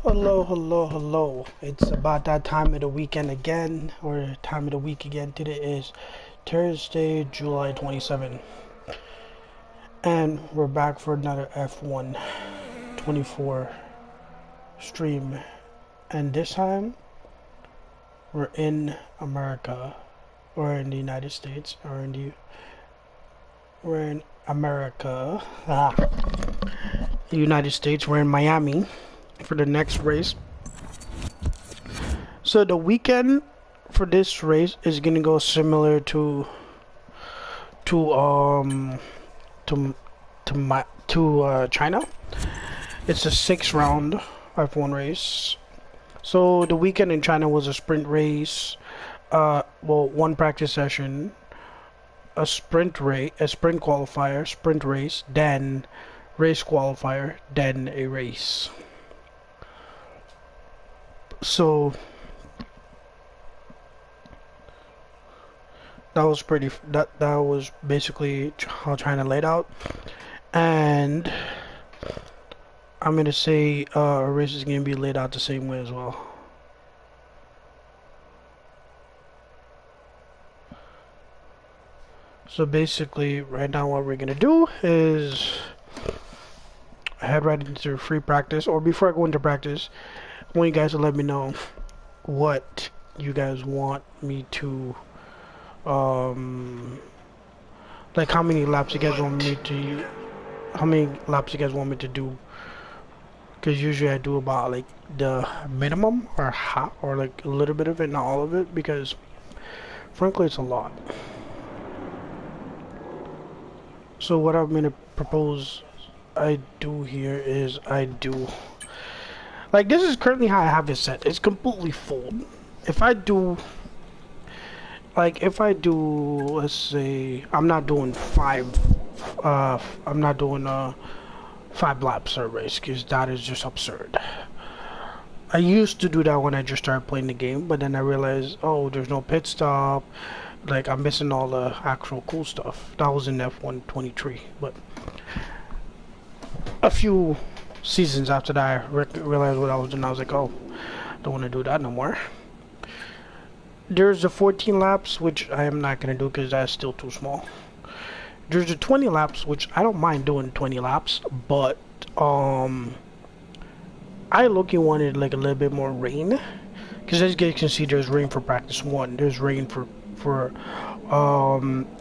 Hello, hello, hello. It's about that time of the weekend again, or time of the week again. Today is Thursday, July 27th. And we're back for another F1 24 stream. And this time, we're in America, or in the United States, we're in America. The United States, we're in Miami for the next race. So the weekend for this race is gonna go similar to China. It's a 6-round F1 race. So the weekend in China was a sprint race. One practice session, a sprint qualifier, sprint race, then race qualifier, then a race. So that was basically how China laid out, and I'm gonna say a race is gonna be laid out the same way as well. So basically, right now what we're gonna do is head right into free practice. Or before I go into practice, I want you guys to let me know what you guys want me to like how many laps you guys want me to do, because usually I do about like the minimum or half, or like a little bit of it, not all of it, because frankly it's a lot. So what I'm gonna propose I do here is like, this is currently how I have it set. It's completely full. If I do, let's say, I'm not doing 5 laps a race, because that is just absurd. I used to do that when I just started playing the game, but then I realized, oh, there's no pit stop, like I'm missing all the actual cool stuff. That was in F1 23, but a few seasons after that I realized what I was doing. I was like, oh, don't want to do that no more. There's the 14 laps, which I am not going to do because that's still too small. There's the 20 laps, which I don't mind doing 20 laps, but I low-key wanted like a little bit more rain, because as you guys can see, there's rain for practice 1, there's rain for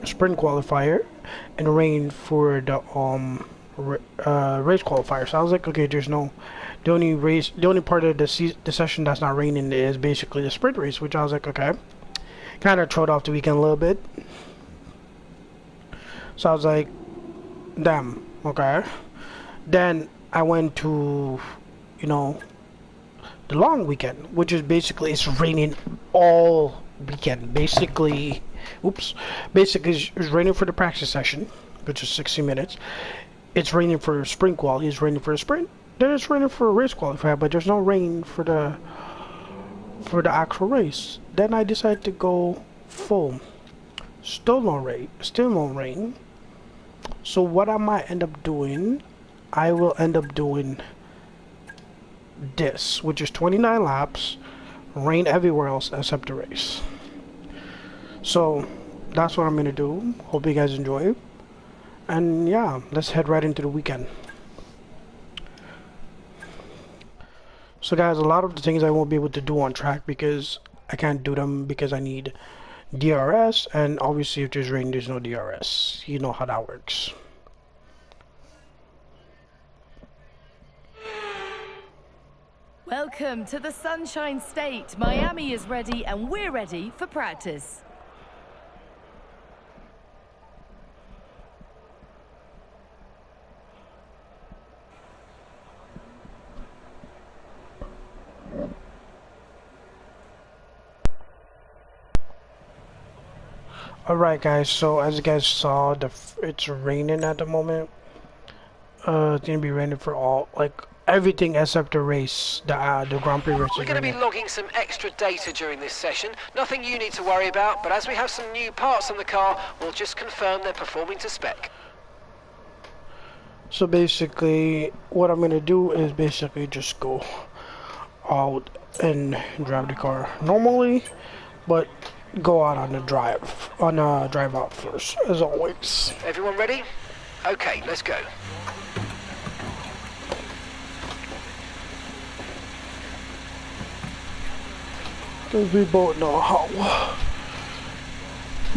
sprint qualifier, and rain for the race qualifier. So I was like, okay, the only part of the session that's not raining is basically the sprint race, which I was like, okay, kind of throwed off the weekend a little bit. So I was like, damn, okay. Then I went to, the long weekend, which is basically, it's raining all weekend. Basically it's raining for the practice session, which is 60 minutes. It's raining for sprint quality. It's raining for a sprint. Then it's raining for a race qualifier, but there's no rain for the actual race. Then I decided to go full. Still no rain. So what I might end up doing, I will end up doing this, which is 29 laps, rain everywhere else except the race. So that's what I'm gonna do. Hope you guys enjoy. And yeah, let's head right into the weekend. So guys, a lot of the things I won't be able to do on track because I can't do them because I need DRS, and obviously if there's rain, there's no DRS. You know how that works. Welcome to the Sunshine State. Miami is ready and we're ready for practice. Alright guys, so as you guys saw, it's raining at the moment. It's gonna be raining for all, like, everything except the race, the Grand Prix race. We're going to be logging some extra data during this session. Nothing you need to worry about, but as we have some new parts on the car, we'll just confirm they're performing to spec. So basically, what I'm gonna do is basically just go out and drive the car normally, but go out on a drive out first, as always. Everyone ready? Okay, let's go. Because we both know how.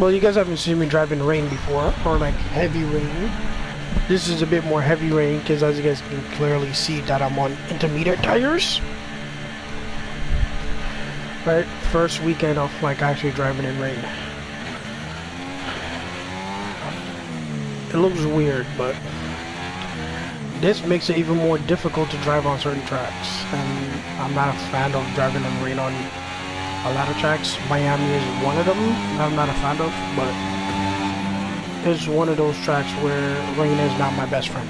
Well, you guys haven't seen me drive in rain before, or like heavy rain. This is a bit more heavy rain because, as you guys can clearly see, that I'm on intermediate tires. Right, first weekend of like actually driving in rain. It looks weird, but this makes it even more difficult to drive on certain tracks. And I'm not a fan of driving in rain on a lot of tracks. Miami is one of them that I'm not a fan of, but it's one of those tracks where rain is not my best friend.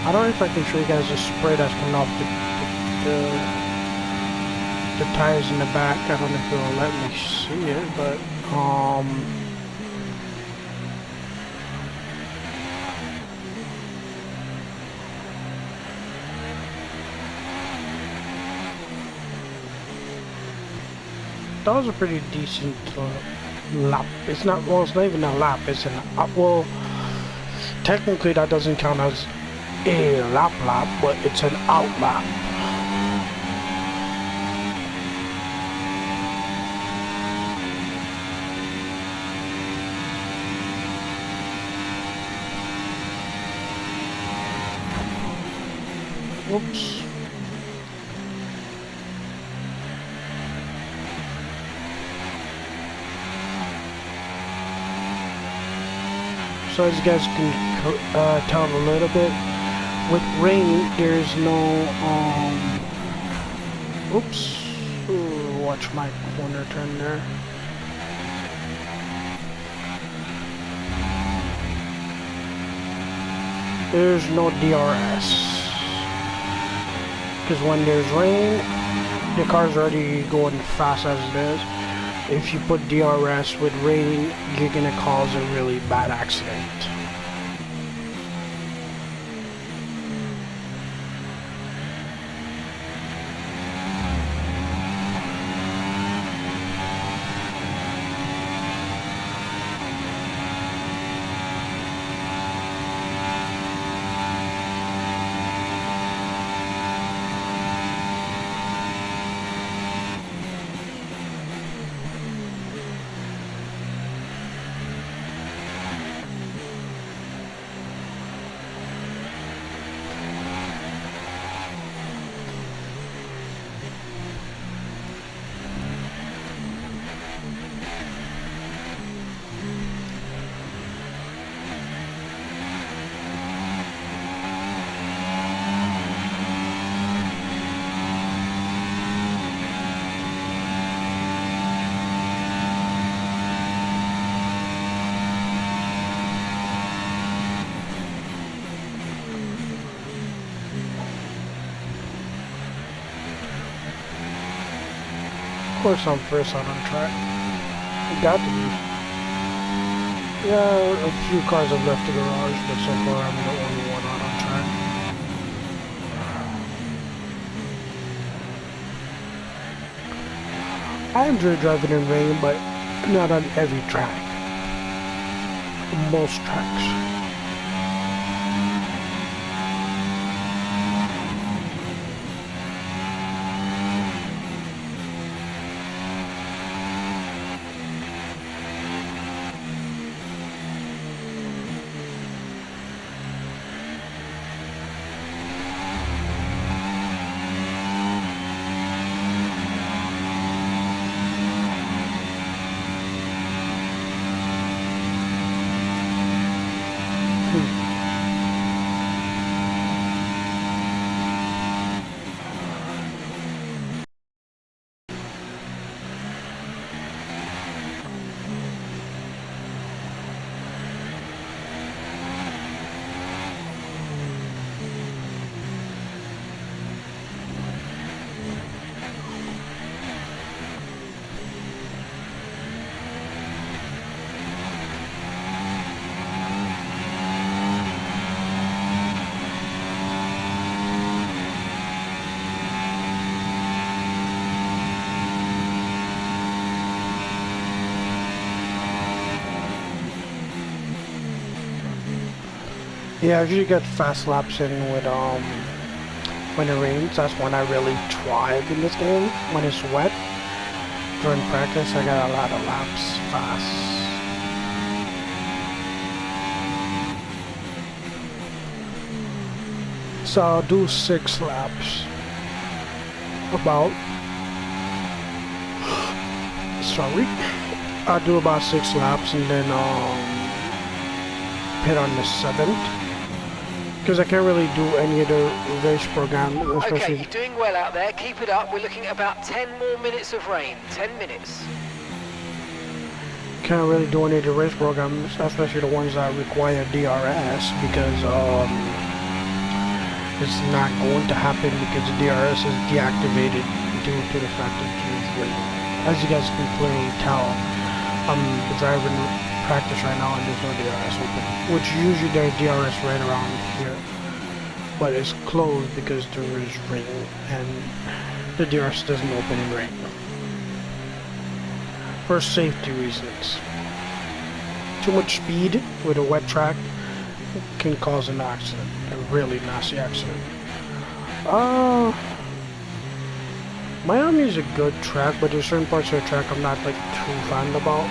I don't know if I can show you guys the spray that's coming off the tires in the back. I don't know if it'll let me see it, but that was a pretty decent lap. It's not, well, it's not even a lap, it's an well, technically that doesn't count as a lap, but it's an out lap. Whoops. So as you guys can tell a little bit, with rain, there's no, oops, ooh, watch my corner turn there. There's no DRS. Because when there's rain, the car's already going fast as it is. If you put DRS with rain, you're gonna cause a really bad accident. Of course I'm first out on track. It got to be. Yeah, a few cars have left the garage, but so far I'm the only one out on track. I enjoy driving in rain, but not on every track. Most tracks. Yeah, I usually get fast laps in with when it rains. That's when I really thrive in this game. When it's wet during practice, I got a lot of laps fast. So I'll do 6 laps. About. Sorry. I'll do about 6 laps and then pit on the 7th. Because I can't really do any of the race program, especially... Okay, you're doing well out there. Keep it up. We're looking at about 10 more minutes of rain. 10 minutes. Can't really do any of the race programs, especially the ones that require DRS, because it's not going to happen because the DRS is deactivated due to the fact that as you guys can clearly tell, I'm driving practice right now and there's no DRS open, which usually there's DRS right around here, but it's closed because there is rain and the DRS doesn't open in rain for safety reasons. Too much speed with a wet track can cause an accident, a really nasty accident. Miami is a good track, but there's certain parts of the track I'm not like too fond about.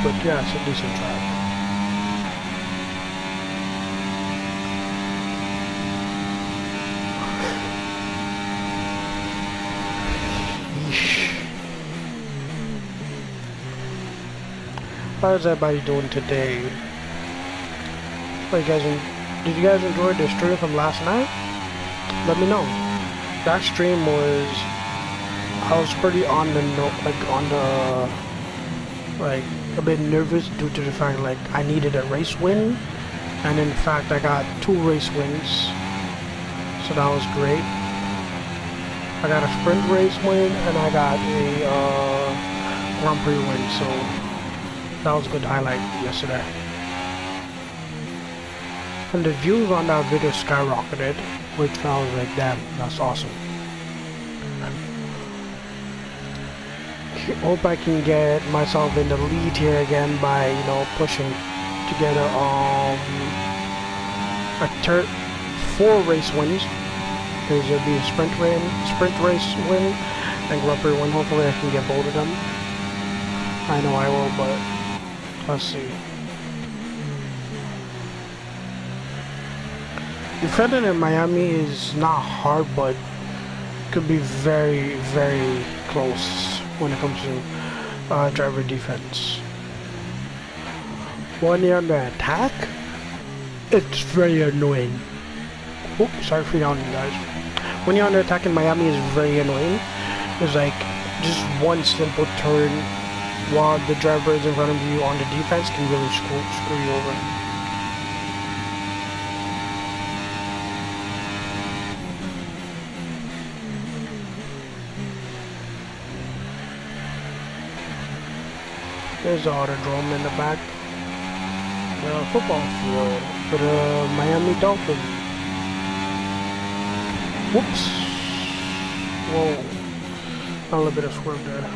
But yeah, it's a decent track. Yeesh. How's everybody doing today? Did you guys enjoy the stream from last night? Let me know. That stream was, I was pretty on the a bit nervous due to the fact like I needed a race win, and in fact I got 2 race wins, so that was great. I got a sprint race win and I got a Grand Prix win, so that was a good highlight yesterday. And the views on that video skyrocketed, which I was like, damn, that's awesome. Hope I can get myself in the lead here again by, you know, pushing together 4 race wins. There'll be a sprint race win and Grand Prix win. Hopefully I can get both of them. I know I will, but let's see. Defending in Miami is not hard, but could be very, very close when it comes to driver defense. When you're under attack, it's very annoying. Oops, sorry for yawning, guys. When you're under attack in Miami, it's very annoying. It's like just one simple turn while the driver is in front of you on the defense can really screw you over. There's the Autodrome in the back. The football field for the Miami Dolphins. Whoops. Whoa. A little bit of swerve there.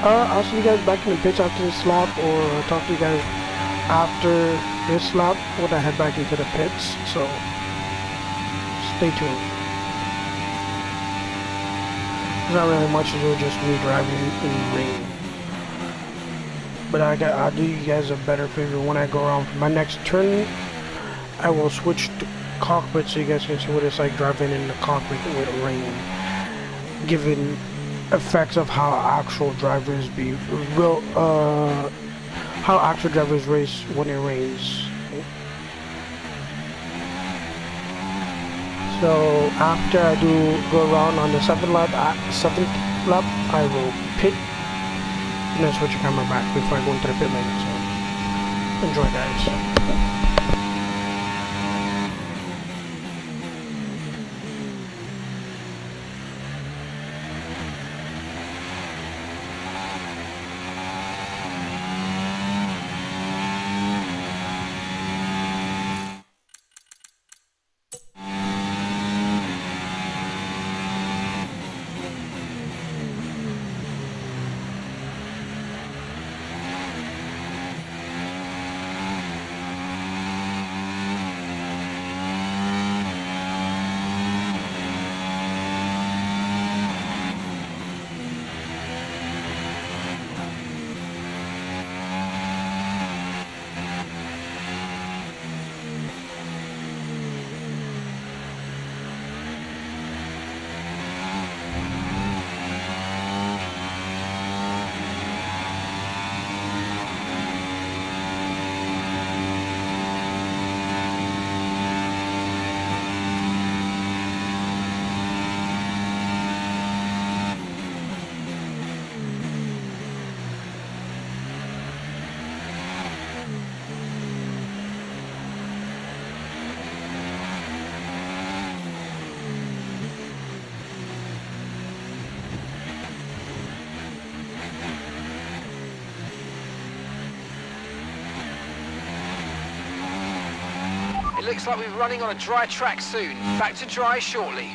I'll see you guys back in the pits after this lap, or talk to you guys after this lap when I head back into the pits. So stay tuned. There's not really much to do, just me driving in the rain. But I'll do you guys a better favor when I go around for my next turn. I will switch to cockpit so you guys can see what it's like driving in the cockpit with rain, given effects of how actual drivers how actual drivers race when it rains. So after I do go around on the seventh lap, I will pit and then switch the camera back before I go into the pit lane. So enjoy, guys. It looks like we'll be running on a dry track soon. Back to dry shortly.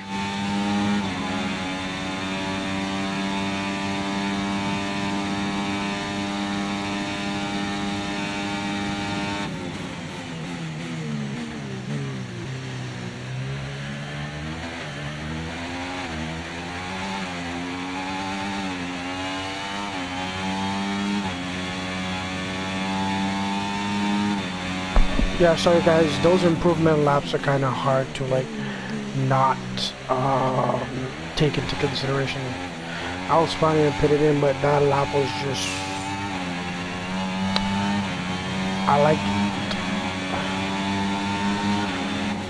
Yeah, sorry guys, those improvement laps are kind of hard to like not take into consideration. I was planning to put it in, but that lap was just, I like it.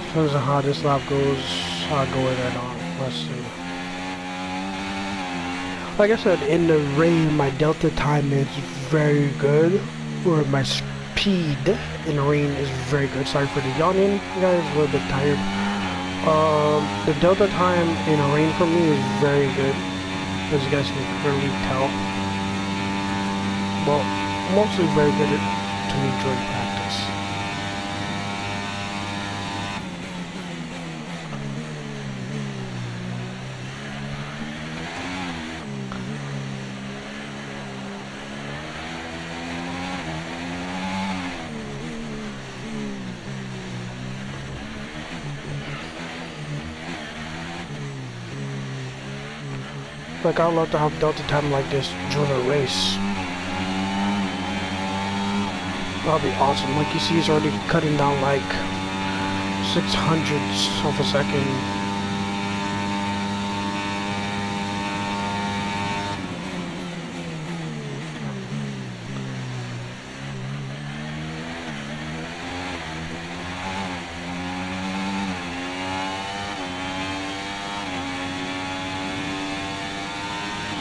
Depends on how this lap goes, I'll go with that on. Let's see. Like I said, in the rain, my delta time is very good, or my speed in the rain is very good. Sorry for the yawning, guys, a little bit tired. The delta time in the rain for me is very good, as you guys can clearly tell. Well, mostly very good to me during practice. Like, I would love to have delta time like this during a race. That'll be awesome. Like you see, he's already cutting down like 600ths of a second.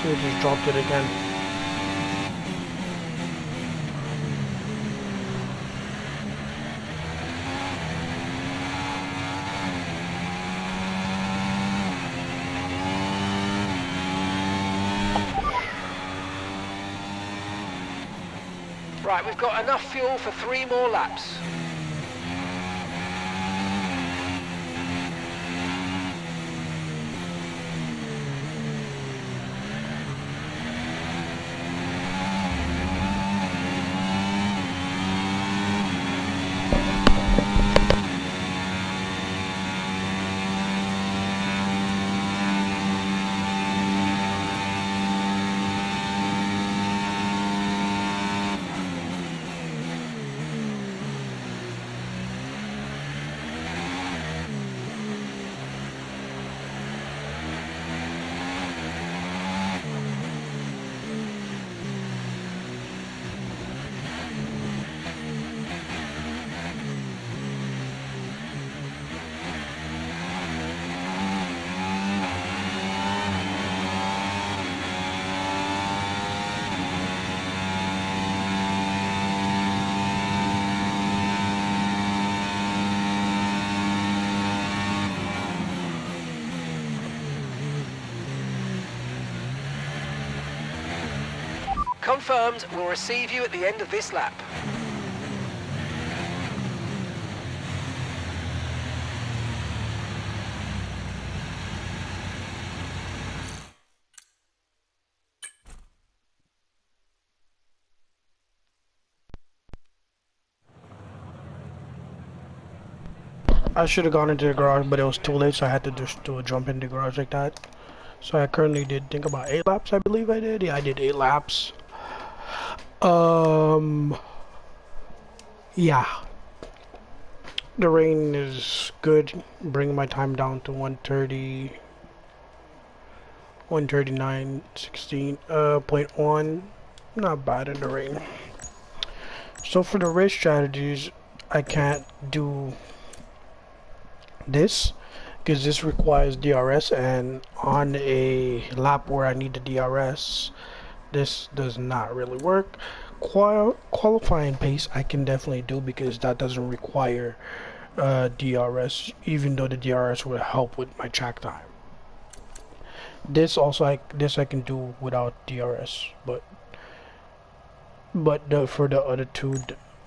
So he just dropped it again. Right, we've got enough fuel for 3 more laps. Confirmed. We'll receive you at the end of this lap. I should have gone into the garage, but it was too late, so I had to just do a jump in the garage like that. So I currently did think about 8 laps, I believe I did. Yeah, I did 8 laps. Yeah. The rain is good, bringing my time down to 130, 139.16.1. Not bad in the rain. So for the race strategies, I can't do this because this requires DRS, and on a lap where I need the DRS, this does not really work. Qualifying pace I can definitely do because that doesn't require DRS, even though the DRS will help with my track time. This also I can do without DRS, but for the other two,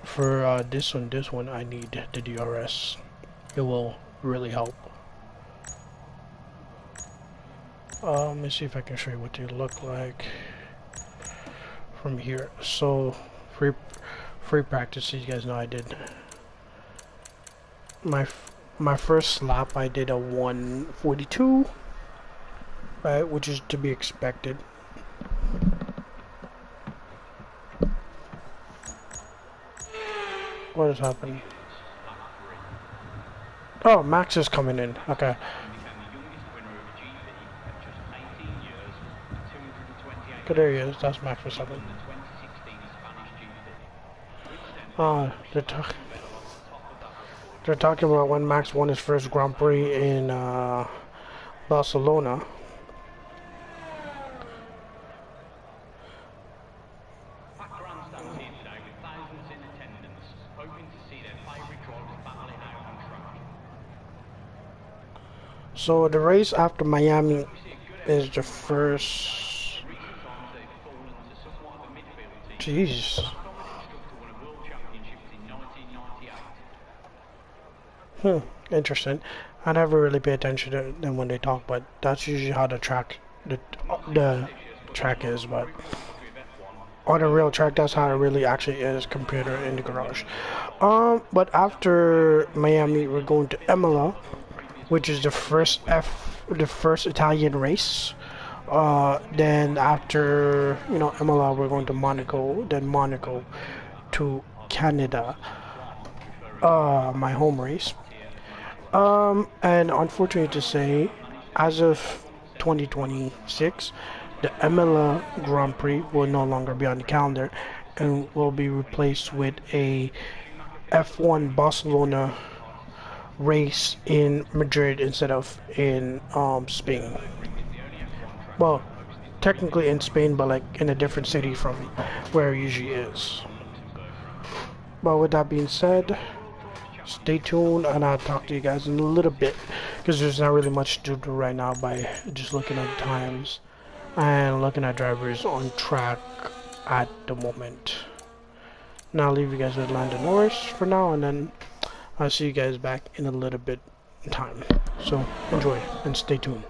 for this one I need the DRS. It will really help. Let me see if I can show you what they look like from here. So free practice, you guys know I did my first lap. I did a 142, right, which is to be expected. What is happening? Oh, Max is coming in. Okay. Okay, there he is. That's Max Verstappen. They're talking about when Max won his first Grand Prix in Barcelona. So the race after Miami is the first. Jeez. Interesting. I never really pay attention to them when they talk, but that's usually how the track is. But on the real track, that's how it really actually is compared to in the garage. But after Miami, we're going to Imola, which is the first Italian race. Then after Imola, we're going to Monaco. Then Monaco to Canada, my home race. And unfortunately to say, as of 2026, the Imola Grand Prix will no longer be on the calendar and will be replaced with a F1 Barcelona race in Madrid instead of in Spain. Well, technically in Spain, but like in a different city from where it usually is. But with that being said, stay tuned and I'll talk to you guys in a little bit because there's not really much to do right now by just looking at the times and looking at drivers on track at the moment. Now I'll leave you guys with Lando Norris for now, and then I'll see you guys back in a little bit time. So enjoy and stay tuned.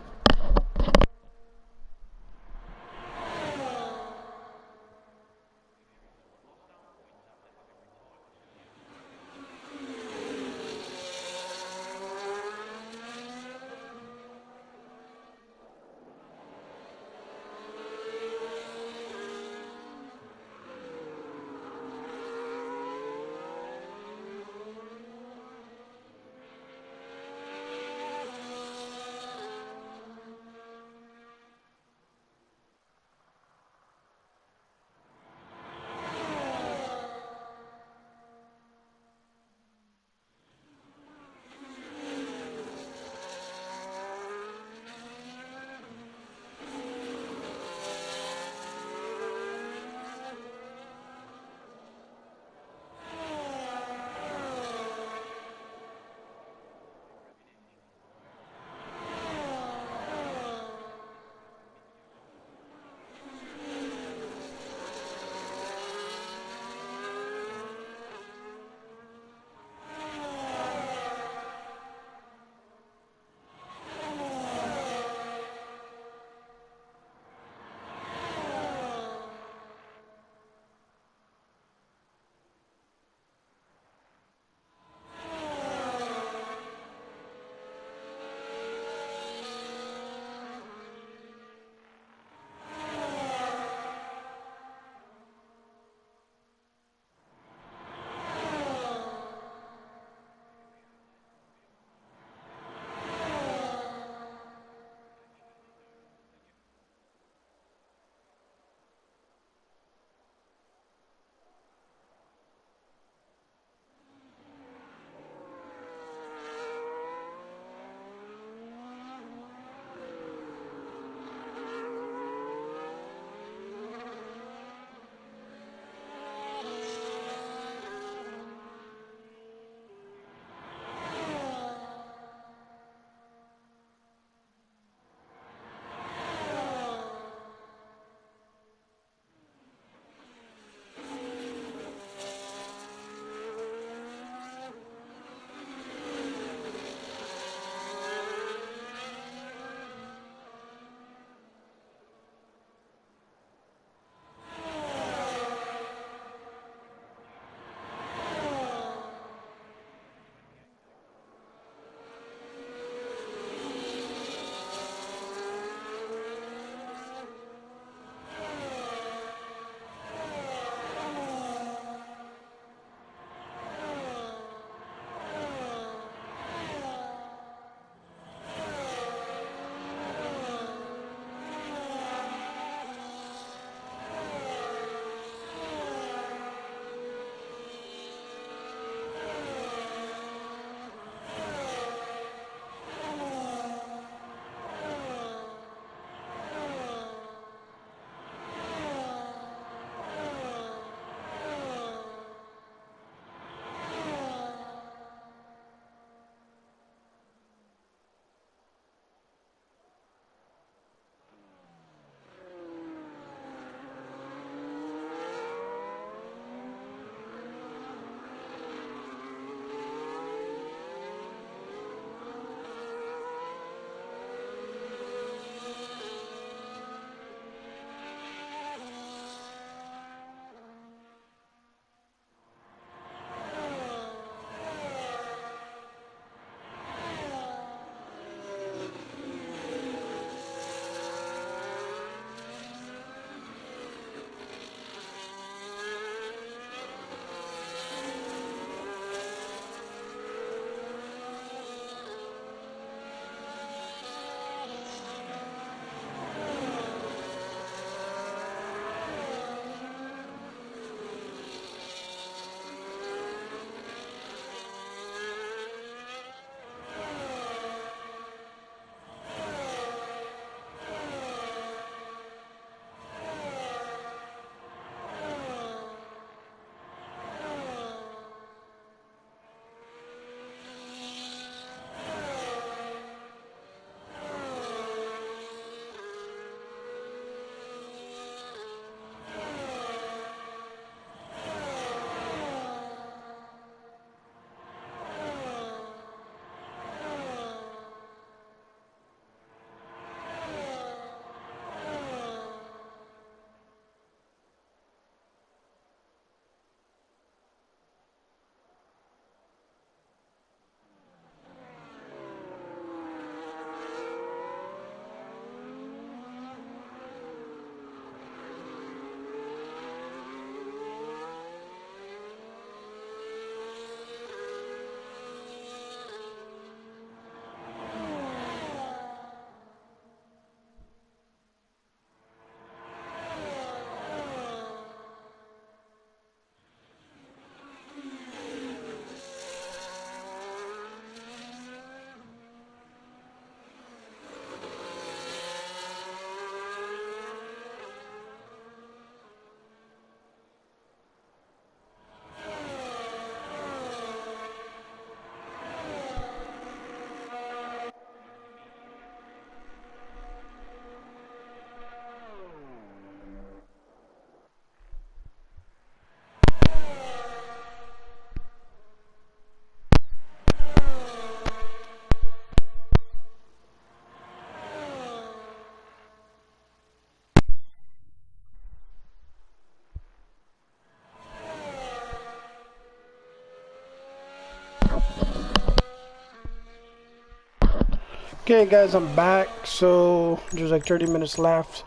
Okay guys, I'm back. So there's like 30 minutes left.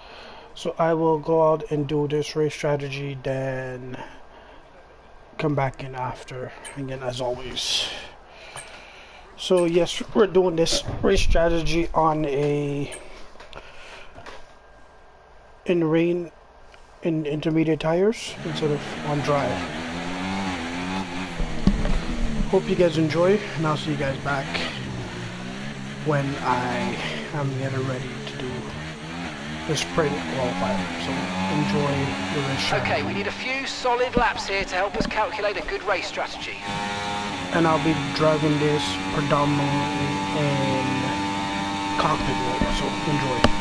So I will go out and do this race strategy, then come back in after again as always. So yes, we're doing this race strategy on a in intermediate tires instead of on dry. Hope you guys enjoy, and I'll see you guys back when I am getting ready to do the sprint qualifier. So enjoy the race strategy. Okay, we need a few solid laps here to help us calculate a good race strategy. And I'll be driving this predominantly in cockpit mode, so enjoy.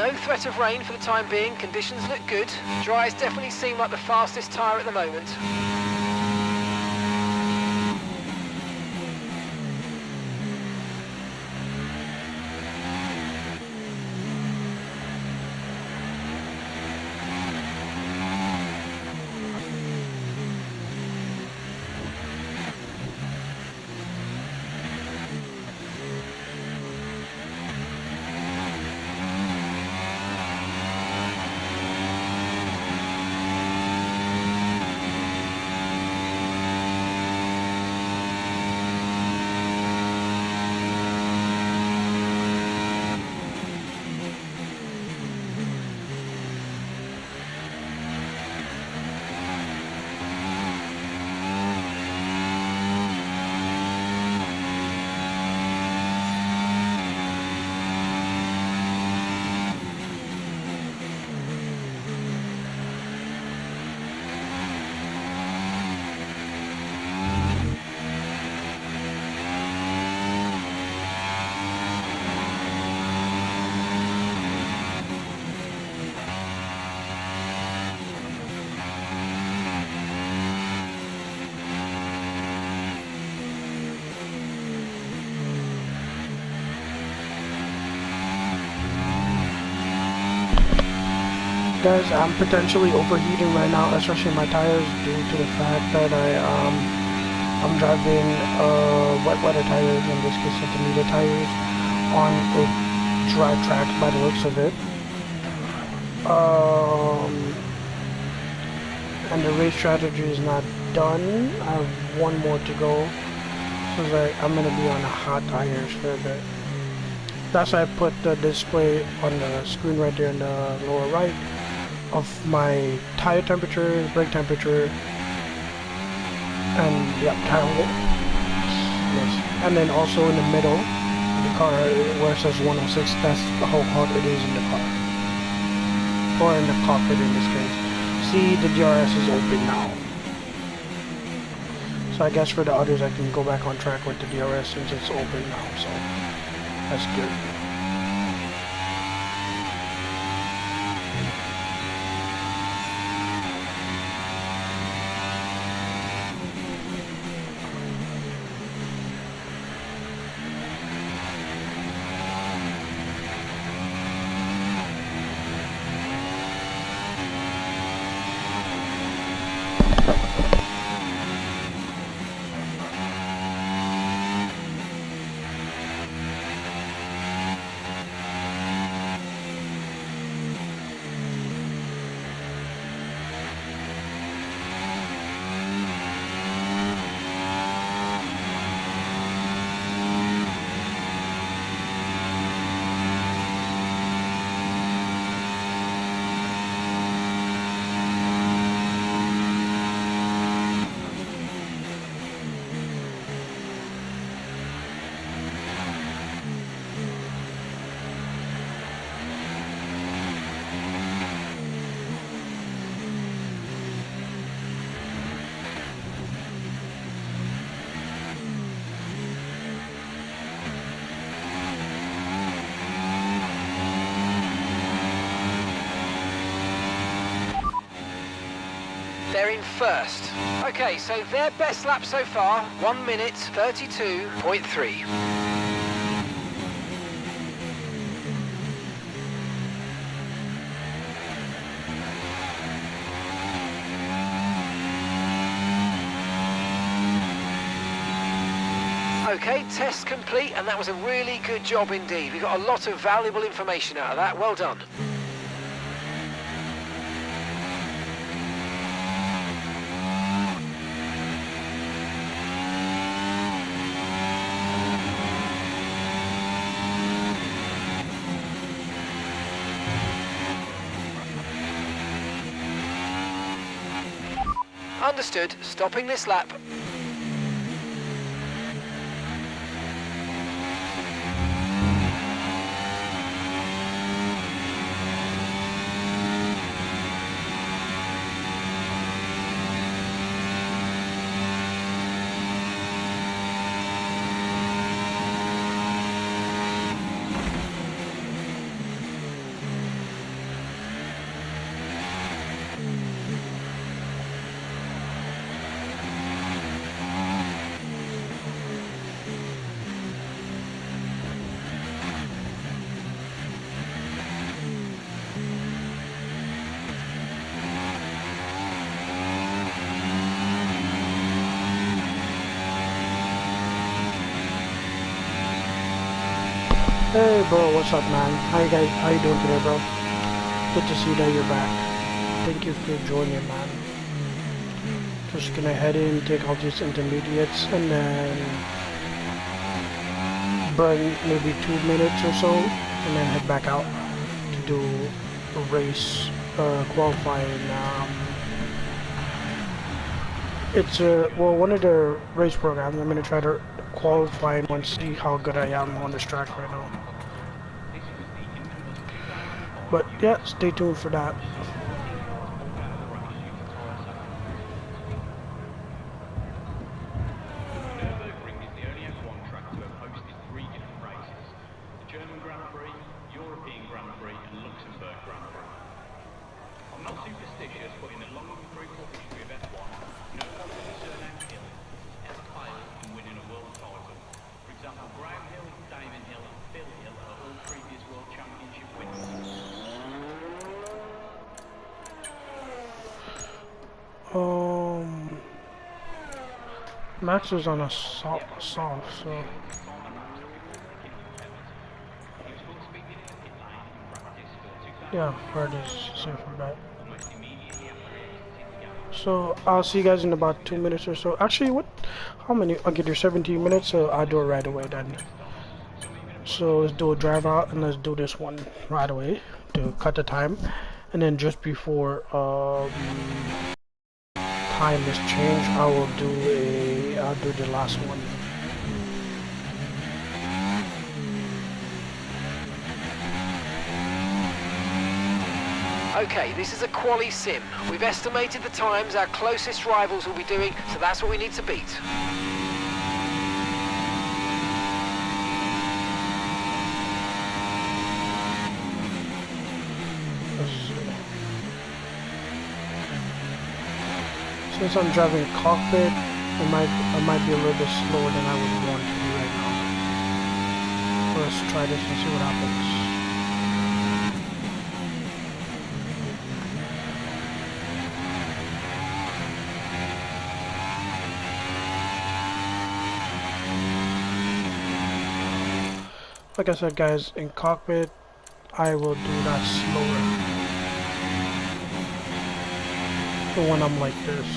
No threat of rain for the time being, conditions look good. Dryers definitely seem like the fastest tyre at the moment. Guys, I'm potentially overheating right now, especially my tires, due to the fact that I'm driving wet weather tires, in this case intermediate tires, on a dry track by the looks of it. And the race strategy is not done. I have one more to go, so it's like I'm gonna be on the hot tires for a bit. That's why I put the display on the screen right there in the lower right of my tire temperature, brake temperature, and yeah, tire weight. Yes. And then also in the middle of the car where it says 106, that's how hot it is in the car. Or in the cockpit in this case. See, the DRS is open now. So I guess for the others I can go back on track with the DRS since it's open now, so that's good. They're in first. Okay, so their best lap so far, 1 minute 32.3. Okay, test complete, and that was a really good job indeed. We got a lot of valuable information out of that. Well done. Understood. Stopping this lap. Hey bro, what's up man? How you doing today bro? Good to see that you're back. Thank you for joining man. Just gonna head in, take all these intermediates and then burn maybe 2 minutes or so and then head back out to do a race qualifying. It's well, one of the race programs. I'm gonna try to qualify and see how good I am on this track right now. But yeah, stay tuned for that. Max was on a soft, so yeah, hard is safe for that. So I'll see you guys in about 2 minutes or so. Actually, what? How many? Okay, there's 17 minutes, so I'll do it right away then. So let's do a drive out and let's do this one right away to cut the time, and then just before time is changed, I'll do the last one. Okay, this is a quali sim. We've estimated the times our closest rivals will be doing, so that's what we need to beat. Since I'm driving cockpit, I might be a little bit slower than I would want to be right now. So let's try this and see what happens. Like I said guys, in cockpit, I will do that slower. But when I'm like this.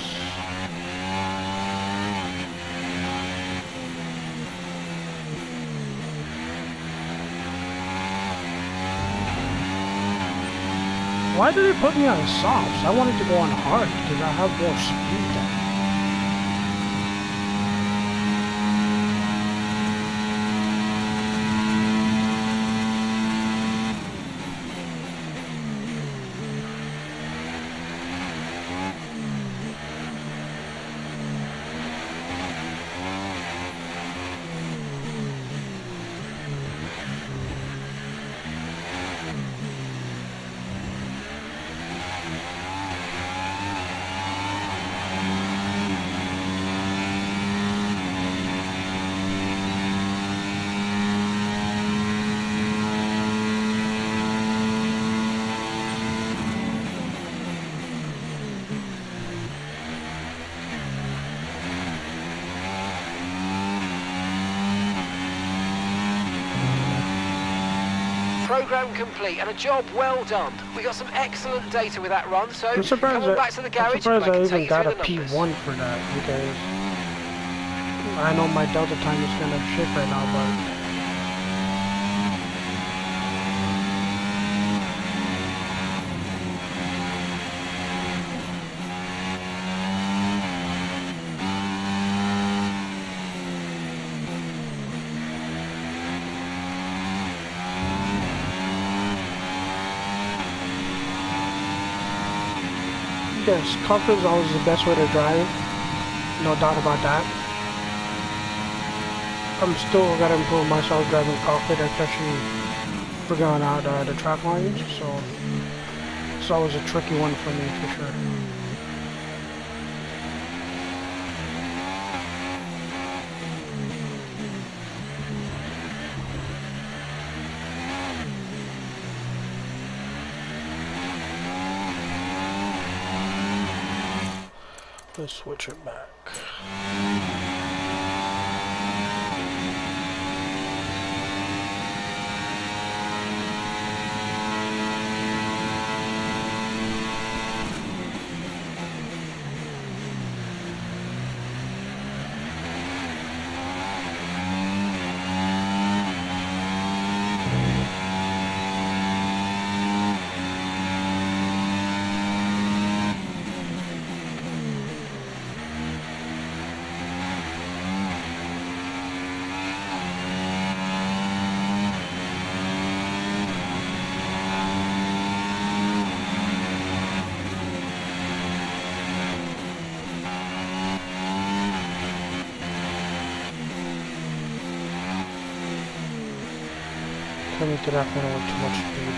Why did they put me on softs? I wanted to go on hard because I have more speed then. Program complete and a job well done. We got some excellent data with that run, so I'm surprised come on back to the garage I and I can even take got you a through the numbers. P1 for that because I know my delta time is kind of shit right now, but yes, cockpit is always the best way to drive, no doubt about that. I'm still gotta improve myself driving cockpit, especially figuring out the track lines, so it's always a tricky one for me for sure. Let's switch it back. coming to that corner with too much speed.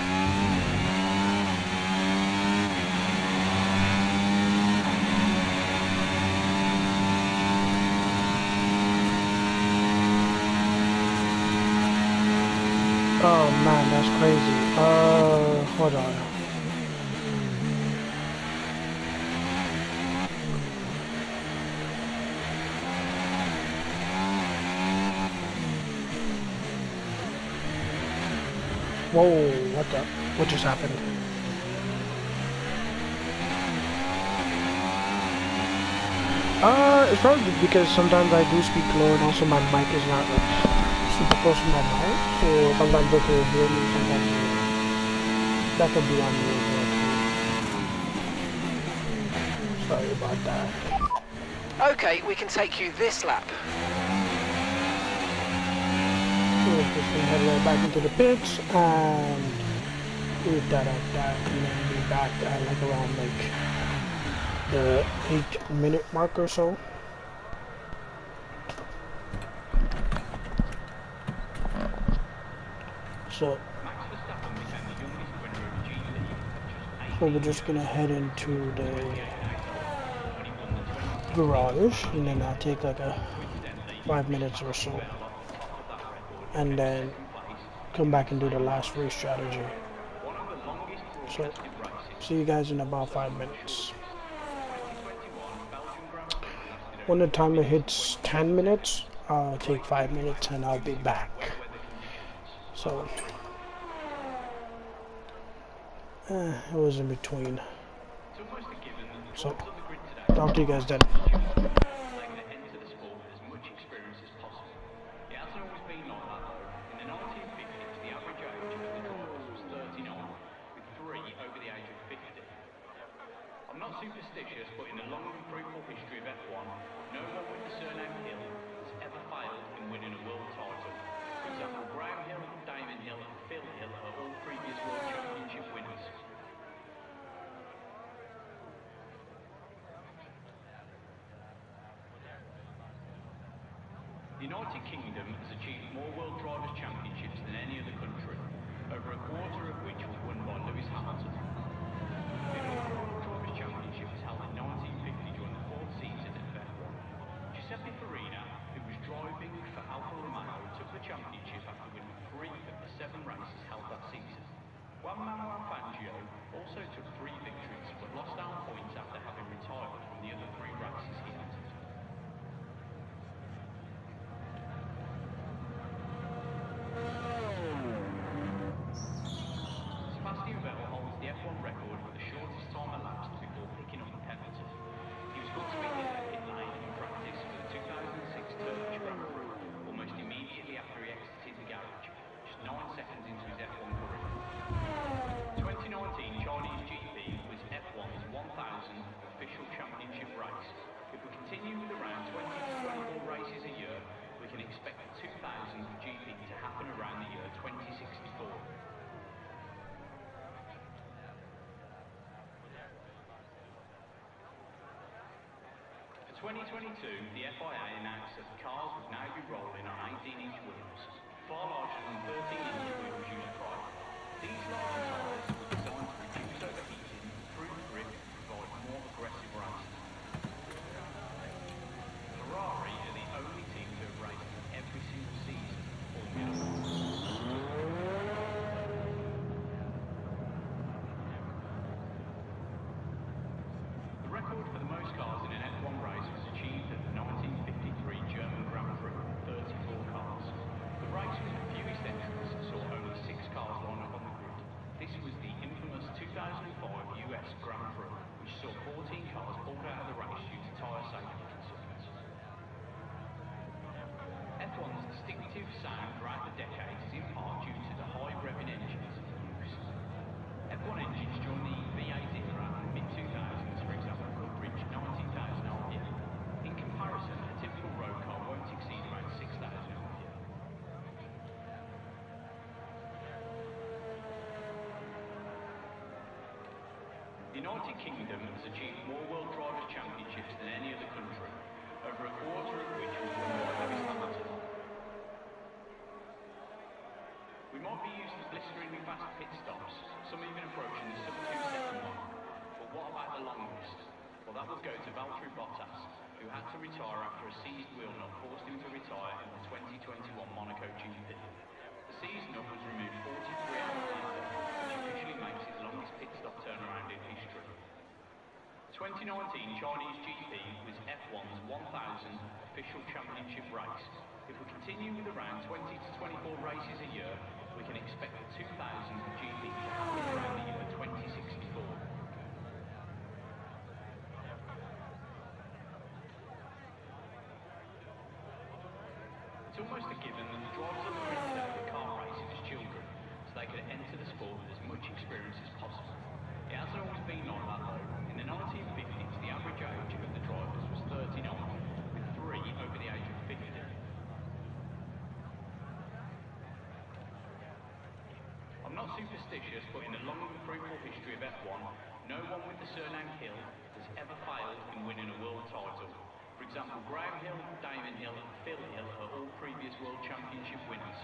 Oh man, that's crazy. Hold on. Whoa, what just happened? It's probably because sometimes I do speak low and also my mic is not like super close to my mouth, so sometimes they can hear me, sometimes they don't. That could be on me as well too. Sorry about that. Okay, we can take you this lap. We're just gonna head right back into the pits and leave that at that, and then be back at like around like the 8-minute mark or so. So we're just gonna head into the garage, and then I'll take like a 5 minutes or so, and then come back and do the last race strategy. So see you guys in about 5 minutes. When the timer hits 10 minutes, I'll take 5 minutes and I'll be back. So it was in between. So talk to you guys then. I'm not superstitious, but in the long and fruitful history of F1, no one with the surname Hill has ever failed in winning a world title. For example, Graham Hill, Damon Hill and Phil Hill are all previous world championship winners. The United Kingdom has achieved more World Drivers' Championships than any other country, over a quarter of which was won by Lewis Hamilton. The inaugural World Drivers' Championship was held in 1950 during the 4th season of F1. Giuseppe Farina, who was driving for Alfa Romeo, took the championship after winning 3 of the 7 races held that season. Juan Manuel Fangio also took 3 victories, but lost out points after having retired from the other 3 races he entered. Sebastian Vettel holds the F1 record for the shortest time elapsed before picking up a penalty. He was caught speeding in the pit lane in practice for the 2006 Turkish Grand Prix, almost immediately after he exited the garage, just 9 seconds into his F1 career. 2019 Chinese GP was F1's 1000th official championship race. If we continue with around 20 to 24 races a year, we can expect the 2000th GP to happen around the year 2064. For 2022, the FIA announced that the cars would now be rolling on 18-inch wheels, far larger than 13-inch wheels used prior. These larger tyres were designed to reduce overheating, improve grip, and provide more aggressive racing. Ferrari are the only team to have raced in every single season of Formula 1. The record for the most cars in an F1 race was achieved at the 1953 German Grand Prix, 34 cars. The race with the fewest entries saw only 6 cars line up on the grid. This was the infamous 2005 U.S. Grand Prix, which saw 14 cars pulled out of the race due to tyre safety concerns. F1's distinctive sound throughout the decades is in part due to the high revving engines in use. F1 engines during the V8 era and mid-2000s, for example, could reach 19,000 RPM. In comparison, a typical road car won't exceed around 6,000 RPM. The United Kingdom has achieved more World Drivers' Championships than any other country, over a quarter of which was won by Lewis Hamilton. We might be used to Valtteri Bottas, who had to retire after a seized wheel nut forced him to retire in the 2021 Monaco GP. The seized nut was removed 43 hours later, which officially makes it the longest pit stop turnaround in history. 2019 Chinese GP was F1's 1000th official championship race. If we continue with around 20 to 24 races a year, we can expect the 2000th GP to happen around the year 2064. It's almost a given that the drivers of the grid today were kart racing as children, so they could enter the sport with as much experience as possible. It hasn't always been like that though. In the 1950s, the average age of the drivers was 39, with 3 over the age of 50. I'm not superstitious, but in the long and fruitful history of F1, no one with the surname Hill has ever failed in winning a world title. For example, Graham Hill, Damon Hill and Phil Hill are all previous world championship winners.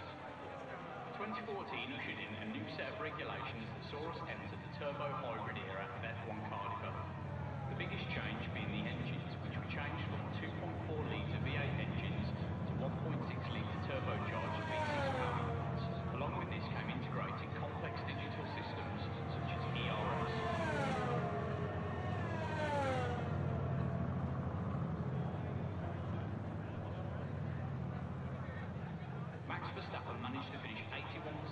2014 ushered in a new set of regulations that saw us enter the turbo hybrid era of F1 car development. The biggest change being the engines, which were changed from 2.4 litre V8 engines to 1.6 litre turbocharged V6 power units. Along with this came integrated complex digital systems such as ERS. Max Verstappen managed to finish 81%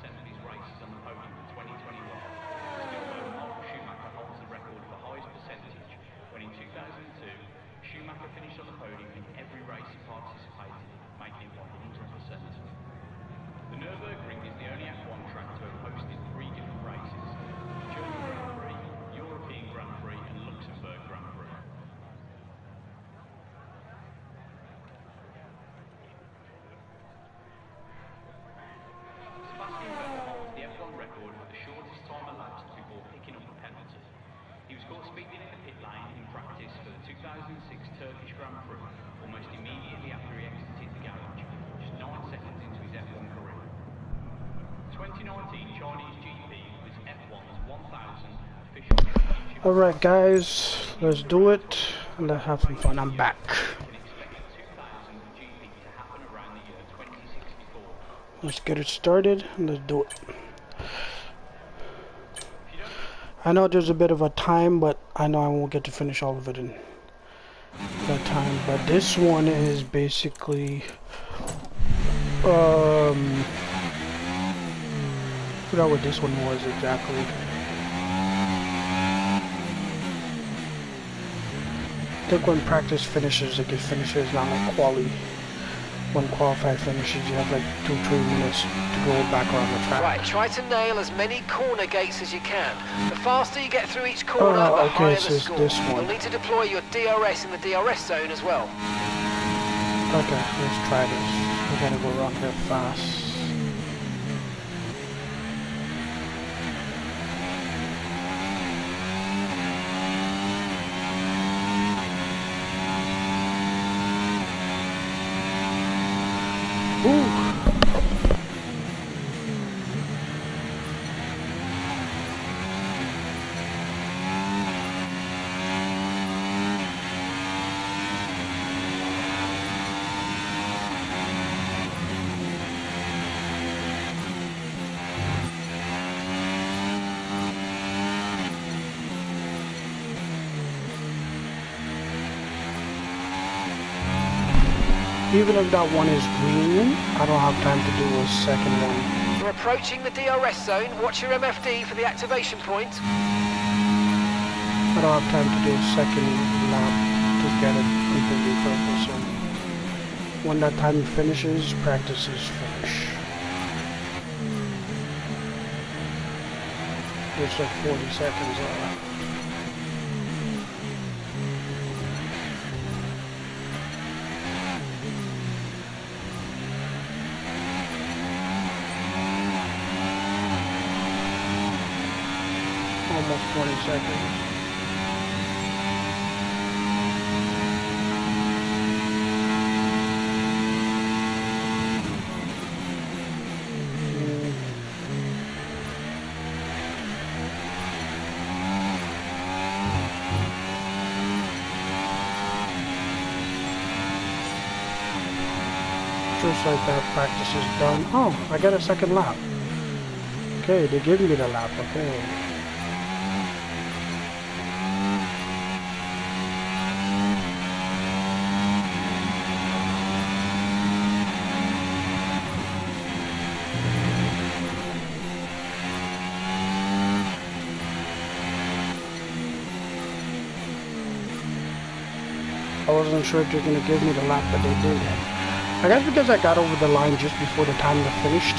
of his races on the podium in 2021. Still though, Michael Schumacher holds the record for the highest percentage, when in 2002, Schumacher finished on the podium in every race he participated in, making it 100%. The Nürburgring is the only F1 track to have hosted 3 different races: the German Grand Prix, European Grand Prix and Luxembourg Grand Prix. Sebastian Vettel holds the F1 record for the shortest time elapsed before picking up a penalty. He was caught speeding in the pit lane in practice for the 2006 Turkish Grand Prix, almost immediately after he exited the garage, just 9 seconds into his F1 career. 2019 Chinese GP was F1's 1000th official championship. Alright guys, let's do it and let's have some fun. I'm back. We can expect the 2000th GP to happen around the year 2064. Let's get it started and let's do it. I know there's a bit of a time, but I know I won't get to finish all of it in that time. But this one is basically I forgot what this one was exactly. I think when practice finishes, like it finishes not like quali. When qualified finishes, you have like 2-3 minutes to go back around the track. Right, try to nail as many corner gates as you can. The faster you get through each corner, the okay, higher so the it's score. this one. You'll need to deploy your DRS in the DRS zone as well. Okay, let's try this. We gotta go around here fast. Ooh. Even if that one is green, I don't have time to do a second one. You're approaching the DRS zone. Watch your MFD for the activation point. I don't have time to do a second lap to get it completely purple, so when that time finishes, practice is finished. There's like 40 seconds left. Almost 20 seconds. just like that practice is done. Oh, I got a second lap. Okay, they give me the lap, okay. I wasn't sure if they're gonna give me the lap, but they did. I guess because I got over the line just before the time I finished.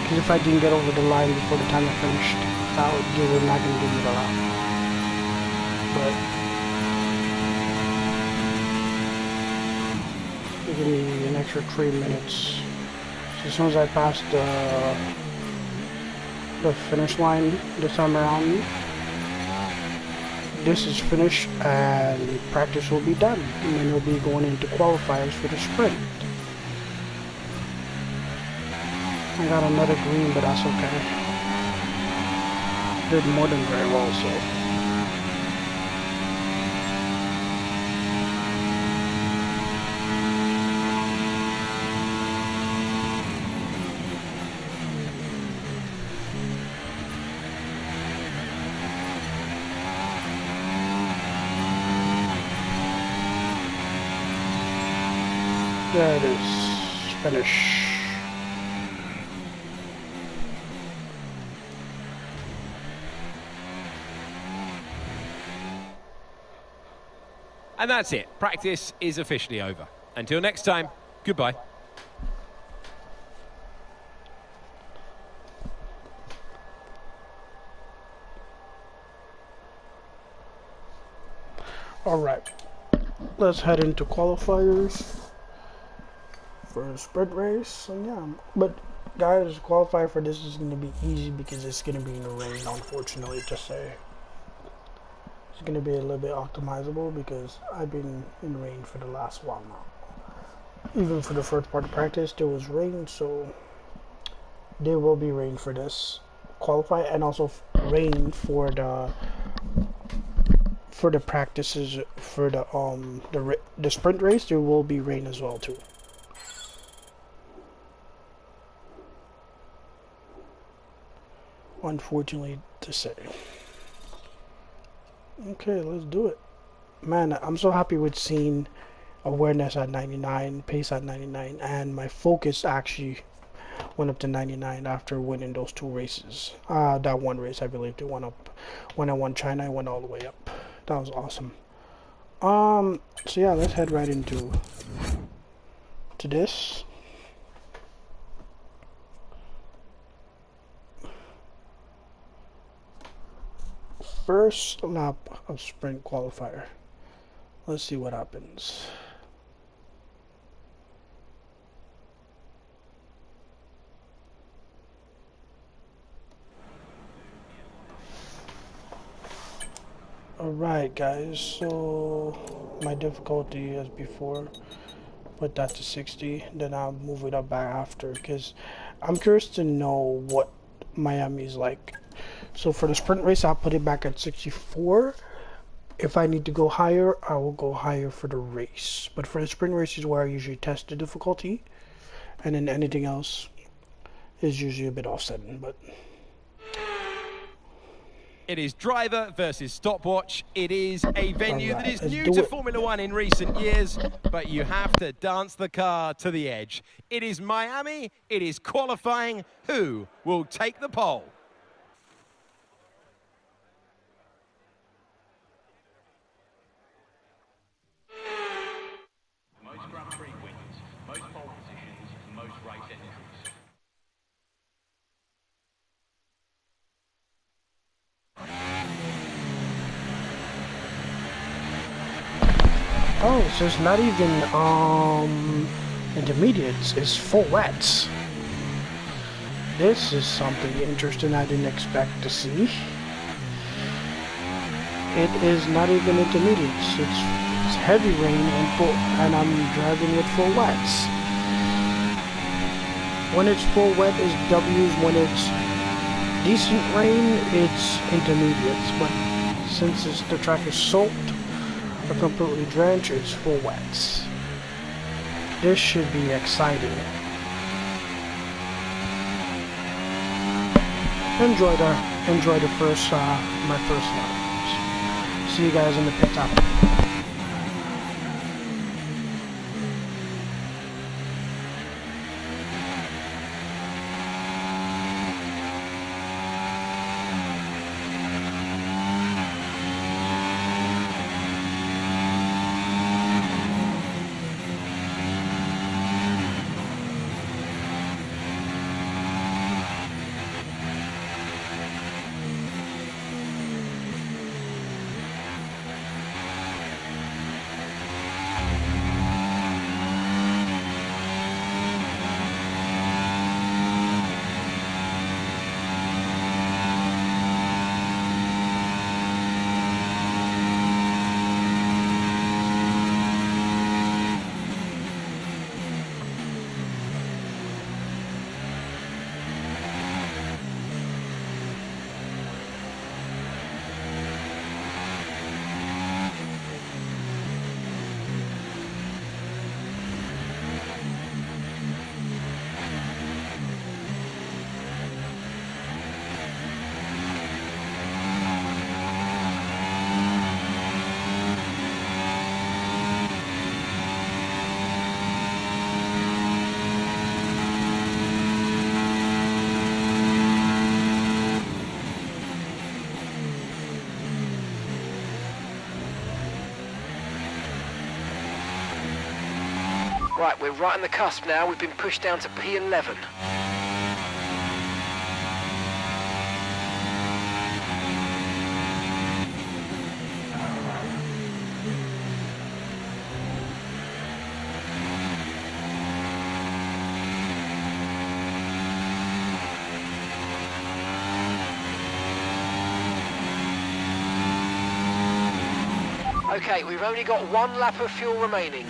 Because if I didn't get over the line before the time I finished, they were not gonna give me the lap. But they give me an extra 3 minutes. So as soon as I passed the finish line this time around, this is finished and practice will be done, and then we'll be going into qualifiers for the sprint. I got another green, but that's okay. Did more than very well, so. There it is. Finish. And that's it. Practice is officially over. Until next time, goodbye. All right. Let's head into qualifiers for a sprint race. So yeah, but guys, qualify for this is going to be easy because it's going to be in the rain, unfortunately to say. It's going to be a little bit optimizable because I've been in rain for the last while now. Even for the first part of practice there was rain, so there will be rain for this qualify, and also rain for the practices for the sprint race. There will be rain as well too. Unfortunately to say. Okay, let's do it. Man, I'm so happy with seeing awareness at 99, pace at 99, and my focus actually went up to 99 after winning those 2 races. That one race, I believe, it went up. When I won China, I went all the way up. That was awesome. So yeah, let's head right into this. First lap of sprint qualifier. Let's see what happens. Alright guys, so my difficulty as before, put that to 60, then I'll move it up back after, because I'm curious to know what Miami's like. So for the sprint race, I'll put it back at 64. If I need to go higher, I will go higher for the race. But for the sprint race is where I usually test the difficulty, and then anything else is usually a bit offsetting. But It is driver versus stopwatch. It is a venue that is let's new do to it. Formula One in recent years, but you have to dance the car to the edge. It is Miami. It is qualifying. Who will take the pole? Most Grand Prix wins, most pole positions, most race entries. oh, so it's not even intermediates, it's full wets. This is something interesting I didn't expect to see. It is not even intermediates. It's heavy rain and I'm driving with full wets. When it's full wet, it's W's. When it's decent rain, it's intermediates. But since the track is soaked or completely drenched, it's full wets. This should be exciting. Enjoy the first my first lap. See you guys in the pit stop. Right, we're right on the cusp now. We've been pushed down to P11. Okay, we've only got 1 lap of fuel remaining.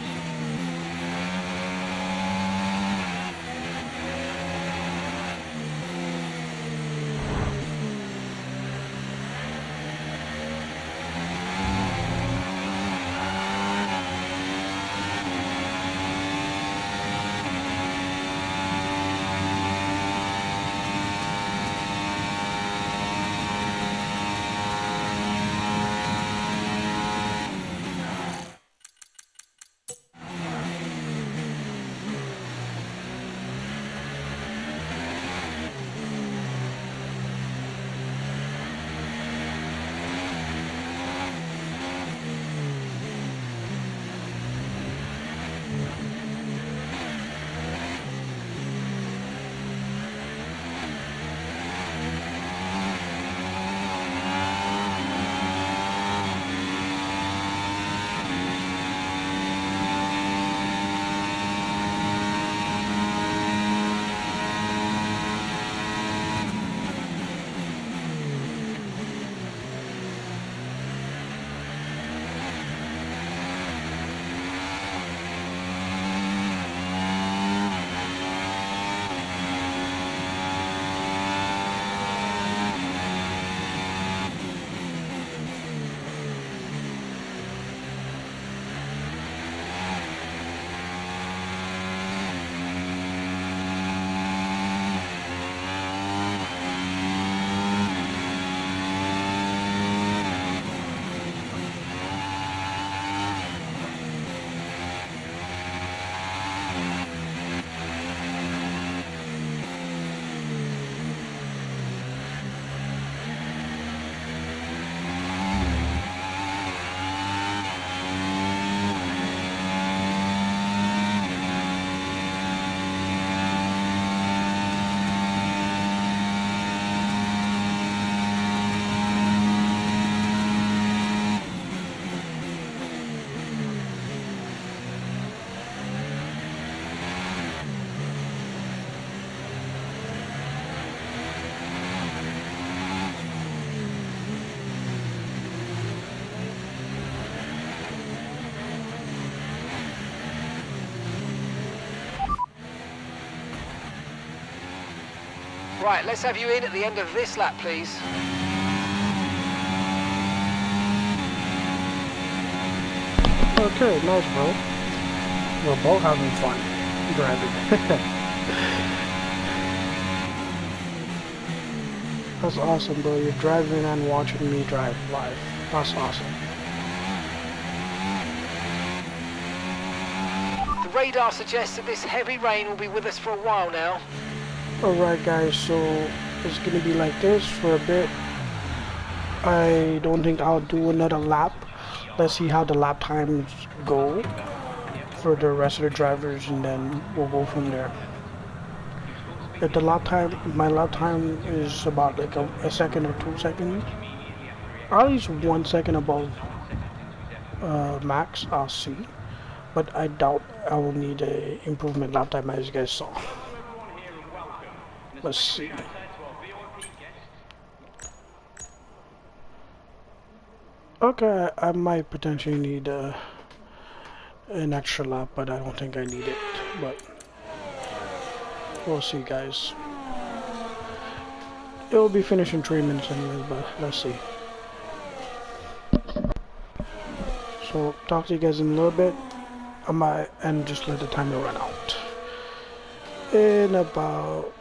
Right, let's have you in at the end of this lap, please. Okay, nice, bro. We're both having fun driving. That's awesome, bro. You're driving and watching me drive live. That's awesome. The radar suggests that this heavy rain will be with us for a while now. Alright guys, so it's gonna be like this for a bit. I don't think I'll do another lap. Let's see how the lap times go for the rest of the drivers, and then we'll go from there. If the lap time, my lap time is about like a second or 2 seconds, or at least 1 second above max, I'll see. But I doubt I will need a improvement lap time, as you guys saw. Let's see. Okay, I might potentially need an extra lap, but I don't think I need it. But we'll see, guys. It will be finished in 3 minutes anyways, but let's see. So talk to you guys in a little bit. I might and just let the timer run out in about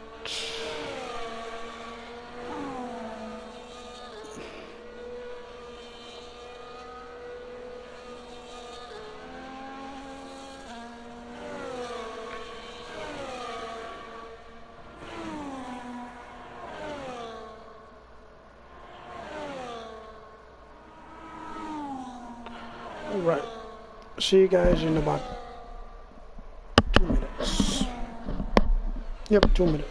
right. See you guys in about 2 minutes. Yep, 2 minutes.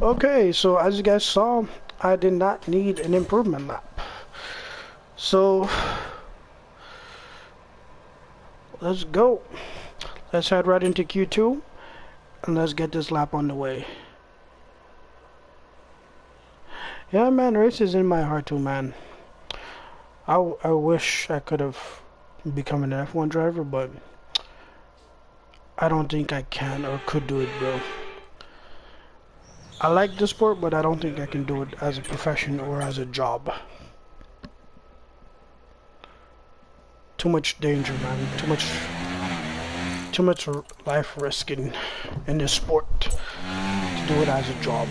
Okay, so as you guys saw, I did not need an improvement lap. So let's go. Let's head right into Q2 and let's get this lap on the way. Yeah, man, race is in my heart too, man. I wish I could have become an F1 driver, but I don't think I can or could do it, bro. I like the sport, but I don't think I can do it as a profession or as a job. Too much danger, man. Too much life risk in this sport to do it as a job.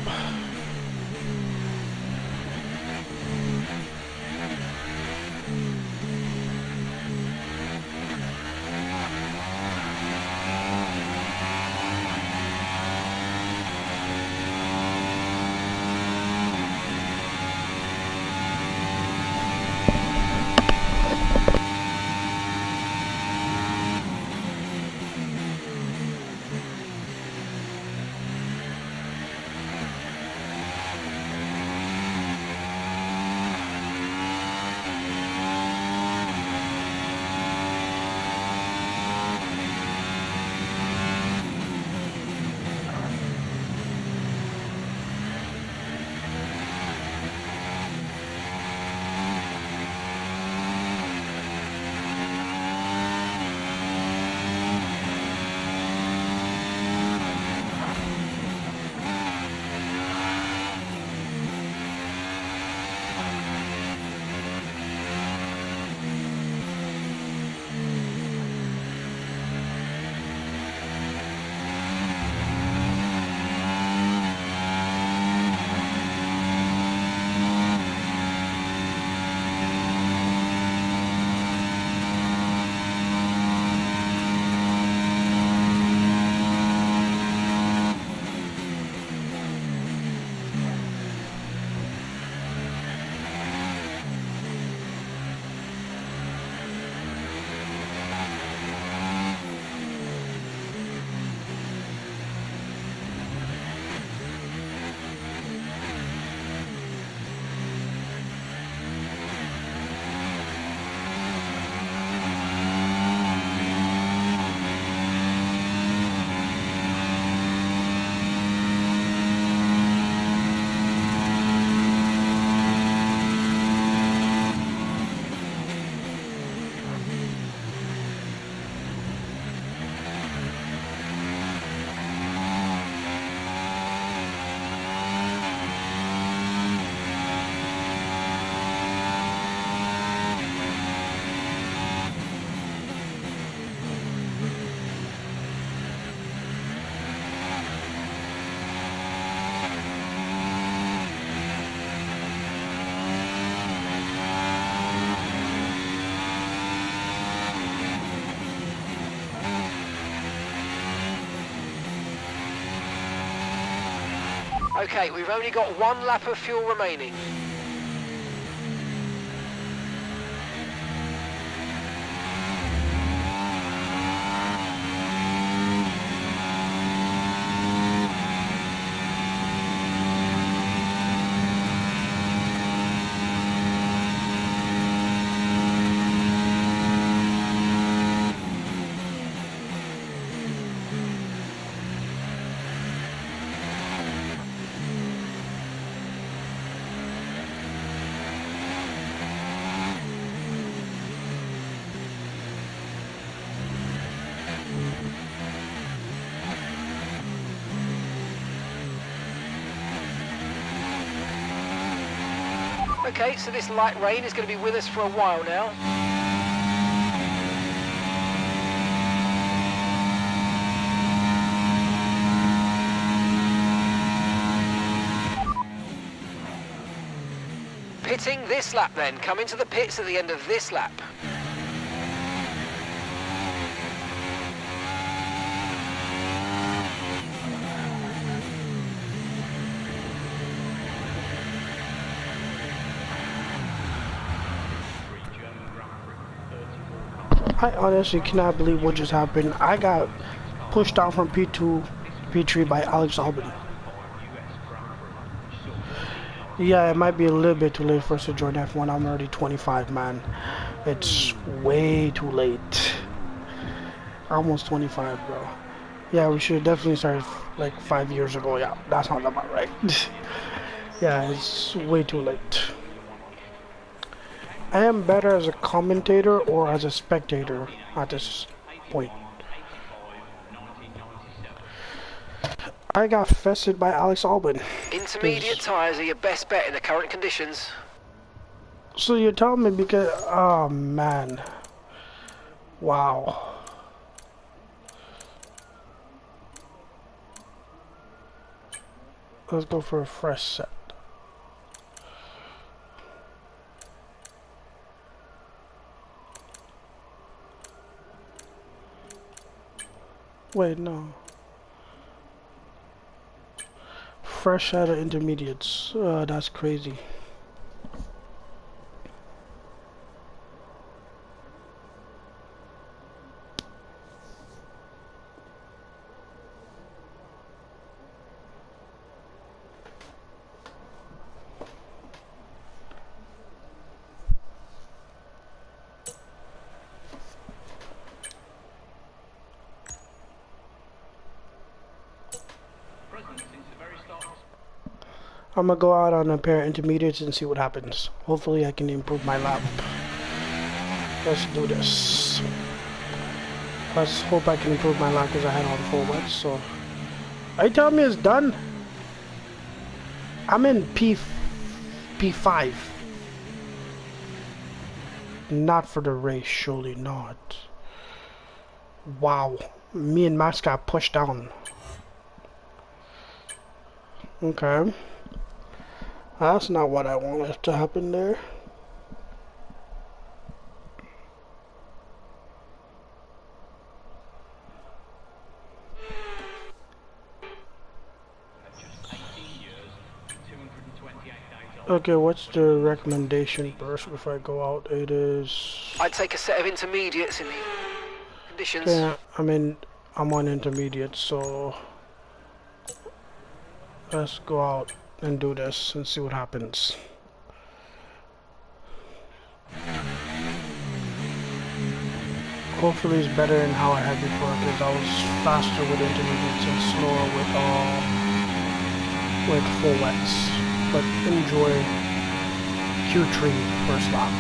Okay, we've only got one lap of fuel remaining. Okay, so this light rain is going to be with us for a while now. Pitting this lap then, come into the pits at the end of this lap. I honestly cannot believe what just happened. I got pushed out from P2, P3 by Alex Albon. Yeah, it might be a little bit too late for us to join F1. I'm already 25, man. It's way too late. Almost 25, bro. Yeah, we should definitely start like 5 years ago. Yeah, that sounds about right. Yeah, it's way too late. I am better as a commentator or as a spectator at this point. I got fested by Alex Albon. Intermediate tyres are your best bet in the current conditions. So you're telling me because... Oh, man. Wow. Let's go for a fresh set. Wait, no. Fresh out of intermediates. That's crazy. I'm gonna go out on a pair of intermediates and see what happens. Hopefully I can improve my lap. Let's do this. Let's hope I can improve my lap because I had on full wets. So, are you telling me it's done? I'm in P5. Not for the race, surely not. Wow, me and Max got pushed down. Okay. That's not what I wanted to happen there. Okay, what's the recommendation first before I go out? It is... I'd take a set of intermediates in the conditions. Yeah, I'm on intermediate, so... Let's go out and do this and see what happens. Hopefully it's better than how I had before, because I was faster with intermediates and slower with full wets. But enjoy Q3 first lap.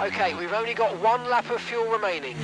Okay, we've only got 1 lap of fuel remaining.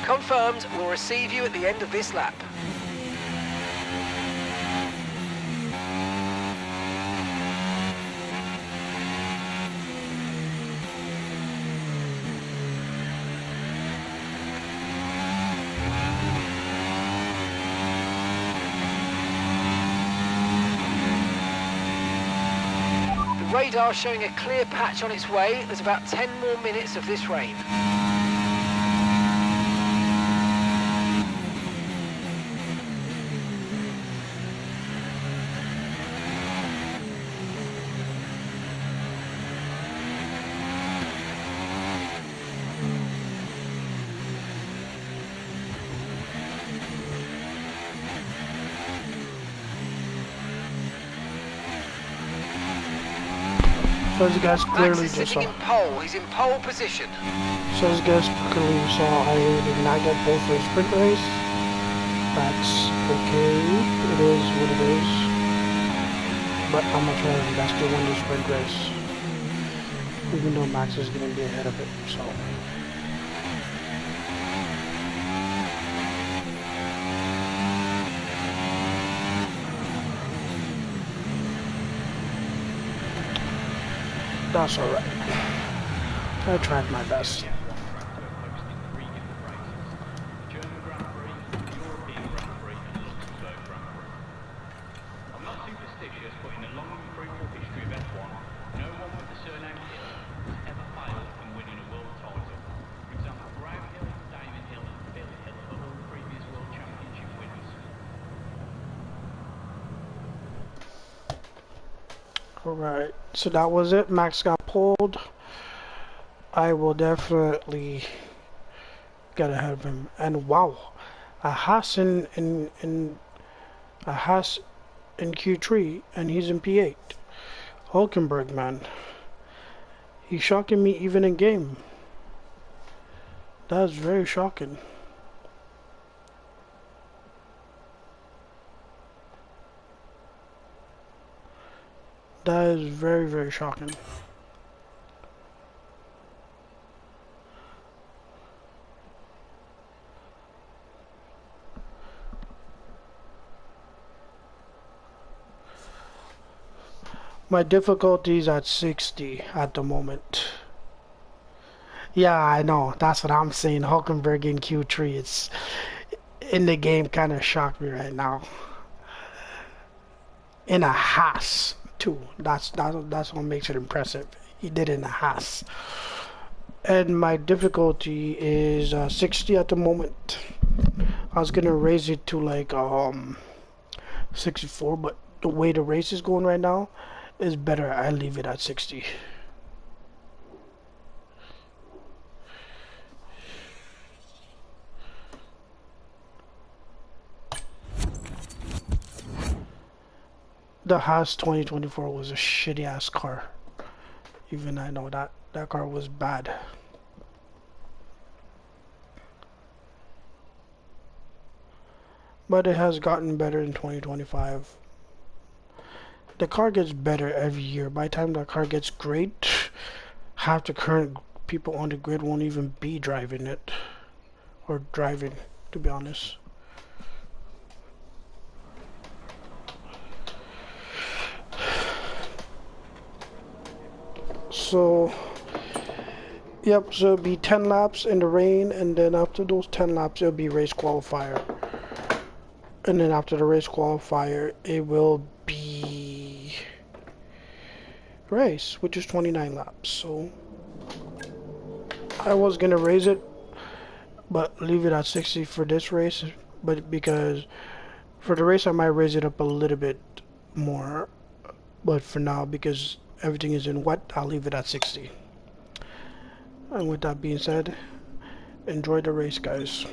Confirmed, we'll receive you at the end of this lap. The radar showing a clear patch on its way. There's about 10 more minutes of this rain. So as you guys Max clearly is just sitting saw. in pole. He's in pole position. So as you guys clearly saw, I did not get both for a sprint race. That's okay. It is what it is. But I'm gonna try my best to win the sprint race. Even though Max is gonna be ahead of it, so. That's alright. I tried my best. Alright, so that was it. Max got pulled. I will definitely get ahead of him. And wow, a Haas in Q3 and he's in P8. Hulkenberg, man. He's shocking me even in game. That is very shocking. That is very, very shocking. My difficulty is at 60 at the moment. Yeah, I know. That's what I'm saying. Hulkenberg in Q3. It's in the game kind of shocked me right now. In a Haas too. That's what makes it impressive. He did it in a Haas. And my difficulty is 60 at the moment. I was gonna raise it to like 64, but the way the race is going right now is better. I leave it at 60. The Haas 2024 was a shitty ass car. Even I know that car was bad. but it has gotten better in 2025. The car gets better every year. By the time the car gets great, half the current people on the grid won't even be driving it. Or driving, to be honest. So, yep, so it'll be 10 laps in the rain, and then after those 10 laps, it'll be race qualifier. And then after the race qualifier, it will be race, which is 29 laps. So I was gonna raise it, but leave it at 60 for this race. But because for the race, I might raise it up a little bit more. But for now, because everything is in wet, I'll leave it at 60. And with that being said, enjoy the race, guys.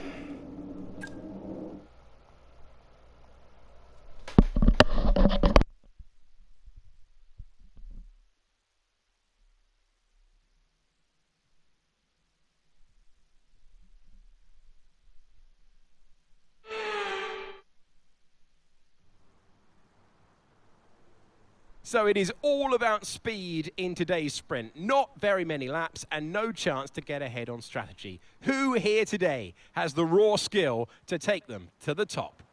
So it is all about speed in today's sprint. Not very many laps and no chance to get ahead on strategy. Who here today has the raw skill to take them to the top?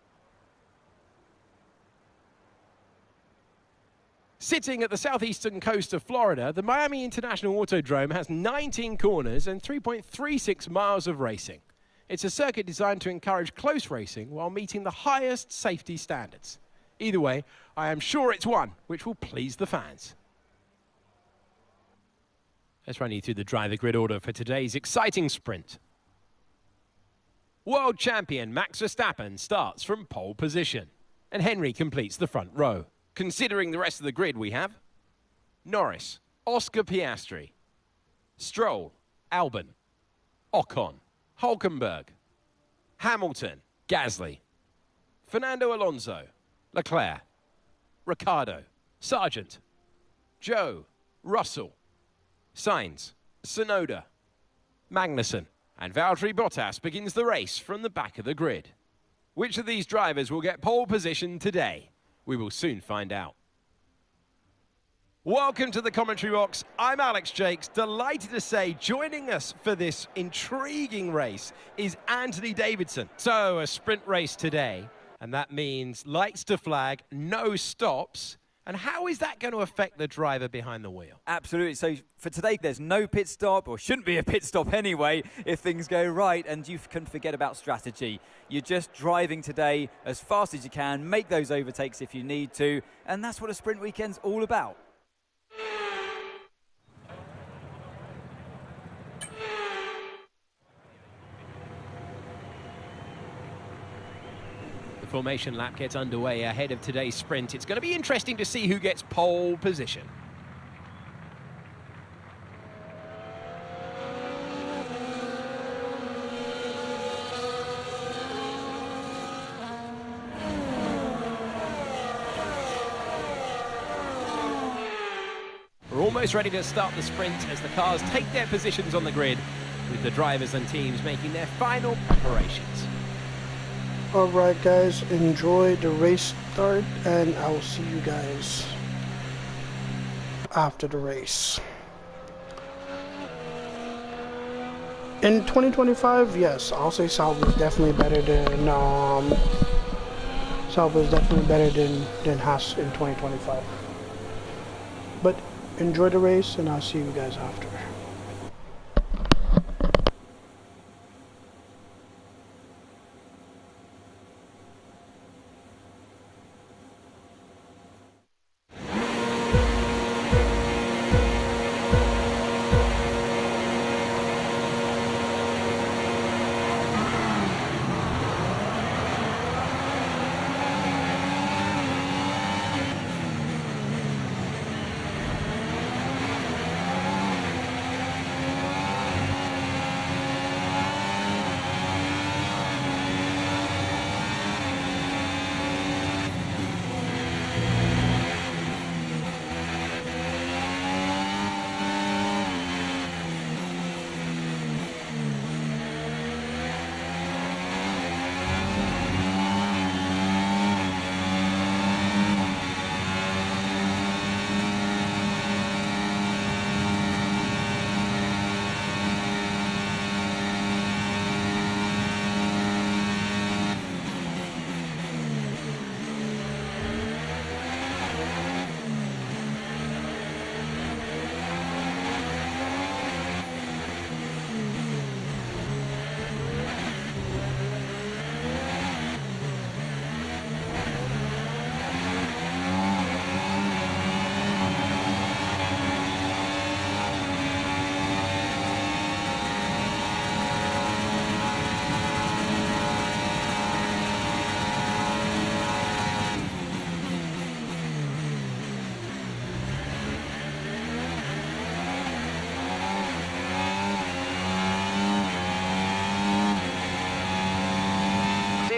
Sitting at the southeastern coast of Florida, the Miami International Autodrome has 19 corners and 3.36 miles of racing. It's a circuit designed to encourage close racing while meeting the highest safety standards. Either way, I am sure it's one which will please the fans. Let's run you through the driver grid order for today's exciting sprint. World champion Max Verstappen starts from pole position, and Henry completes the front row. Considering the rest of the grid, we have Norris, Oscar Piastri, Stroll, Albon, Ocon, Hulkenberg, Hamilton, Gasly, Fernando Alonso, Leclerc, Ricciardo, Sargent, Joe, Russell, Sainz, Tsunoda, Magnussen, and Valtteri Bottas begins the race from the back of the grid. Which of these drivers will get pole position today? We will soon find out. Welcome to the commentary box. I'm Alex Jakes, delighted to say joining us for this intriguing race is Anthony Davidson. So a sprint race today, and that means lights to flag, no stops. And how is that going to affect the driver behind the wheel? Absolutely. So for today, there's no pit stop, or shouldn't be a pit stop anyway, if things go right, and you can forget about strategy. You're just driving today as fast as you can, make those overtakes if you need to, and that's what a sprint weekend's all about. Formation lap gets underway ahead of today's sprint. It's going to be interesting to see who gets pole position. We're almost ready to start the sprint as the cars take their positions on the grid, with the drivers and teams making their final preparations. Alright guys, enjoy the race start, and I will see you guys after the race. In 2025, yes, I'll say Sauber is definitely better than Haas in 2025. But enjoy the race, and I'll see you guys after.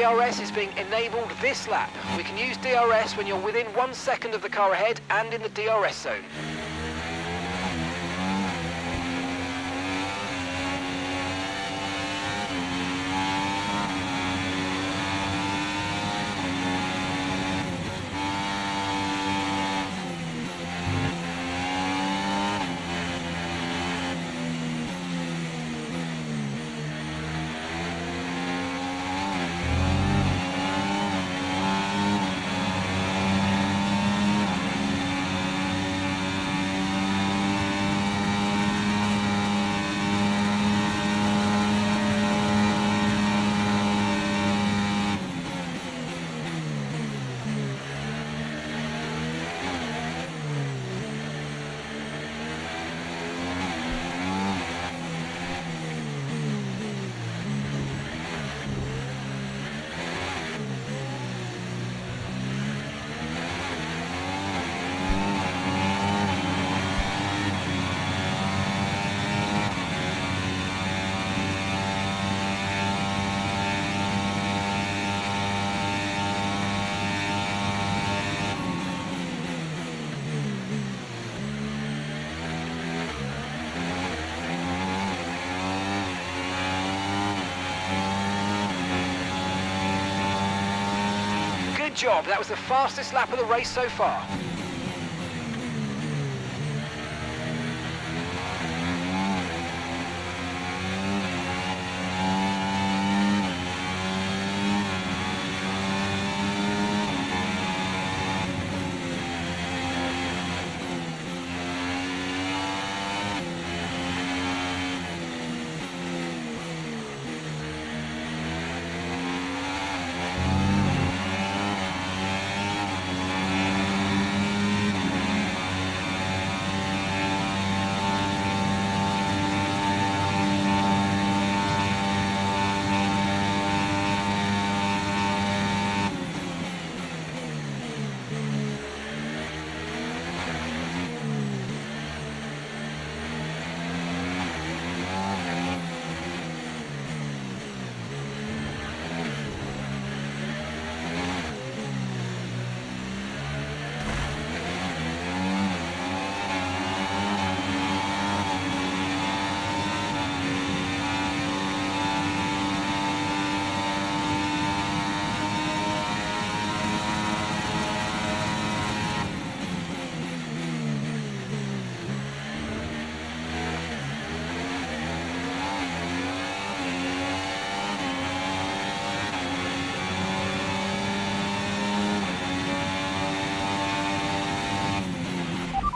DRS is being enabled this lap. We can use DRS when you're within 1 second of the car ahead and in the DRS zone. Good job, that was the fastest lap of the race so far.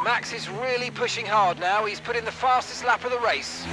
Max is really pushing hard now. He's put in the fastest lap of the race.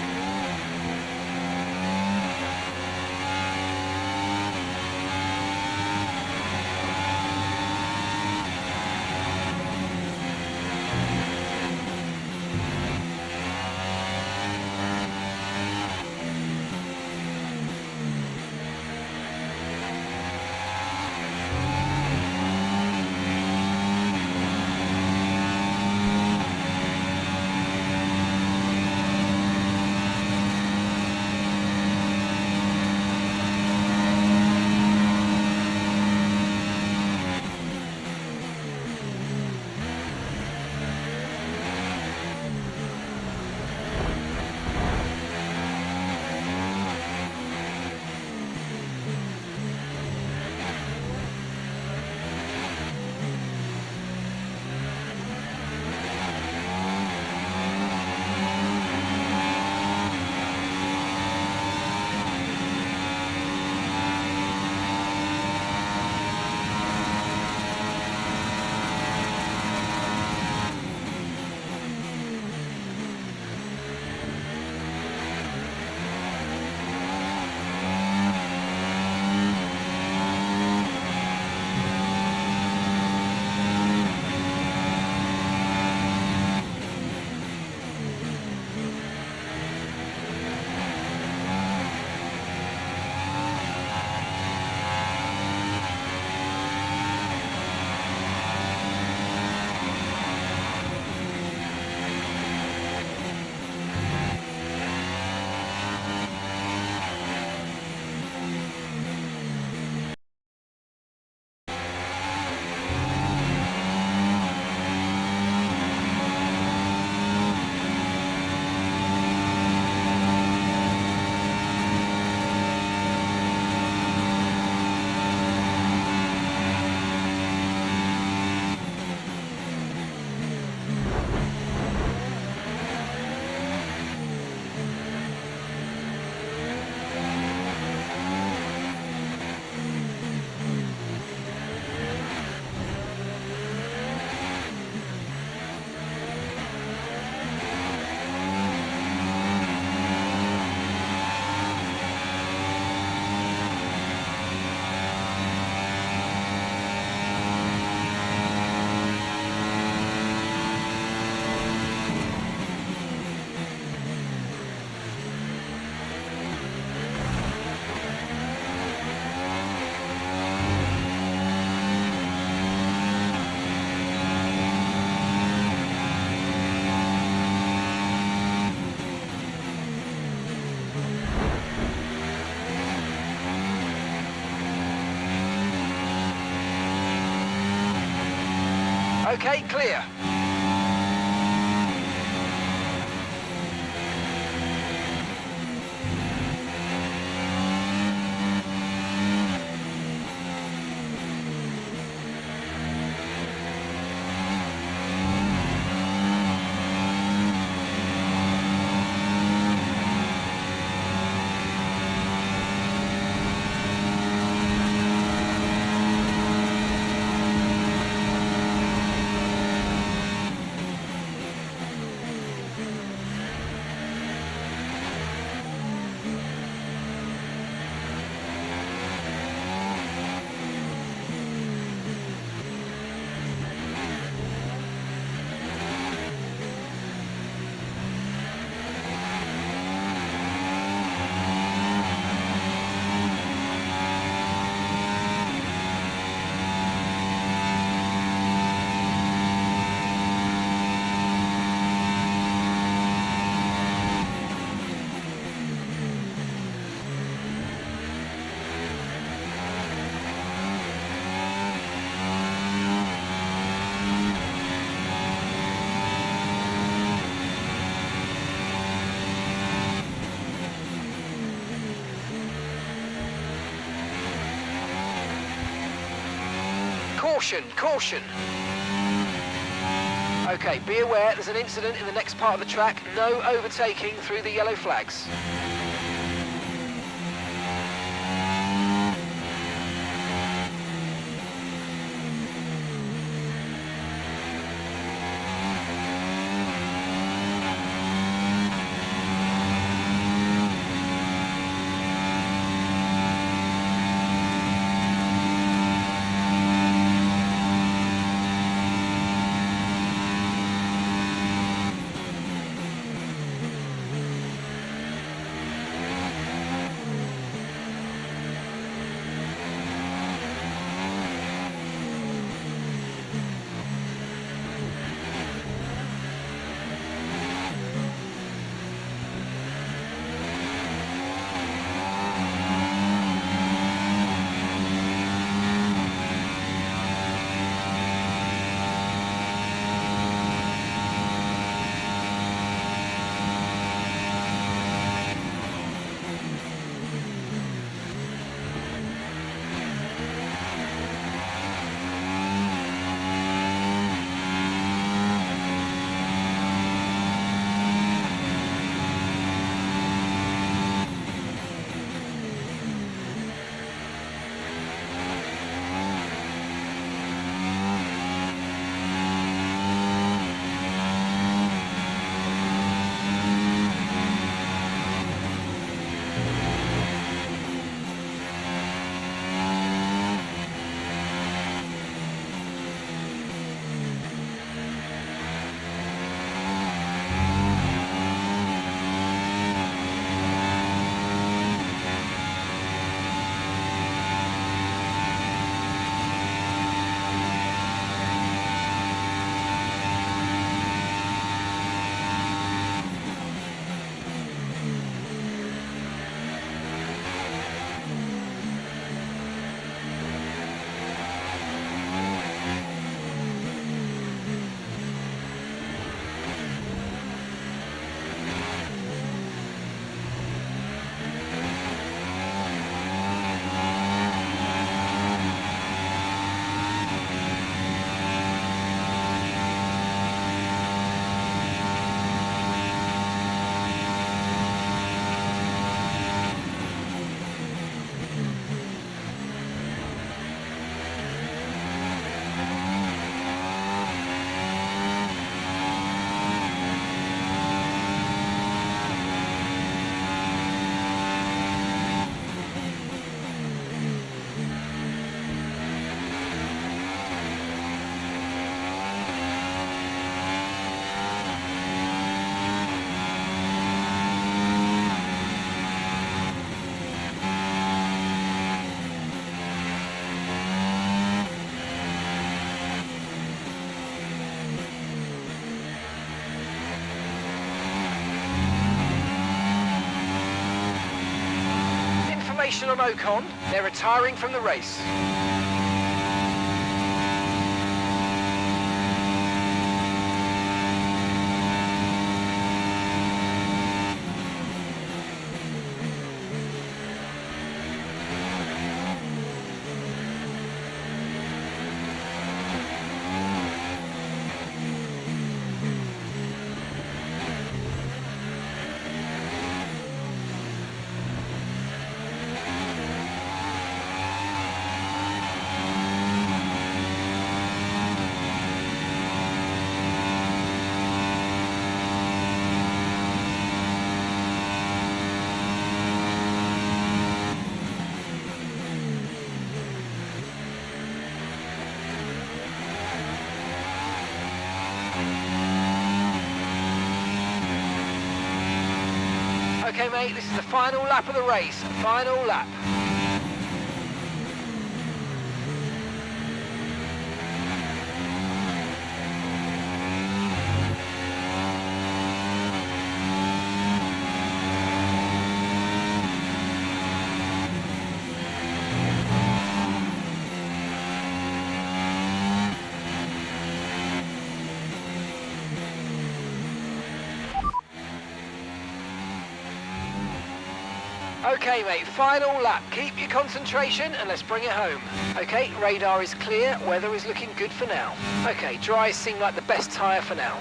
Okay, clear. Caution, caution. Okay, be aware there's an incident in the next part of the track. No overtaking through the yellow flags. Information on Ocon, they're retiring from the race. Okay, mate, this is the final lap of the race. Final lap. Okay, mate, final lap. Keep your concentration and let's bring it home. Okay, radar is clear, weather is looking good for now. Okay, dries seem like the best tyre for now.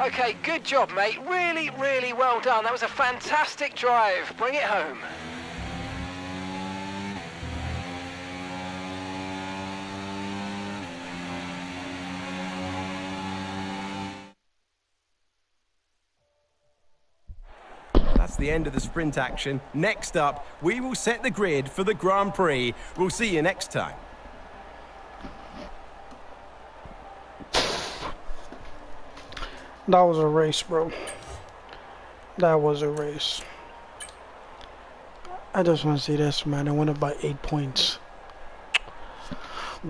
Okay, good job, mate. Really, really well done. That was a fantastic drive. Bring it home. That's the end of the sprint action. Next up, we will set the grid for the Grand Prix. We'll see you next time. That was a race, bro. That was a race. I just want to say this, man. I went up by 8 points.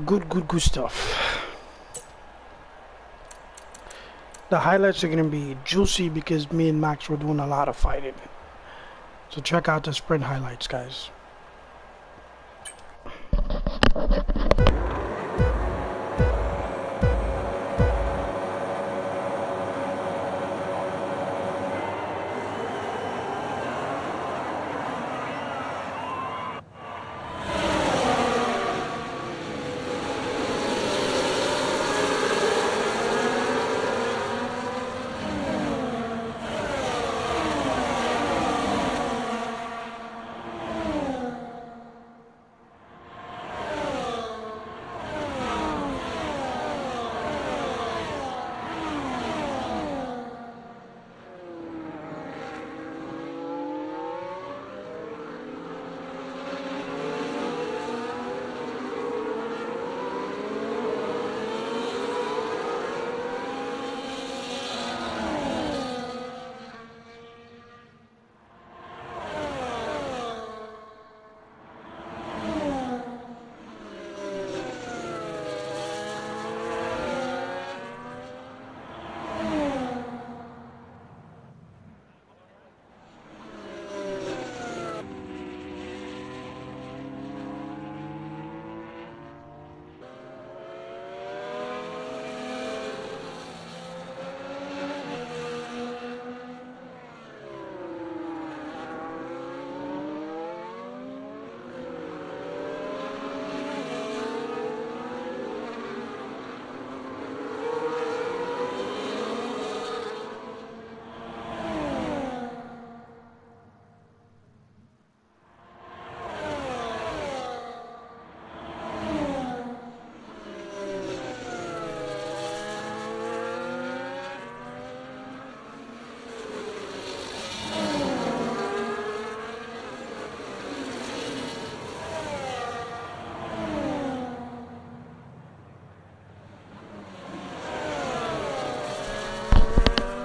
Good stuff. The highlights are going to be juicy because me and Max were doing a lot of fighting. So check out the sprint highlights, guys.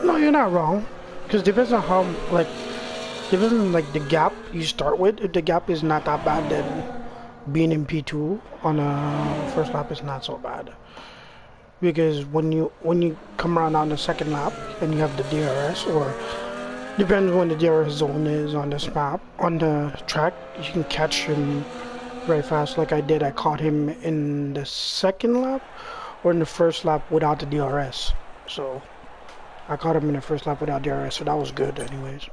No, you're not wrong. Because depends on how, depends on, the gap you start with. If the gap is not that bad, then being in P2 on a first lap is not so bad. Because when you come around on the second lap and you have the DRS, or depends when the DRS zone is on this map, on the track, you can catch him very fast like I did. I caught him in the second lap or in the first lap without the DRS. So I caught him in the first lap without DRS, so that was good anyways.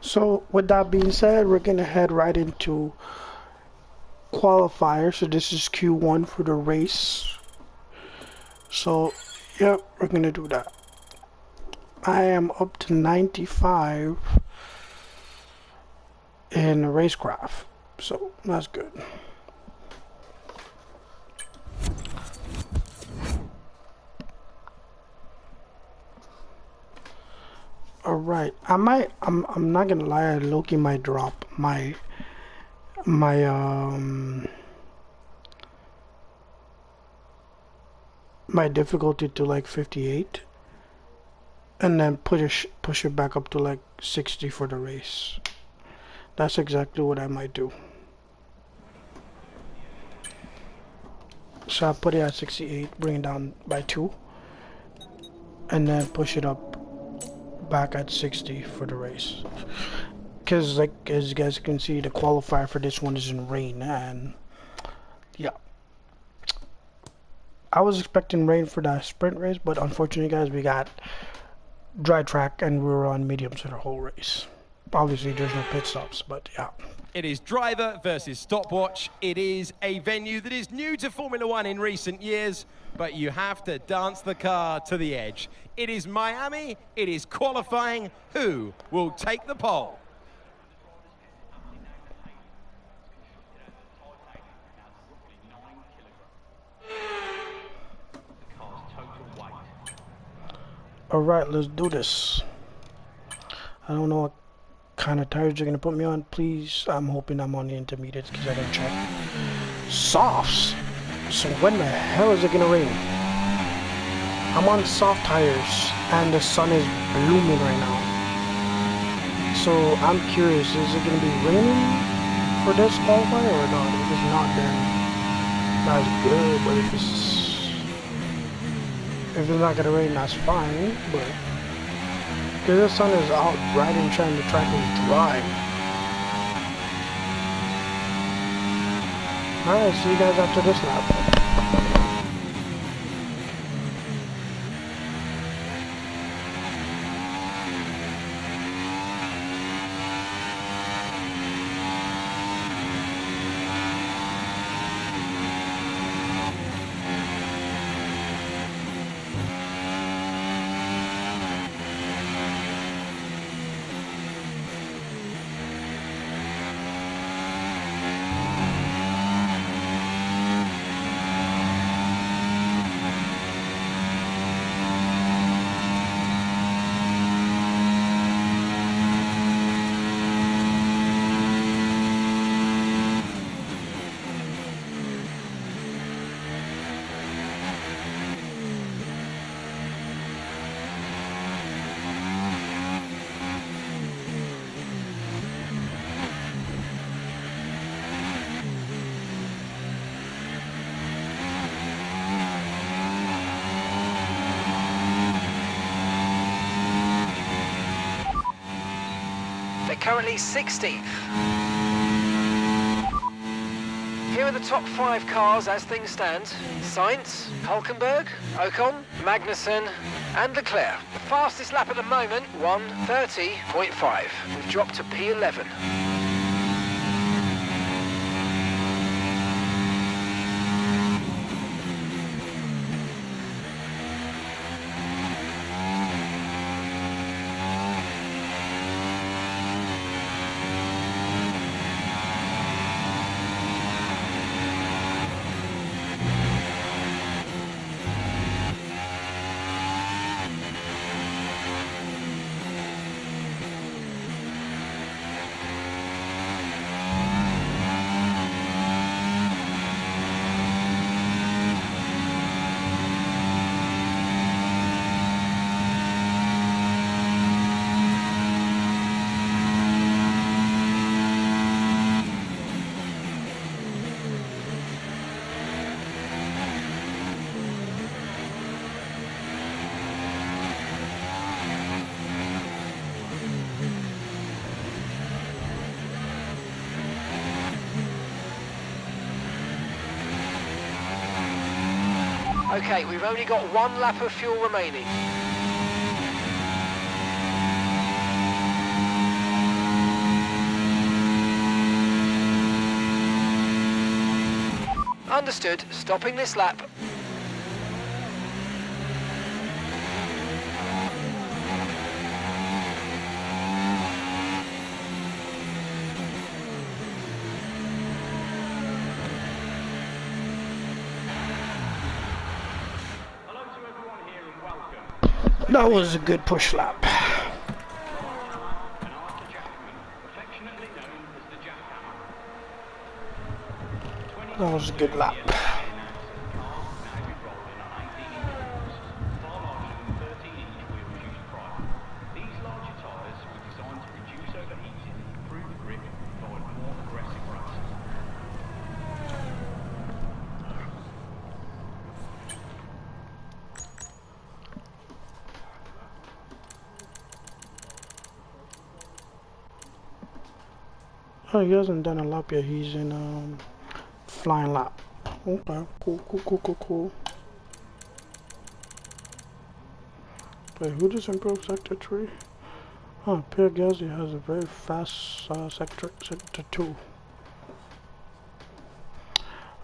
So with that being said, we're gonna head right into qualifier. So this is Q1 for the race. So yeah, we're gonna do that. I am up to 95 in the racecraft, so that's good. All right, I'm not gonna lie, Loki might drop my my difficulty to like 58, and then push it back up to like 60 for the race. That's exactly what I might do. So I put it at 68, bring it down by 2, and then push it up back at 60 for the race. Because like as you guys can see, the qualifier for this one is in rain, and yeah. I was expecting rain for that sprint race, but unfortunately guys, we got dry track and we were on mediums for the whole race. Obviously there's no pit stops, but yeah. It is driver versus stopwatch. It is a venue that is new to Formula One in recent years, but you have to dance the car to the edge. It is Miami, it is qualifying. Who will take the pole? Alright, let's do this. I don't know what kind of tires you're gonna put me on. Please, I'm hoping I'm on the intermediates because I didn't check. Softs? So when the hell is it gonna rain? I'm on soft tires and the sun is blooming right now. So I'm curious, is it gonna be raining for this qualifier or not? If it's not, then that's good, but if it's not gonna rain, that's fine, but because the sun is out riding, trying to track is dry. Alright, see you guys after this lap. Currently 16th. Here are the top 5 cars as things stand. Sainz, Hulkenberg, Ocon, Magnussen and Leclerc. The fastest lap at the moment, 1:30.5. We've dropped to P11. Okay, we've only got 1 lap of fuel remaining. Understood. Stopping this lap. That was a good push lap. That was a good lap. Oh, he hasn't done a lap yet. He's in flying lap. Okay, cool. Wait, who just improved sector 3? Oh, Pierre Gasly has a very fast sector 2.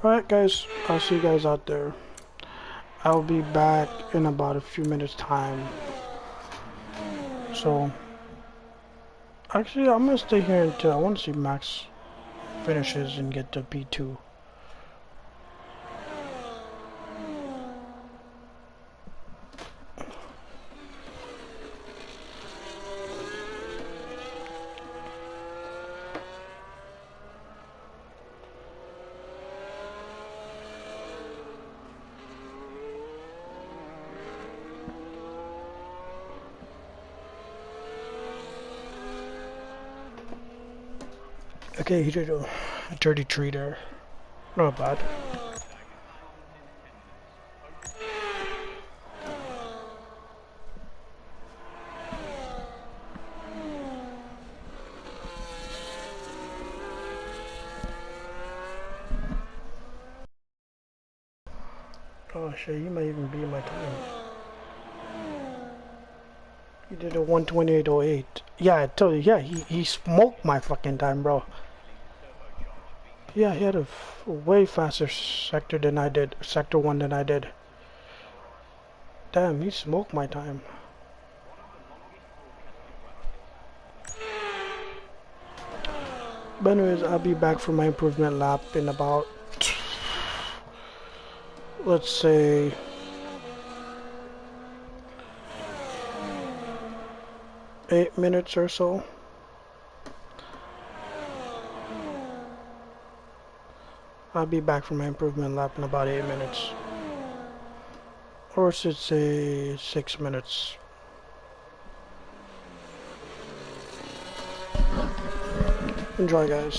Alright guys, I'll see you guys out there. I'll be back in about a few minutes time. So, actually I'm gonna stay here until I want to see Max finishes and get to P2. Okay, he did a dirty tree there. Not bad. Oh shit, he might even beat my time. He did a 128.08. Yeah, I told you, yeah, he smoked my fucking time, bro. Yeah, he had a way faster sector than I did, sector 1 than I did. Damn, he smoked my time. But anyways, I'll be back for my improvement lap in about, let's say, 8 minutes or so. I'll be back for my improvement lap in about 8 minutes. Or should say 6 minutes. Enjoy, guys.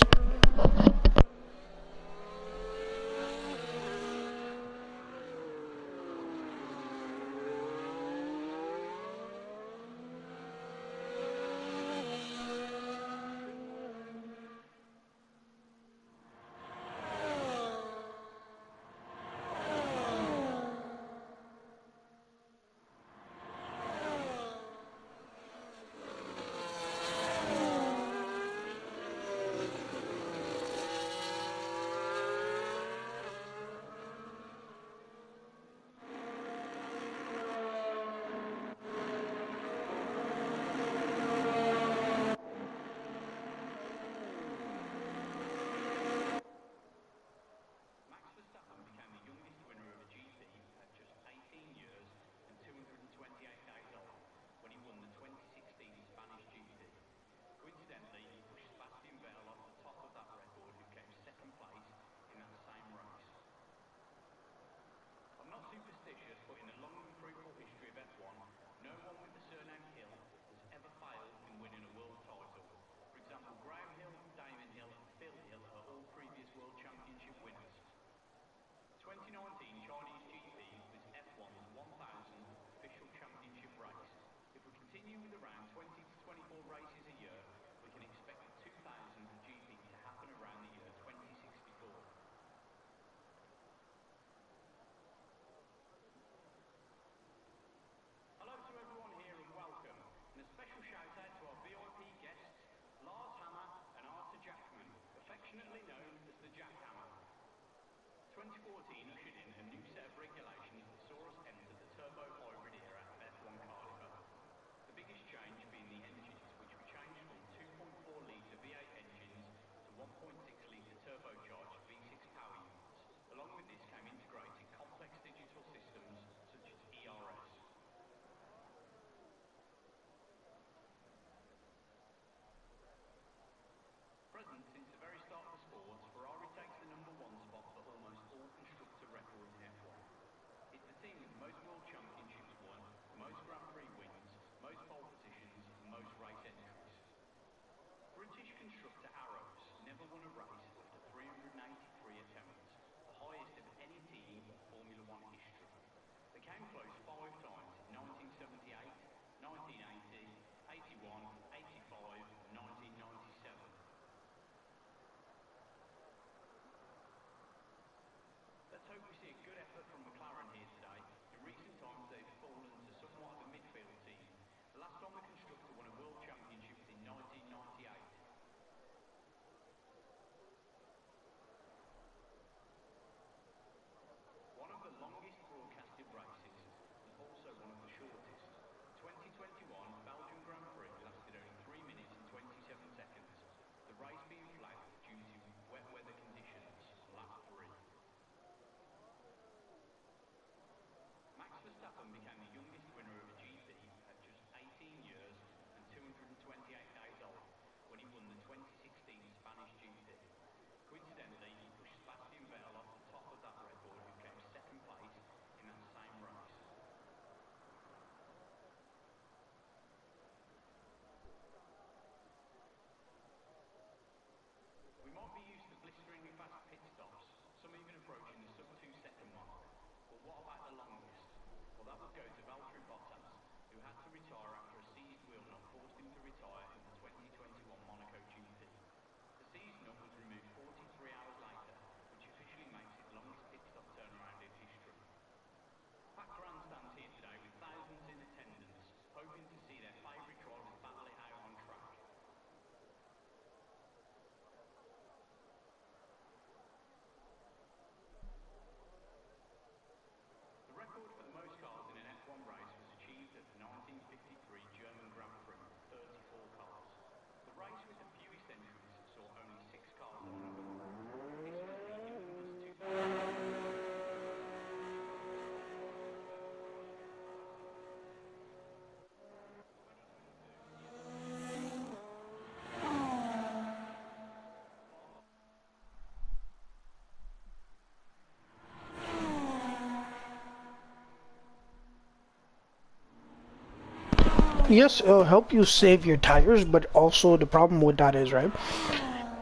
Yes, it'll help you save your tires, but also the problem with that is, right?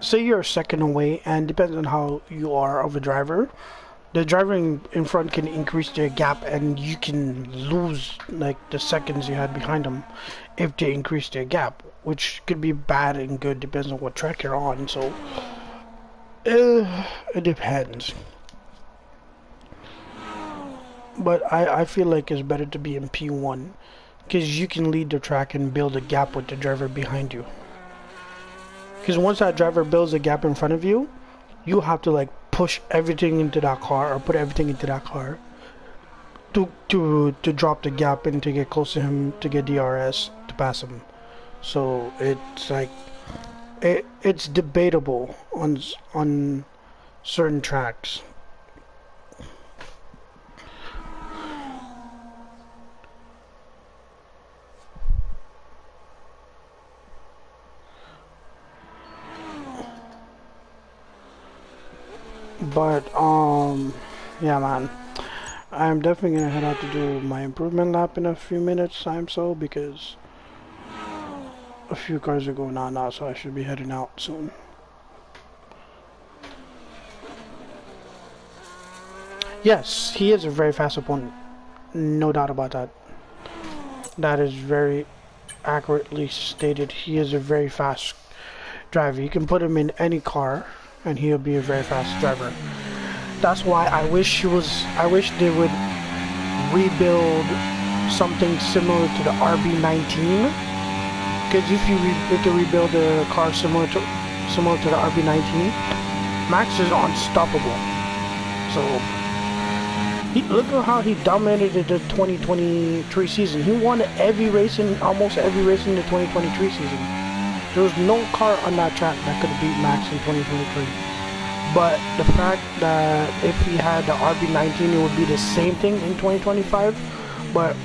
Say you're a second away, and depends on how you are of a driver. The driver in front can increase their gap, and you can lose like the seconds you had behind them if they increase their gap, which could be bad and good, depends on what track you're on. So it depends. But I feel like it's better to be in P1 because you can lead the track and build a gap with the driver behind you. Because once that driver builds a gap in front of you, you have to like push everything into that car or put everything into that car to drop the gap and to get close to him to get DRS to pass him. So it's like it's debatable on certain tracks. But yeah, man, I'm definitely gonna head out to do my improvement lap in a few minutes time, so because a few cars are going on now, so I should be heading out soon. Yes, he is a very fast opponent, no doubt about that. That is very accurately stated. He is a very fast driver. You can put him in any car and he'll be a very fast driver. That's why I wish they would rebuild something similar to the RB19. Because if they rebuild a car similar to the RB19, Max is unstoppable. So look at how he dominated the 2023 season. He won almost every race in the 2023 season. There was no car on that track that could have beat Max in 2023. But the fact that if he had the RB19, it would be the same thing in 2025. But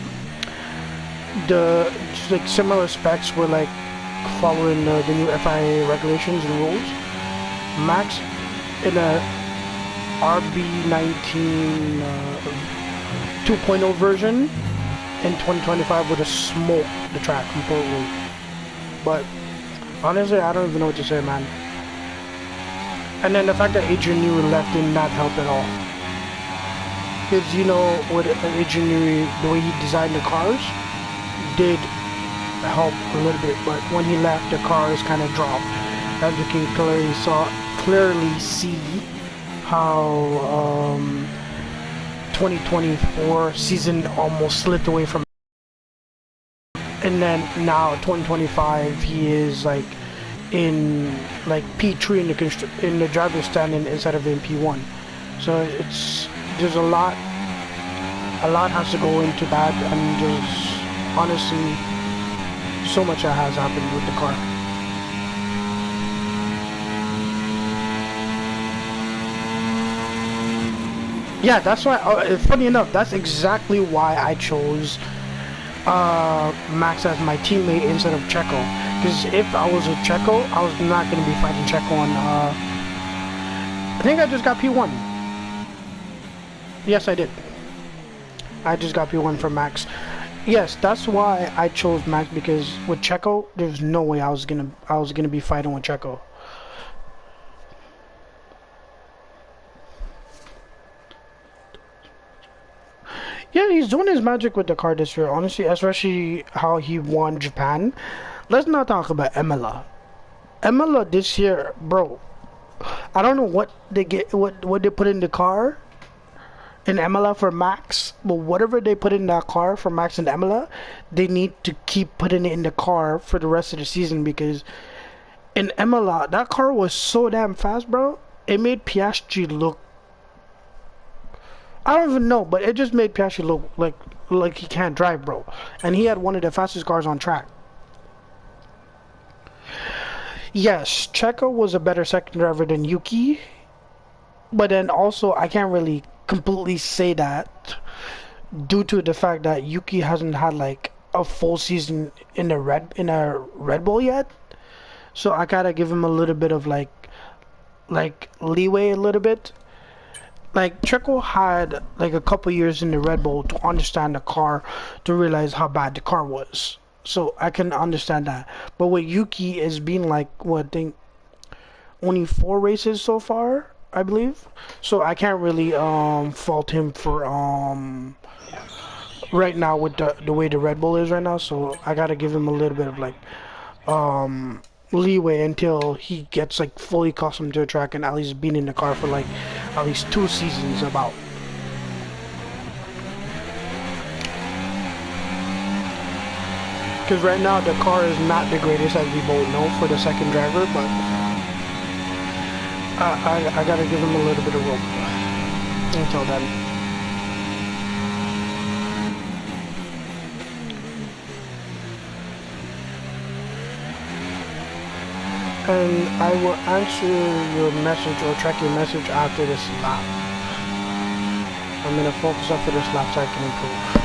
just like similar specs were like following the new FIA regulations and rules. Max in a RB19 2.0 version in 2025 would have smoked the track completely. But honestly, I don't even know what to say, man. And then the fact that Adrian Newey left did not help at all. Because, you know, with Adrian Newey, the way he designed the cars did help a little bit. But when he left, the cars kind of dropped. As you can clearly see how 2024 season almost slipped away from. And then now 2025, he is like in like P3 in the driver's standing instead of in P1. So there's a lot has to go into that, and there's honestly so much that has happened with the car. Yeah, that's why. Funny enough, that's exactly why I chose Max as my teammate instead of Checo. Because if I was a Checo, I was not going to be fighting Checo on. I think I just got P1. Yes, I did. I just got P1 from Max. Yes, that's why I chose Max, because with Checo, there's no way I was gonna be fighting with Checo. Yeah, he's doing his magic with the car this year, honestly, especially how he won Japan. Let's not talk about Imola. Imola this year, bro. I don't know what they put in the car in Imola for Max, but whatever they put in that car for Max and Imola, they need to keep putting it in the car for the rest of the season, because in Imola, that car was so damn fast, bro. It made Piastri look, I don't even know, but it just made Piastri look like he can't drive, bro. And he had one of the fastest cars on track. Yes, Checo was a better second driver than Yuki, but then also I can't really completely say that due to the fact that Yuki hasn't had like a full season in a Red Bull yet. So I gotta give him a little bit of like leeway a little bit. Like Checo had like a couple years in the Red Bull to understand the car, to realize how bad the car was. So I can understand that. But with Yuki is being like, what, I think only 4 races so far, I believe. So I can't really fault him for right now with the way the Red Bull is right now. So I gotta give him a little bit of like leeway until he gets like fully accustomed to the track and at least been in the car for like at least 2 seasons about. Because right now the car is not the greatest, as we both know, for the second driver, but I gotta give him a little bit of rope until then. And I will answer your message or track your message after this lap. I'm gonna focus after this lap so I can improve.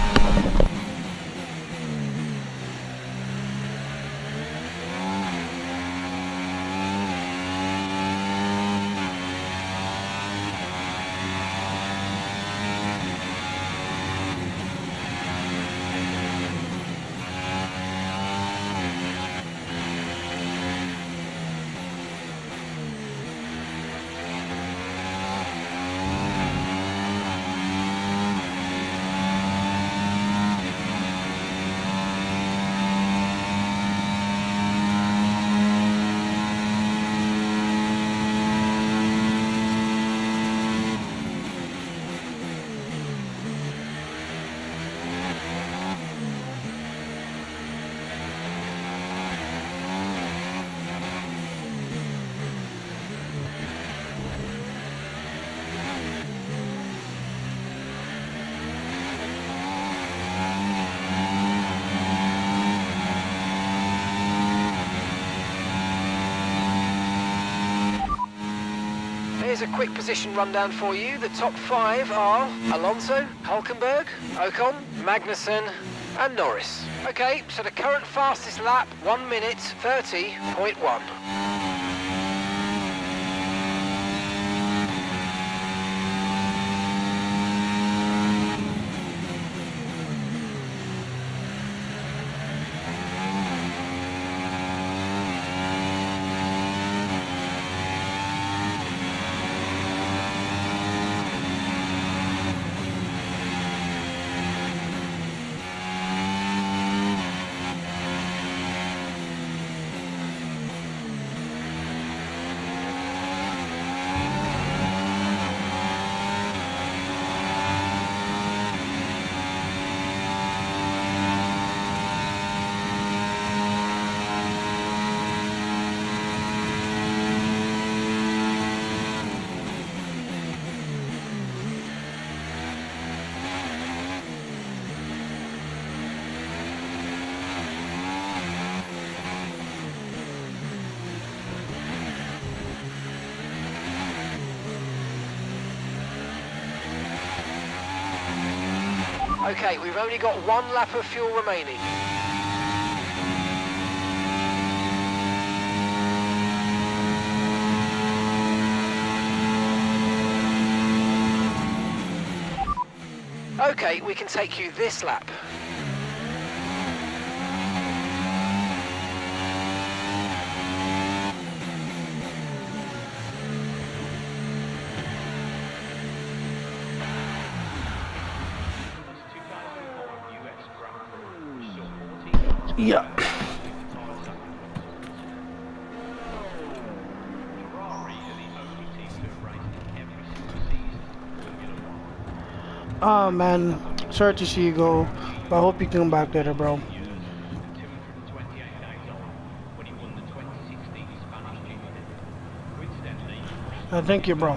Here's a quick position rundown for you. The top 5 are Alonso, Hulkenberg, Ocon, Magnussen and Norris. Okay, so the current fastest lap, 1 minute 30.1. Okay, we've only got 1 lap of fuel remaining. Okay, we can take you this lap. Yeah. Oh man, sorry to see you go, but I hope you come back later, bro. Thank you, bro.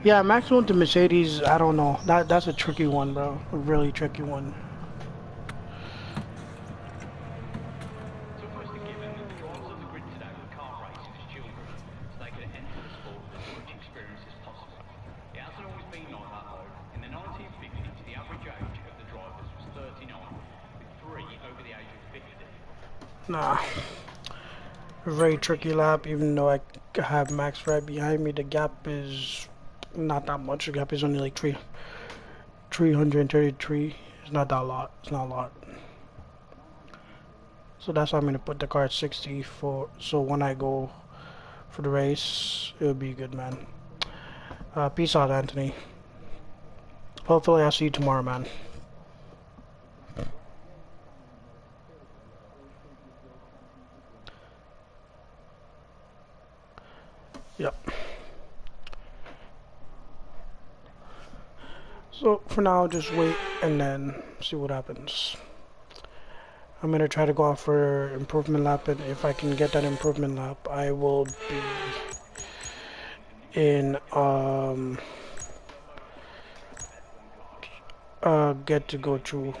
Yeah, Max went to Mercedes. I don't know. That's a tricky one, bro. A really tricky one. Nah, very tricky lap. Even though I have Max right behind me, the gap is not that much. The gap is only like 333. It's not that lot. It's not a lot. So that's why I'm gonna put the car at 60 for, so when I go for the race, it'll be good, man. Peace out, Anthony. Hopefully I'll see you tomorrow, man. Yep. So for now, just wait and then see what happens. I'm gonna try to go out for improvement lap, and if I can get that improvement lap, I will be in get to go to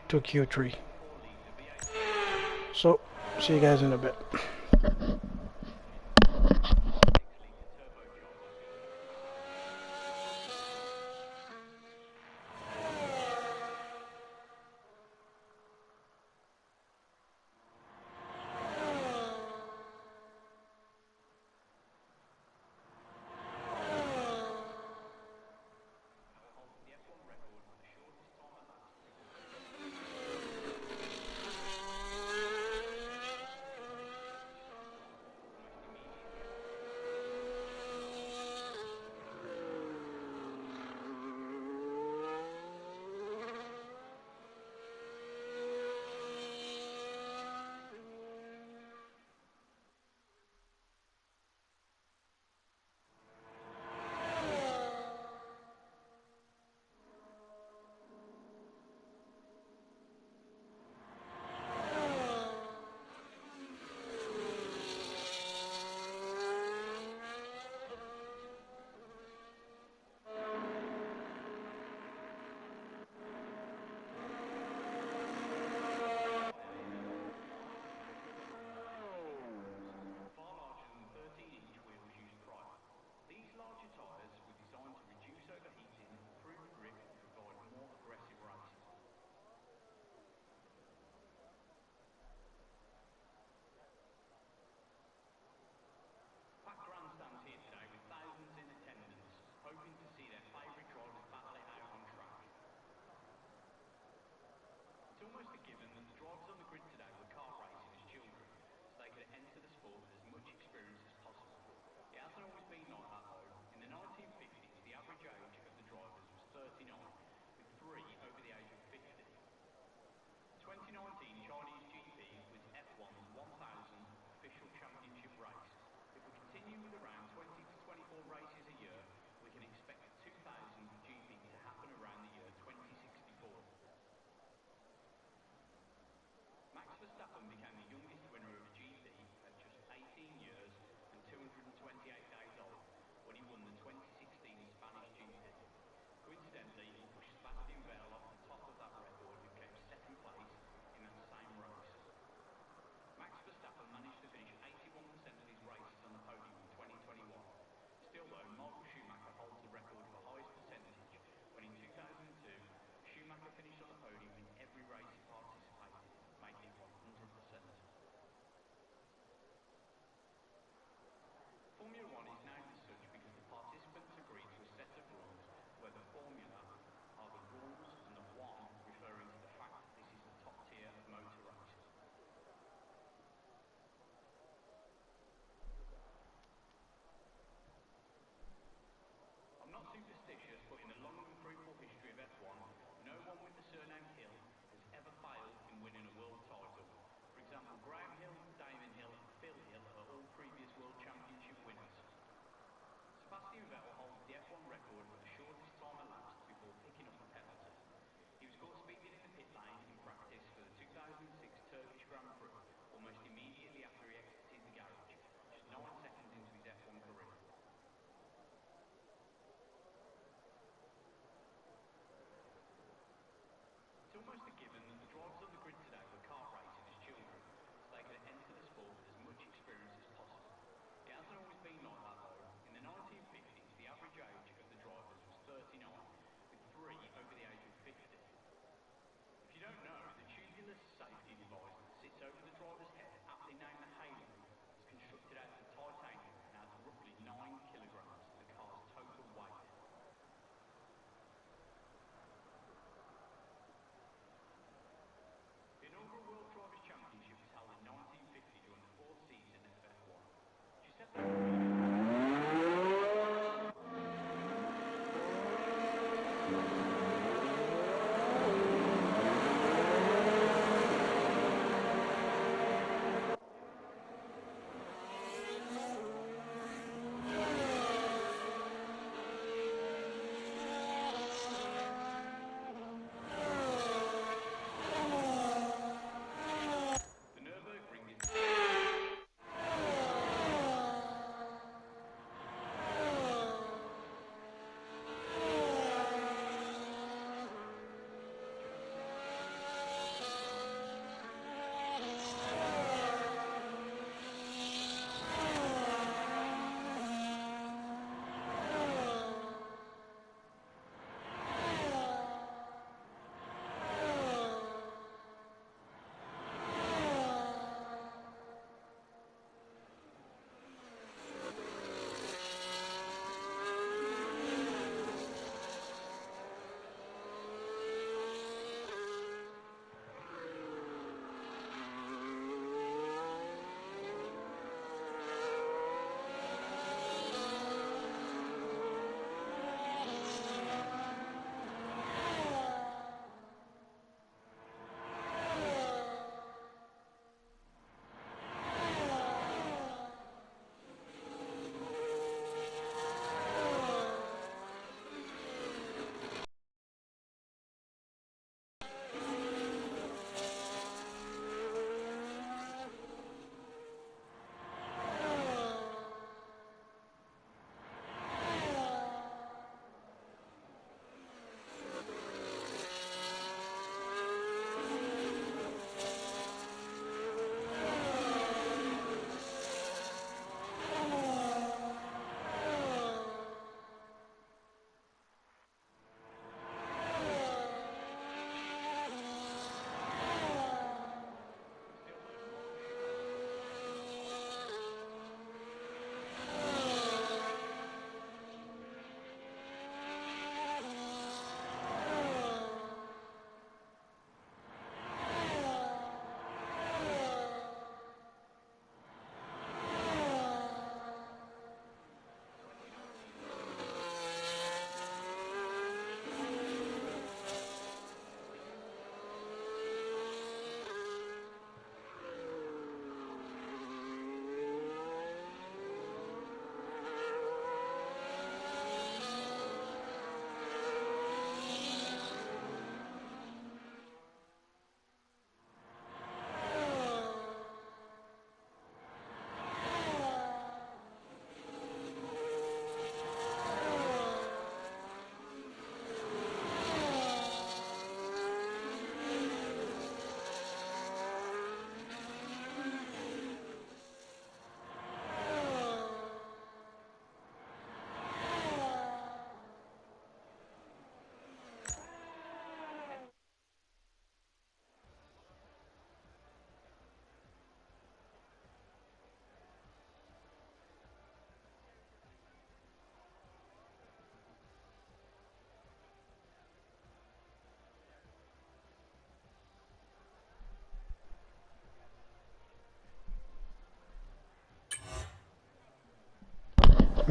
Q3. So see you guys in a bit.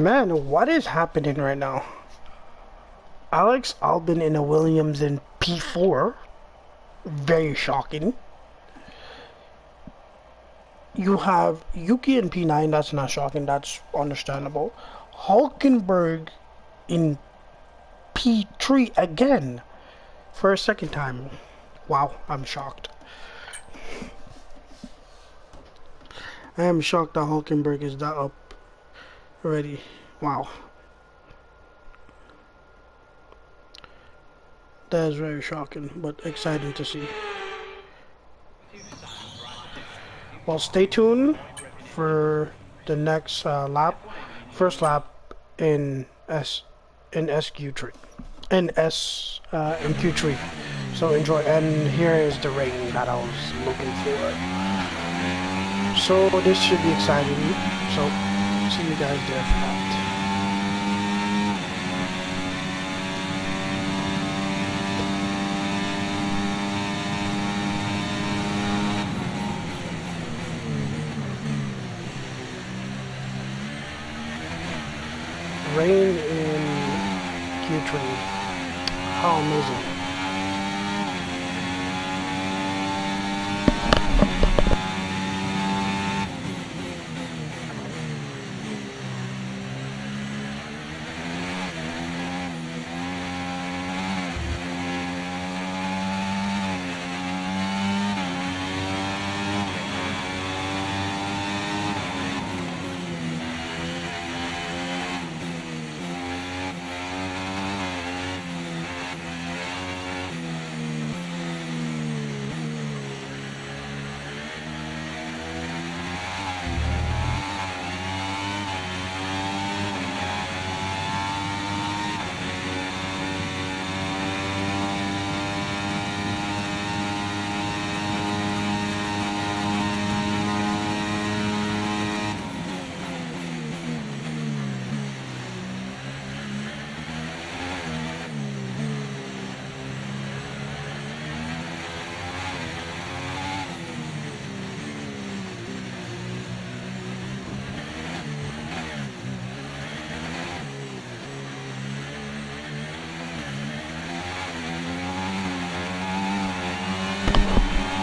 Man, what is happening right now? Alex Albon in a Williams in P4. Very shocking. You have Yuki in P9. That's not shocking. That's understandable. Hulkenberg in P3 again for a second time. Wow, I'm shocked. I am shocked that Hulkenberg is that up already. Wow. That is very shocking, but exciting to see. Well, stay tuned for the next lap, first lap in SQ3, in Q3. So enjoy. And here is the rain that I was looking for. So this should be exciting. So see you guys there for that. Rain in Q3. How amazing.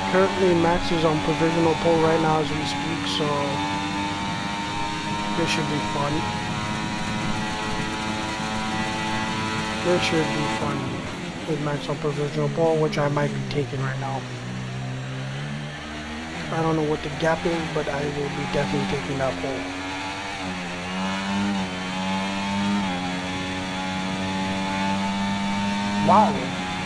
Currently, Max is on provisional pole right now as we speak, so this should be fun. This should be fun with Max on provisional pole, which I might be taking right now. I don't know what the gap is, but I will be definitely taking that pole. Wow,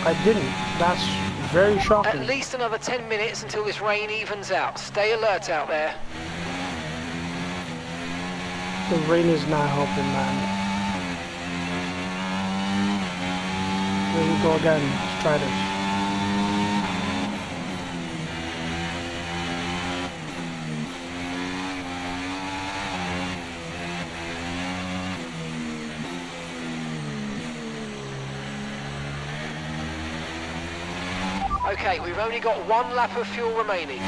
I didn't. That's very shocking. At least another 10 minutes until this rain evens out. Stay alert out there. The rain is not helping, man. Here we go again. Let's try this. Okay, we've only got one lap of fuel remaining.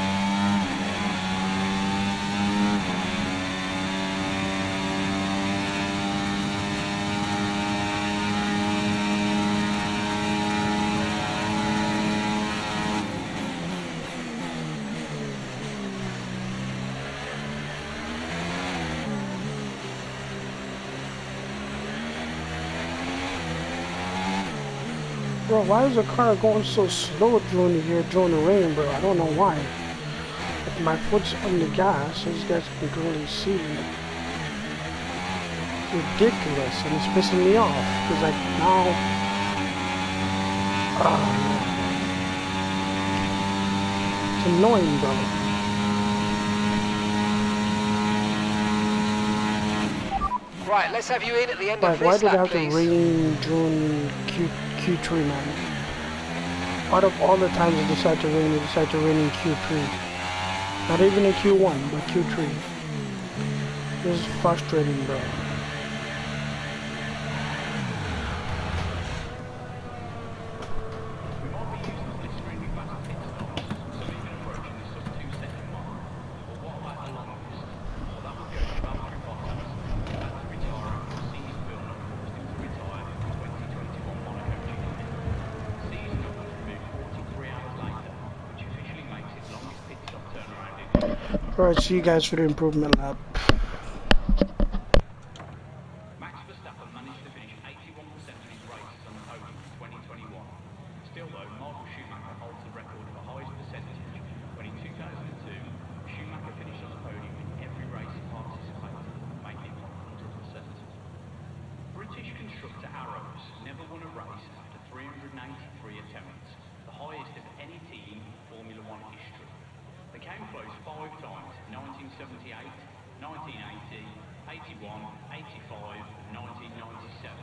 Bro, why is the car going so slow during the rain, bro? I don't know why. If my foot's on the gas, as you guys can clearly see, it's ridiculous, and it's pissing me off. Because like now, it's annoying, bro. Right, let's have you in at the end Like, of this why did it lap, have please. to rain during Q3, man? Out of all the times it decided to rain in Q3. Not even in Q1, but Q3. This is frustrating, bro. Alright, see you guys for the improvement lap. Max Verstappen managed to finish 81% of his races on the podium in 2021. Still though, Michael Schumacher holds the record for highest percentage when in 2002, Schumacher finished on the podium in every race he participated, making it 100%. British constructor Arrows never won a race after 383 attempts, the highest of any team in Formula One history. They came close 5 times, 1978, 1980, 81, 85 and 1997.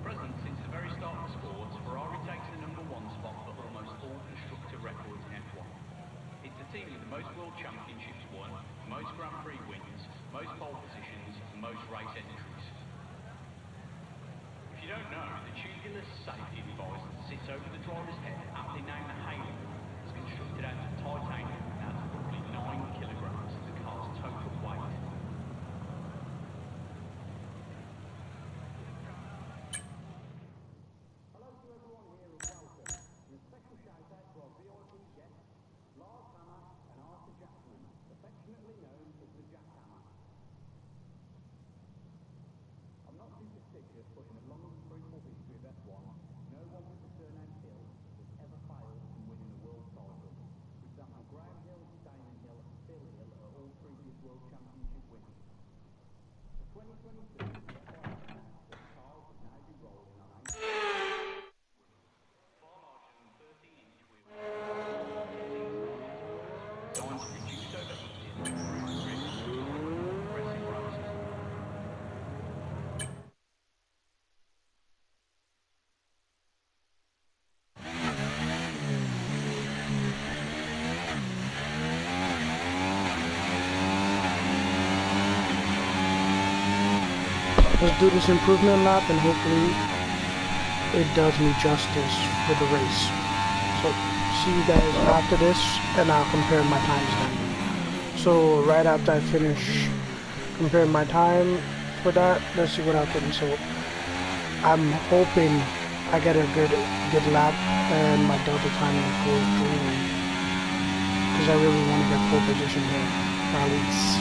Present since the very start of the sport, Ferrari takes the #1 spot for almost all constructor records in F1. It's the team with the most world championships won, most Grand Prix wins, most pole positions and most race entries. If you don't know, the tubular safety device that sits over the driver's head, aptly named the halo, is constructed out of titanium and adds roughly 9 kilograms to the car's total weight. Let's do this improvement lap and hopefully it does me justice for the race. So see you guys after this and I'll compare my times then. So right after I finish comparing my time for that, let's see what happens. So I'm hoping I get a good lap and my delta time goes through because I really want to get pole position here at least.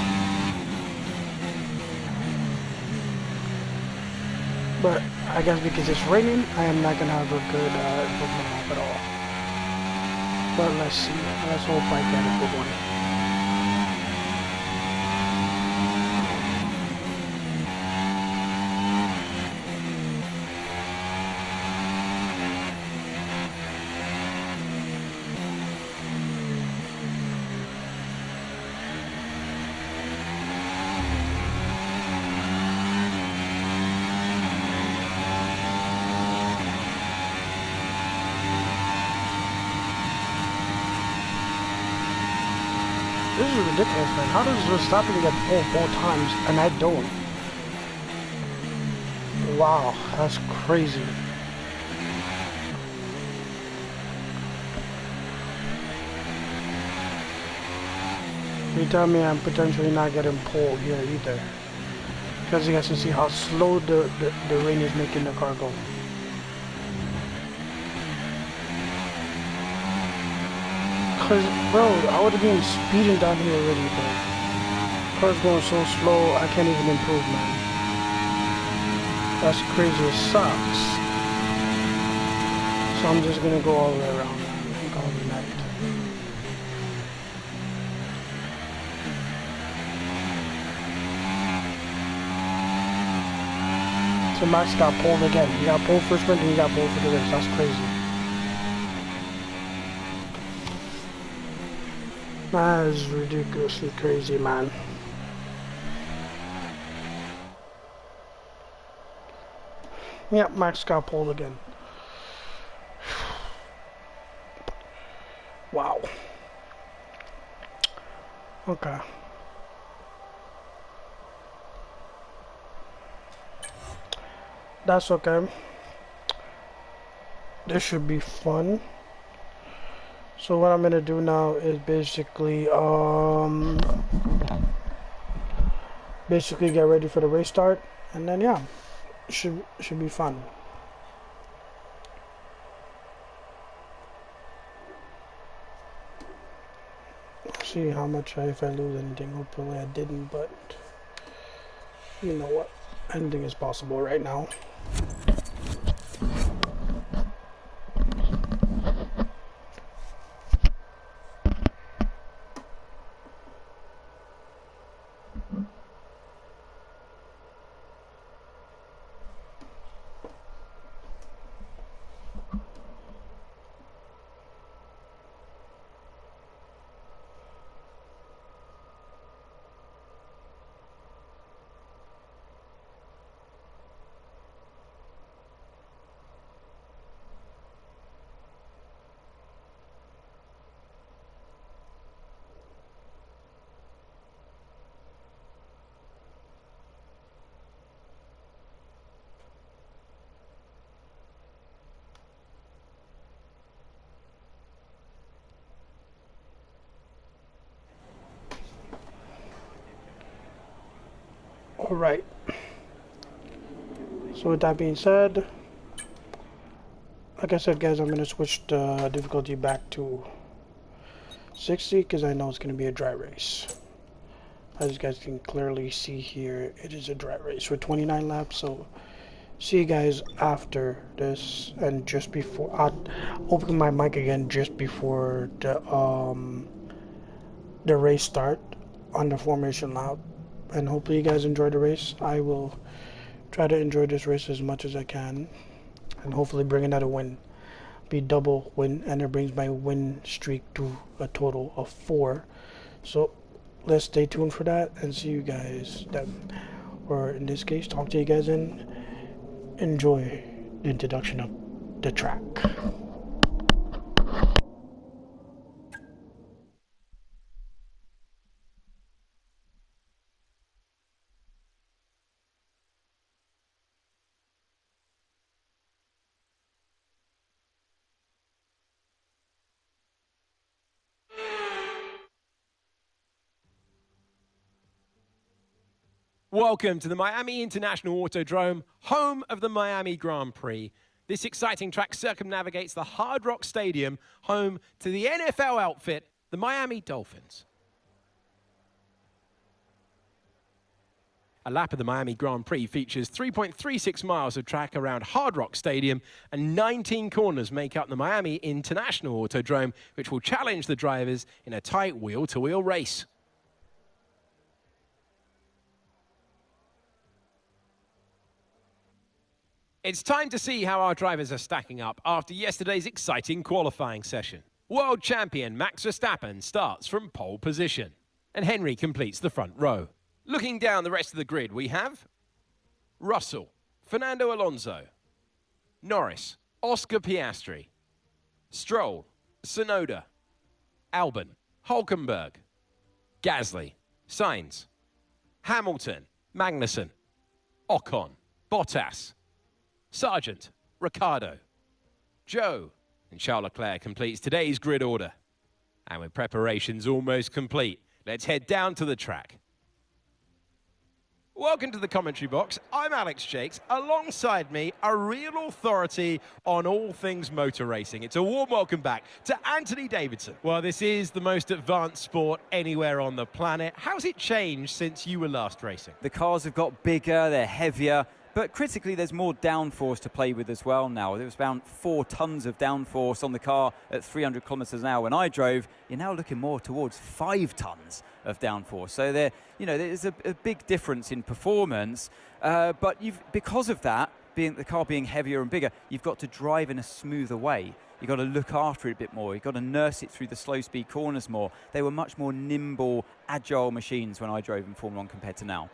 But I guess because it's raining, I am not gonna have a good improvement lap at all. But let's see. Let's hope I get a good one. This is ridiculous, man. How does Verstappen get pole 4 times and I don't? Wow, that's crazy. You tell me I'm potentially not getting pole here either. Because you guys can see how slow the rain is making the car go. Cause bro, I would have been speeding down here already, but car's going so slow I can't even improve, man. That's crazy, it sucks. So I'm just gonna go all the way around, man, and call it a night. So Max got pole again. He got pole for sprint and he got pole for the race. That's crazy. That is ridiculously crazy, man. Yep, Max got pole again. Wow. Okay. That's okay. This should be fun. So what I'm gonna do now is basically get ready for the race start, and then yeah, should be fun. see how much if I lose anything. Hopefully I didn't, but you know what? Anything is possible right now. Alright. So with that being said, like I said guys, I'm going to switch the difficulty back to 60 because I know it's going to be a dry race. As you guys can clearly see here, it is a dry race with 29 laps. So see you guys after this, and just before I'll open my mic again just before the race start on the formation lap. And hopefully you guys enjoy the race. I will try to enjoy this race as much as I can, and hopefully bring another win, be double win, and it brings my win streak to a total of 4. So let's stay tuned for that and see you guys then, or in this case talk to you guys and enjoy the introduction of the track. Welcome to the Miami International Autodrome, home of the Miami Grand Prix. This exciting track circumnavigates the Hard Rock Stadium, home to the NFL outfit, the Miami Dolphins. A lap of the Miami Grand Prix features 3.36 miles of track around Hard Rock Stadium, and 19 corners make up the Miami International Autodrome, which will challenge the drivers in a tight wheel-to-wheel race. It's time to see how our drivers are stacking up after yesterday's exciting qualifying session. World champion Max Verstappen starts from pole position, and Henry completes the front row. Looking down the rest of the grid, we have Russell, Fernando Alonso, Norris, Oscar Piastri, Stroll, Tsunoda, Albon, Hulkenberg, Gasly, Sainz, Hamilton, Magnussen, Ocon, Bottas, Sargent, Ricciardo, Joe, and Charles Leclerc completes today's grid order. And with preparations almost complete, let's head down to the track. Welcome to the commentary box. I'm Alex Jakes. Alongside me, a real authority on all things motor racing. It's a warm welcome back to Anthony Davidson. Well, this is the most advanced sport anywhere on the planet. How's it changed since you were last racing? The cars have got bigger, they're heavier, but critically there's more downforce to play with as well now. There was about 4 tons of downforce on the car at 300 kilometers an hour when I drove. You're now looking more towards 5 tons of downforce. So there's a big difference in performance, but because of that, the car being heavier and bigger, you've got to drive in a smoother way. You've got to look after it a bit more. You've got to nurse it through the slow-speed corners more. They were much more nimble, agile machines when I drove in Formula 1 compared to now.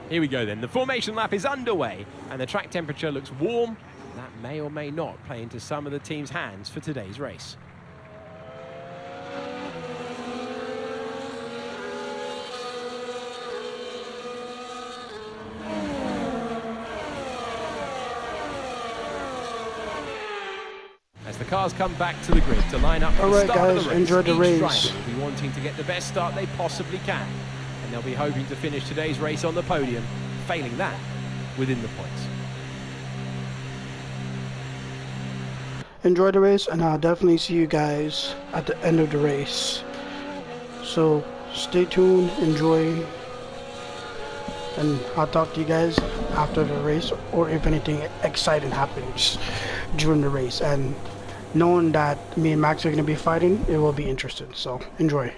Here we go then. The formation lap is underway and the track temperature looks warm. That may or may not play into some of the team's hands for today's race. As the cars come back to the grid to line up for the start of the race, enjoy the race. Each driver will be wanting to get the best start they possibly can, and they'll be hoping to finish today's race on the podium, failing that, within the points. Enjoy the race, and I'll definitely see you guys at the end of the race. So stay tuned, enjoy, and I'll talk to you guys after the race, or if anything exciting happens during the race. And knowing that me and Max are going to be fighting, it will be interesting. So enjoy.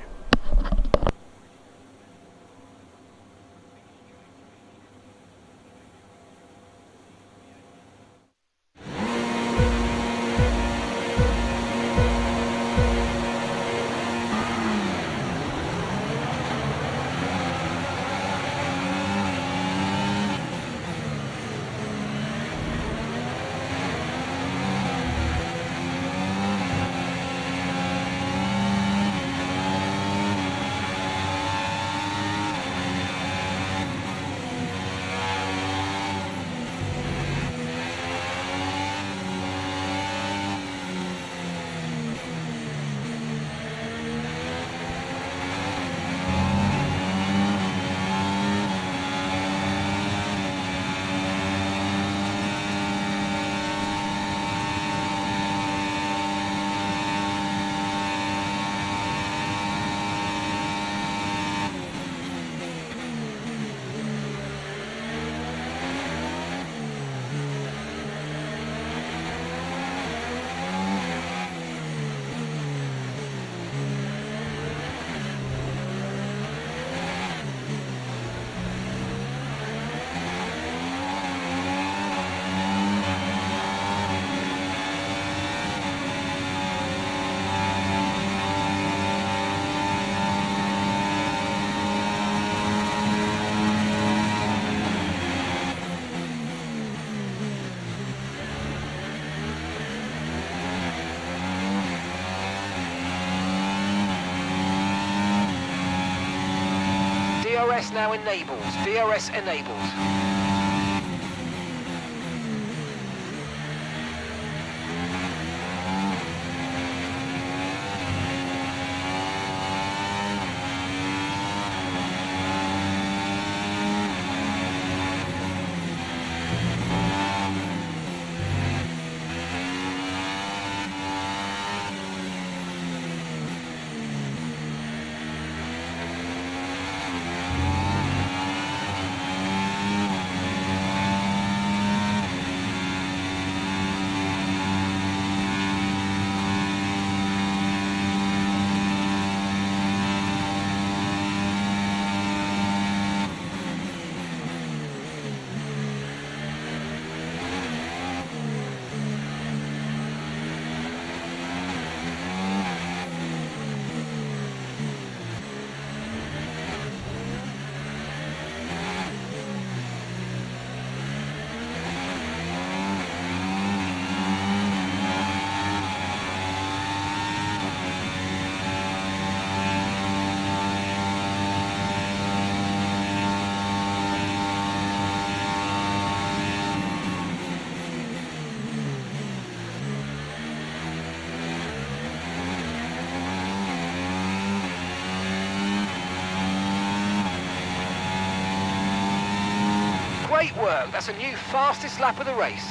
DRS now enabled. DRS enabled. Great work. That's a new fastest lap of the race.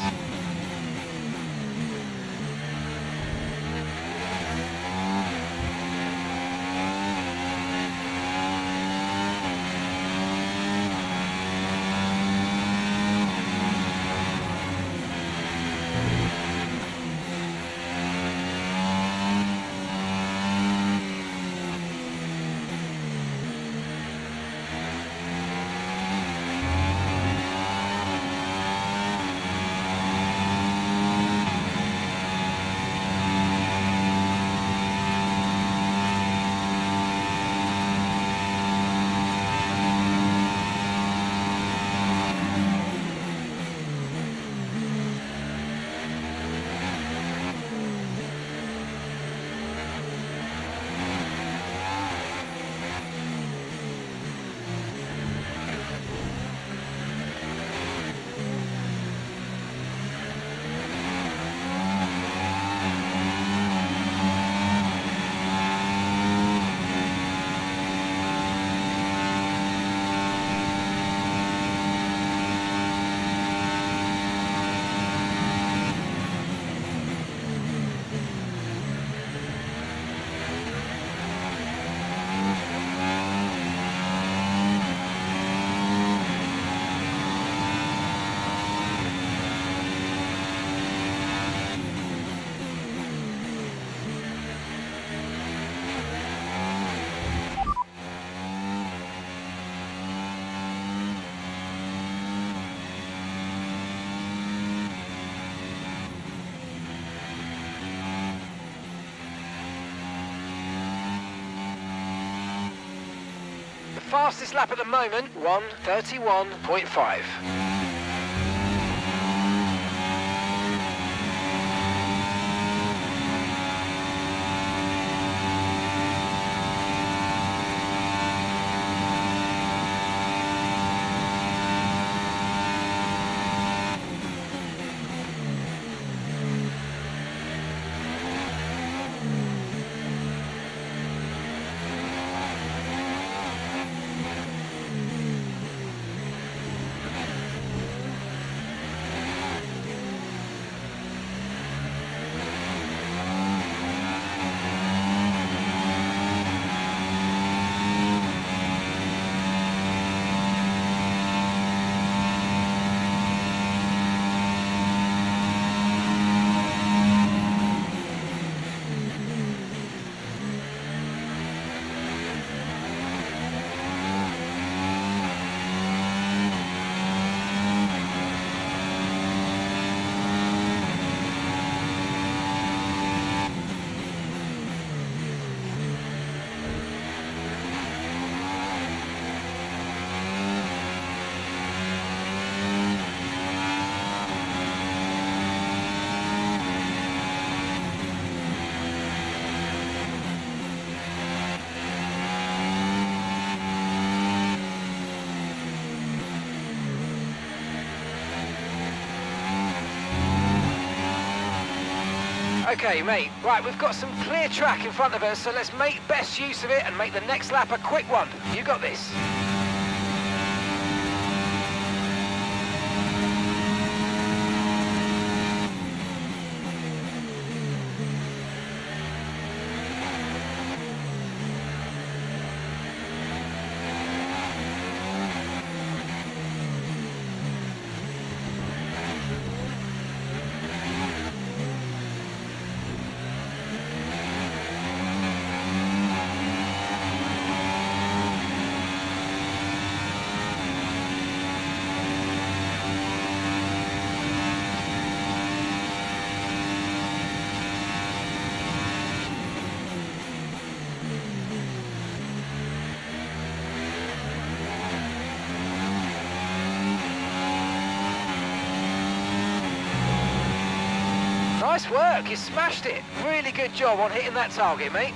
Fastest lap at the moment, 1:31.5. Okay, mate. Right, we've got some clear track in front of us, so let's make best use of it and make the next lap a quick one. You got this. Nice work, you smashed it. Really good job on hitting that target, mate.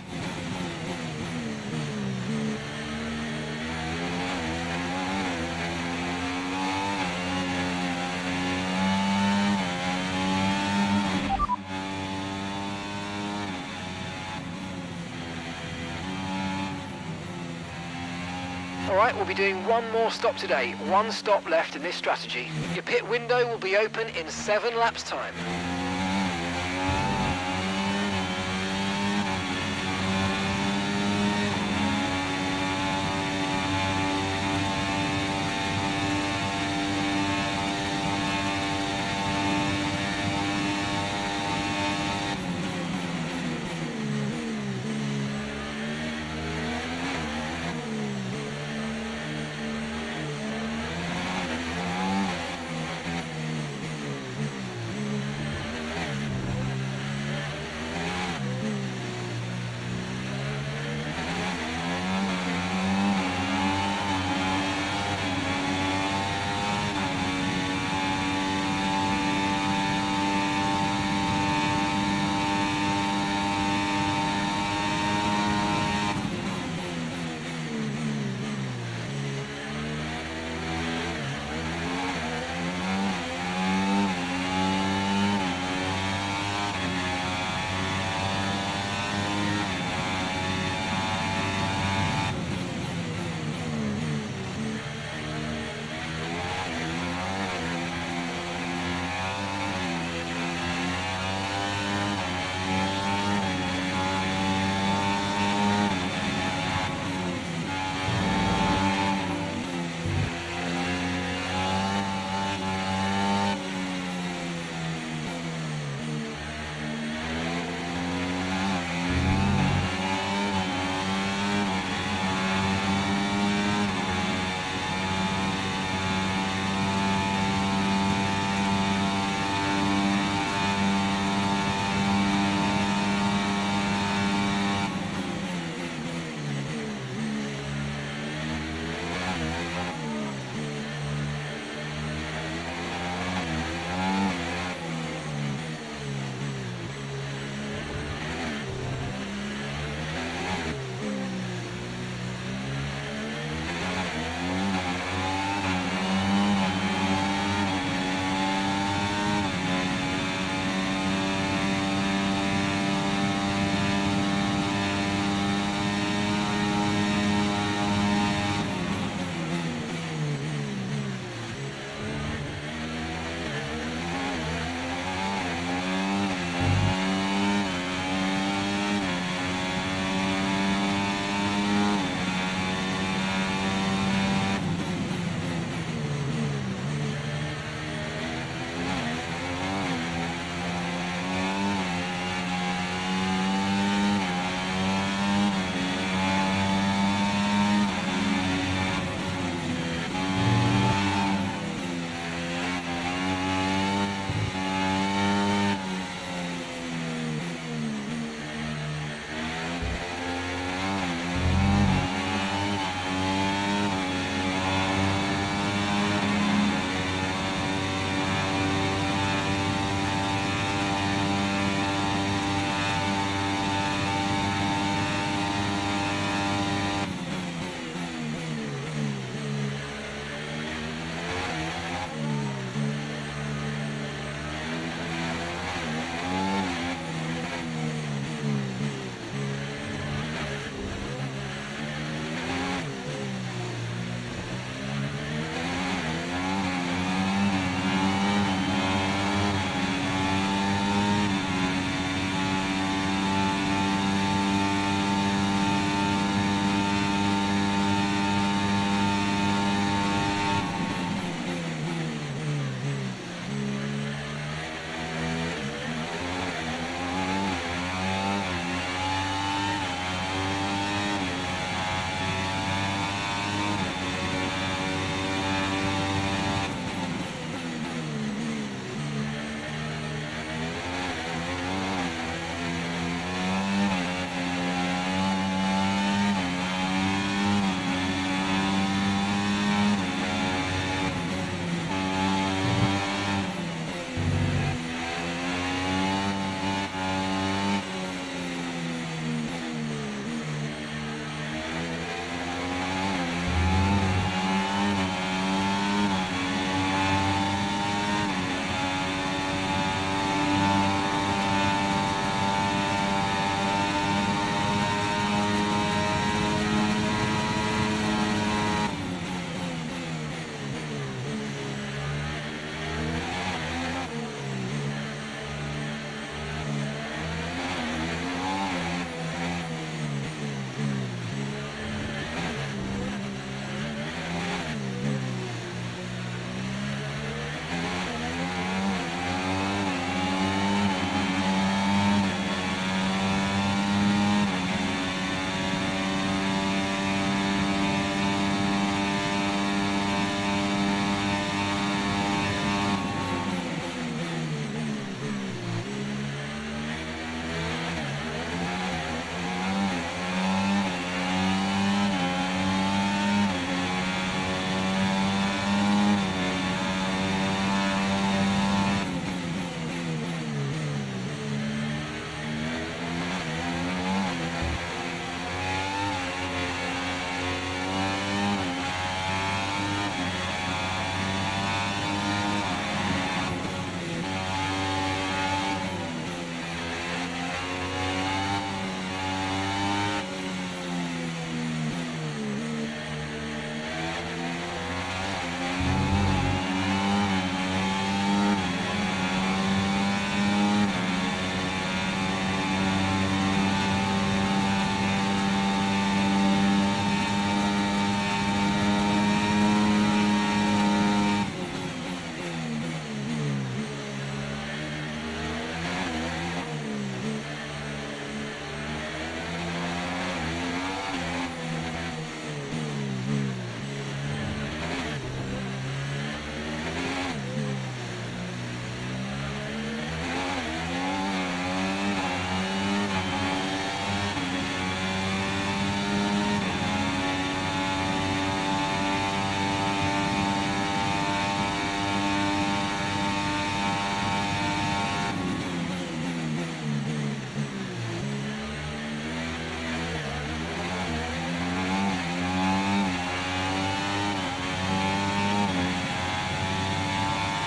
Alright, we'll be doing one more stop today. One stop left in this strategy. Your pit window will be open in 7 laps' time.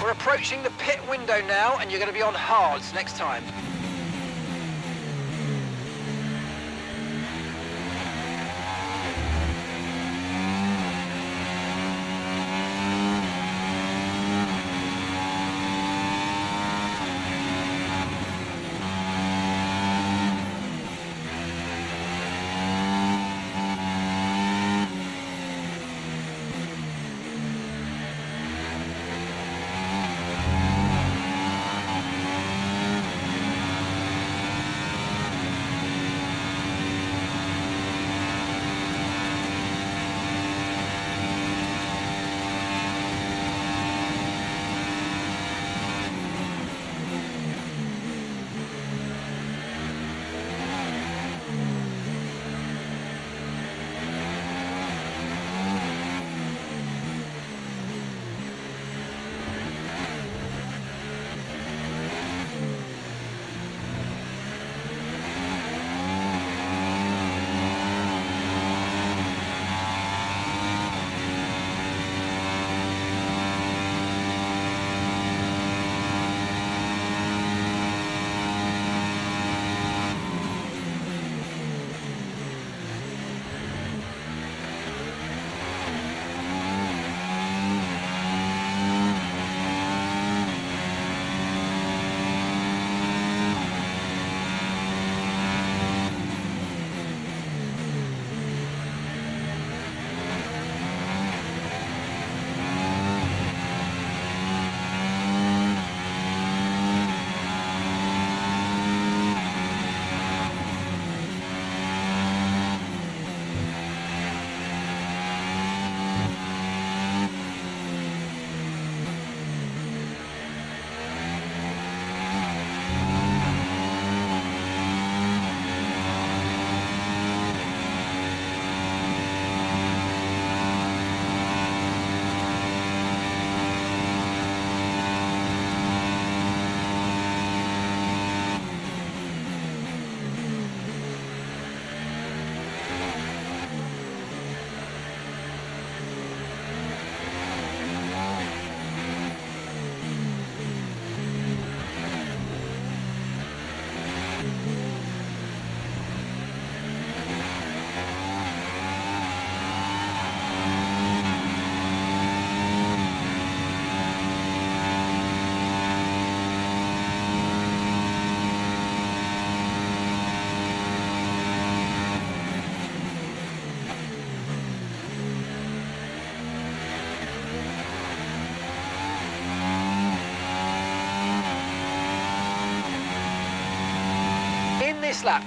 We're approaching the pit window now, and you're going to be on hards next time.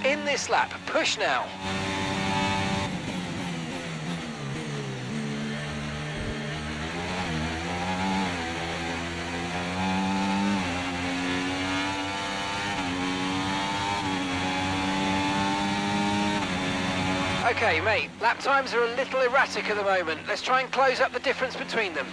In this lap, push now. Okay, mate, lap times are a little erratic at the moment. Let's try and close up the difference between them.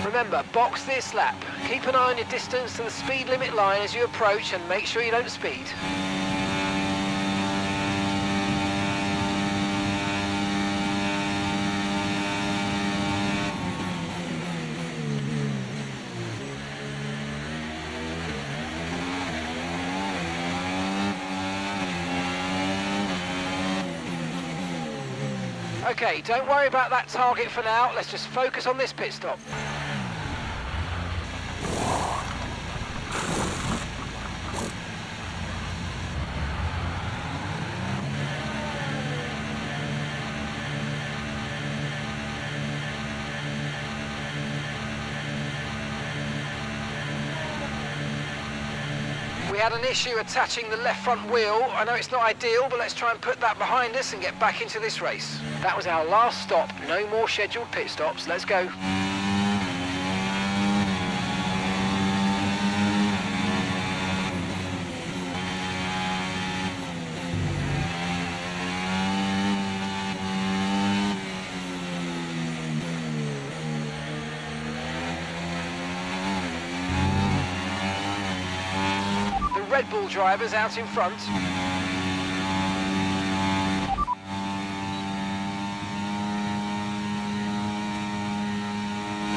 Remember, box this lap. Keep an eye on your distance to the speed limit line as you approach and make sure you don't speed. Okay, don't worry about that target for now. Let's just focus on this pit stop. had an issue attaching the left front wheel. I know it's not ideal, but let's try and put that behind us and get back into this race. That was our last stop. No more scheduled pit stops. Let's go. Red Bull drivers out in front.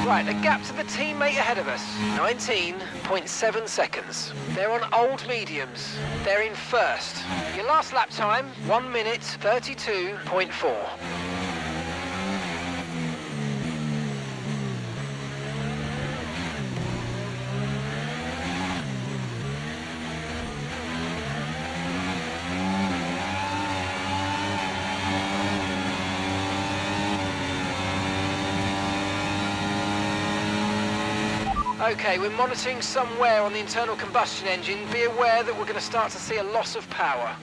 Right, the gap to the teammate ahead of us, 19.7 seconds. They're on old mediums. They're in first. Your last lap time, 1 minute 32.4. Okay, we're monitoring some wear on the internal combustion engine. Be aware that we're going to start to see a loss of power.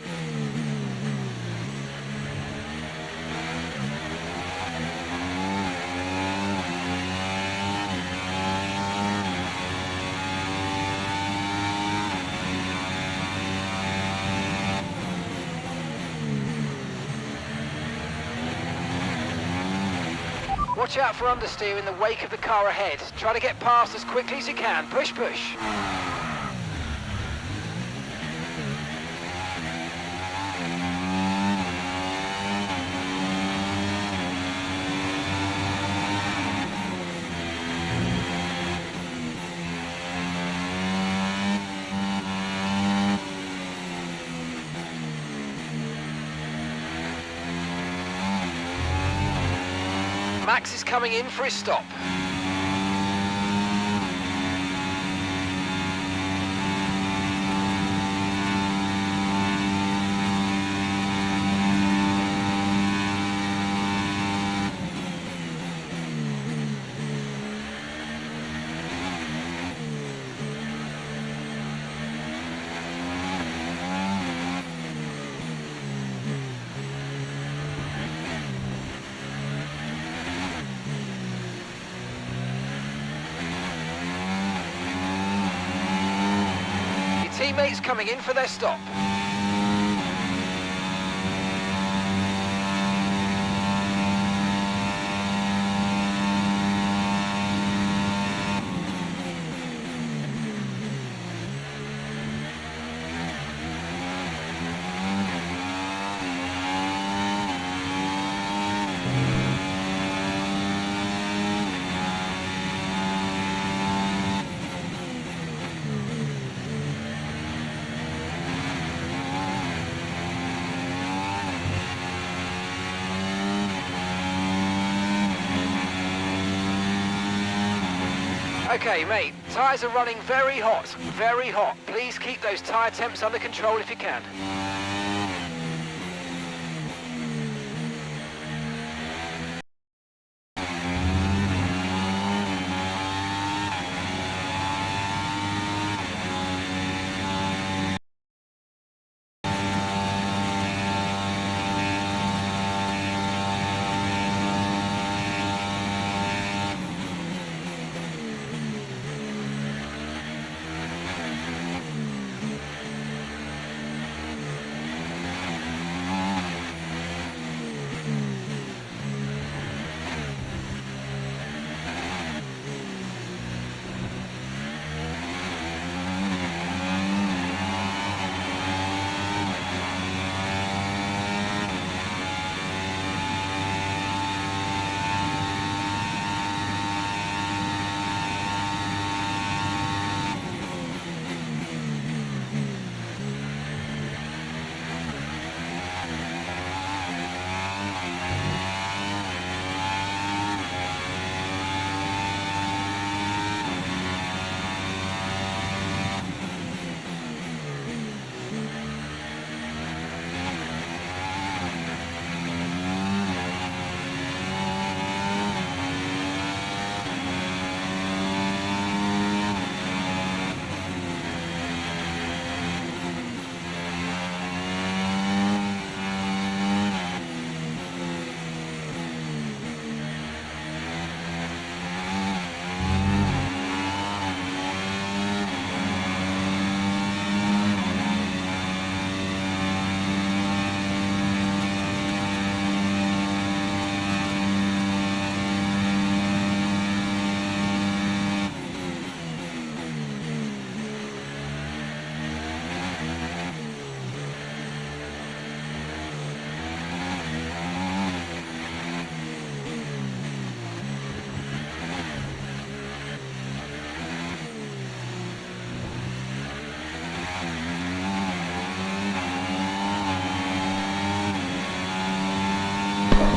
Watch out for understeer in the wake of the car ahead. Try to get past as quickly as you can. Push, push. Max is coming in for his stop. Teammates coming in for their stop. Okay, mate, tyres are running very hot, very hot. Please keep those tyre temps under control if you can.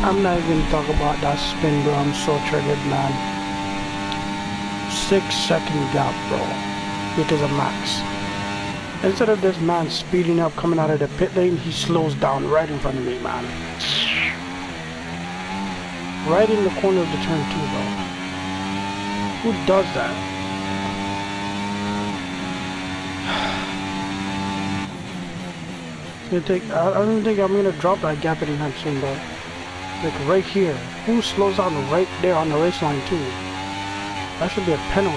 I'm not even talking about that spin, bro. I'm so triggered, man. 6-second gap, bro. Because of Max. Instead of this man speeding up, coming out of the pit lane, he slows down right in front of me, man. Right in the corner of the turn 2, bro. Who does that? It's gonna take, I don't think I'm gonna drop that gap anytime soon, bro. Like right here. Who slows down right there on the race line too? That should be a penalty.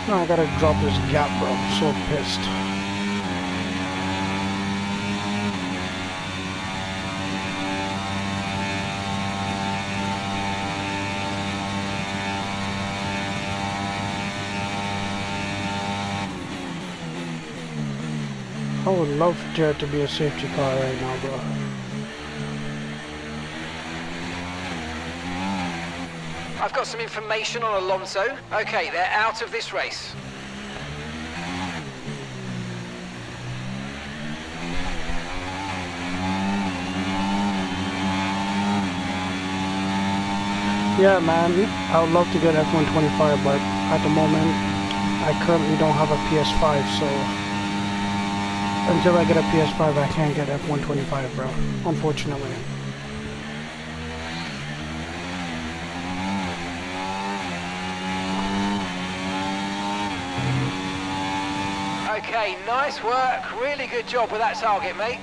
Now I gotta drop this gap, bro. I'm so pissed. I would love there to be a safety car right now, bro. I've got some information on Alonso. Okay, they're out of this race. Yeah, man, I would love to get F125, but at the moment, I currently don't have a PS5, so until I get a PS5, I can't get F125, bro. Unfortunately. Okay, nice work. Really good job with that target, mate.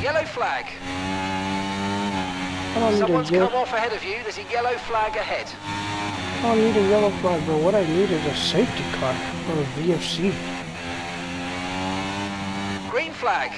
Yellow flag. Someone's come off ahead of you. There's a yellow flag ahead. I don't need a yellow flag, bro. What I need is a safety car or a VFC. Green flag.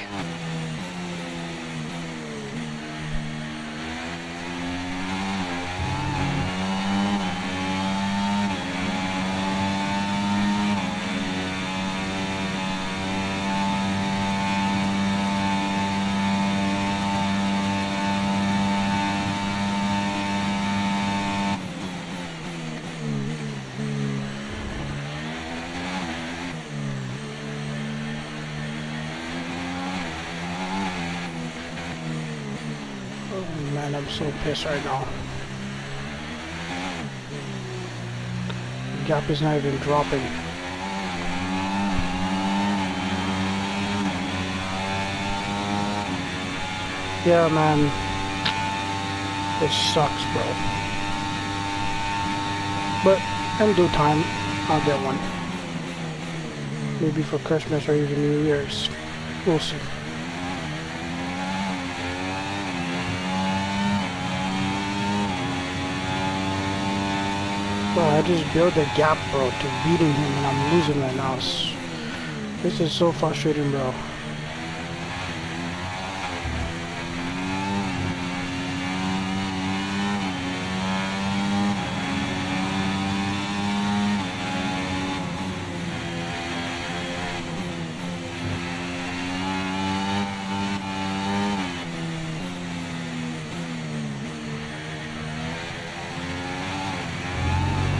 Man, I'm so pissed right now. The gap is not even dropping. Yeah, man. This sucks, bro. But in due time, I'll get one. Maybe for Christmas or even New Year's. We'll see. Bro, I just built a gap, bro, to beating him, and I'm losing right now. This is so frustrating, bro.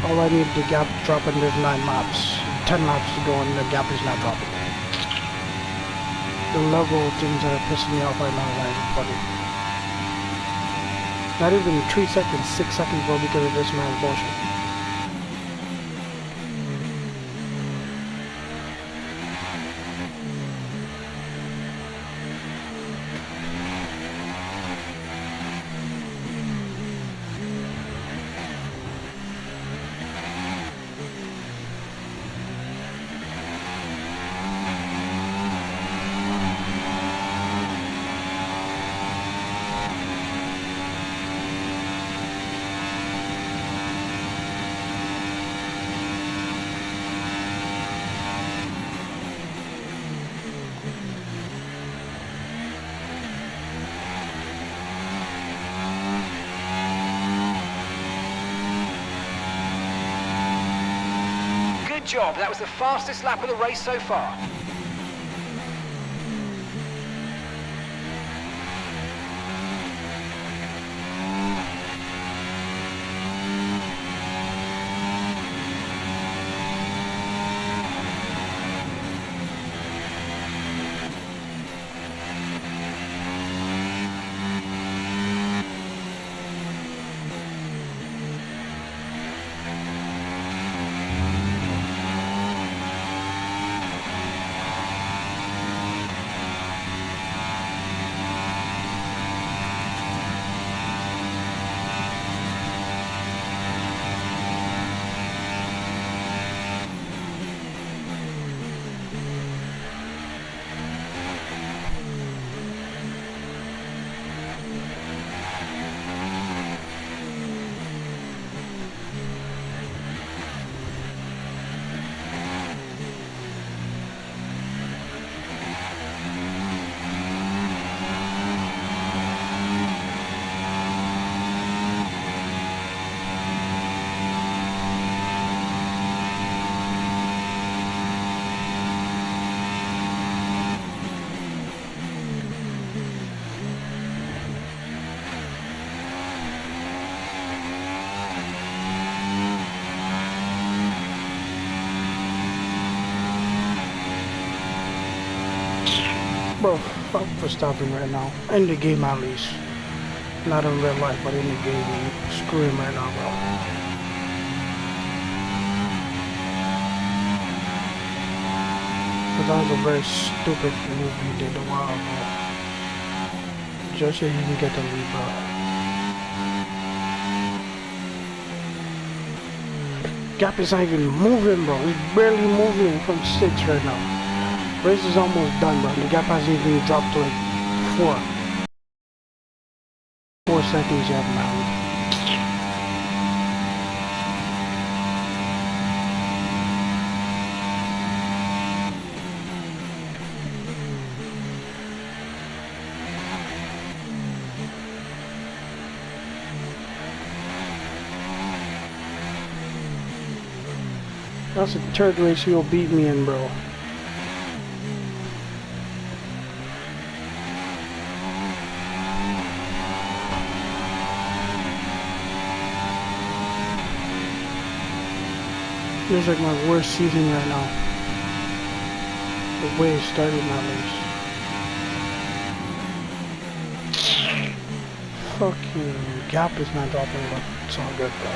All I need the gap to drop, and there's 9 laps. 10 laps to go, and the gap is not dropping. The level of things that are pissing me off right now is not even funny. Not even 3 seconds, 6 seconds, bro, because of this man's bullshit. Good job. That was the fastest lap of the race so far. Bro, fuck Verstappen right now. In the game at least. Not in real life, but in the game. Screw him right now, bro. But that was a very stupid move he did a while ago. Just so he can get the lead, bro. Gap is not even moving, bro. He's barely moving from 6 right now. Race is almost done, bro. The gap hasn't even dropped to like 4 seconds yet, man. That's the third race he'll beat me in, bro. Feels like my worst season right now. The way it started my race. Fucking gap is not dropping, but it's all good, bro.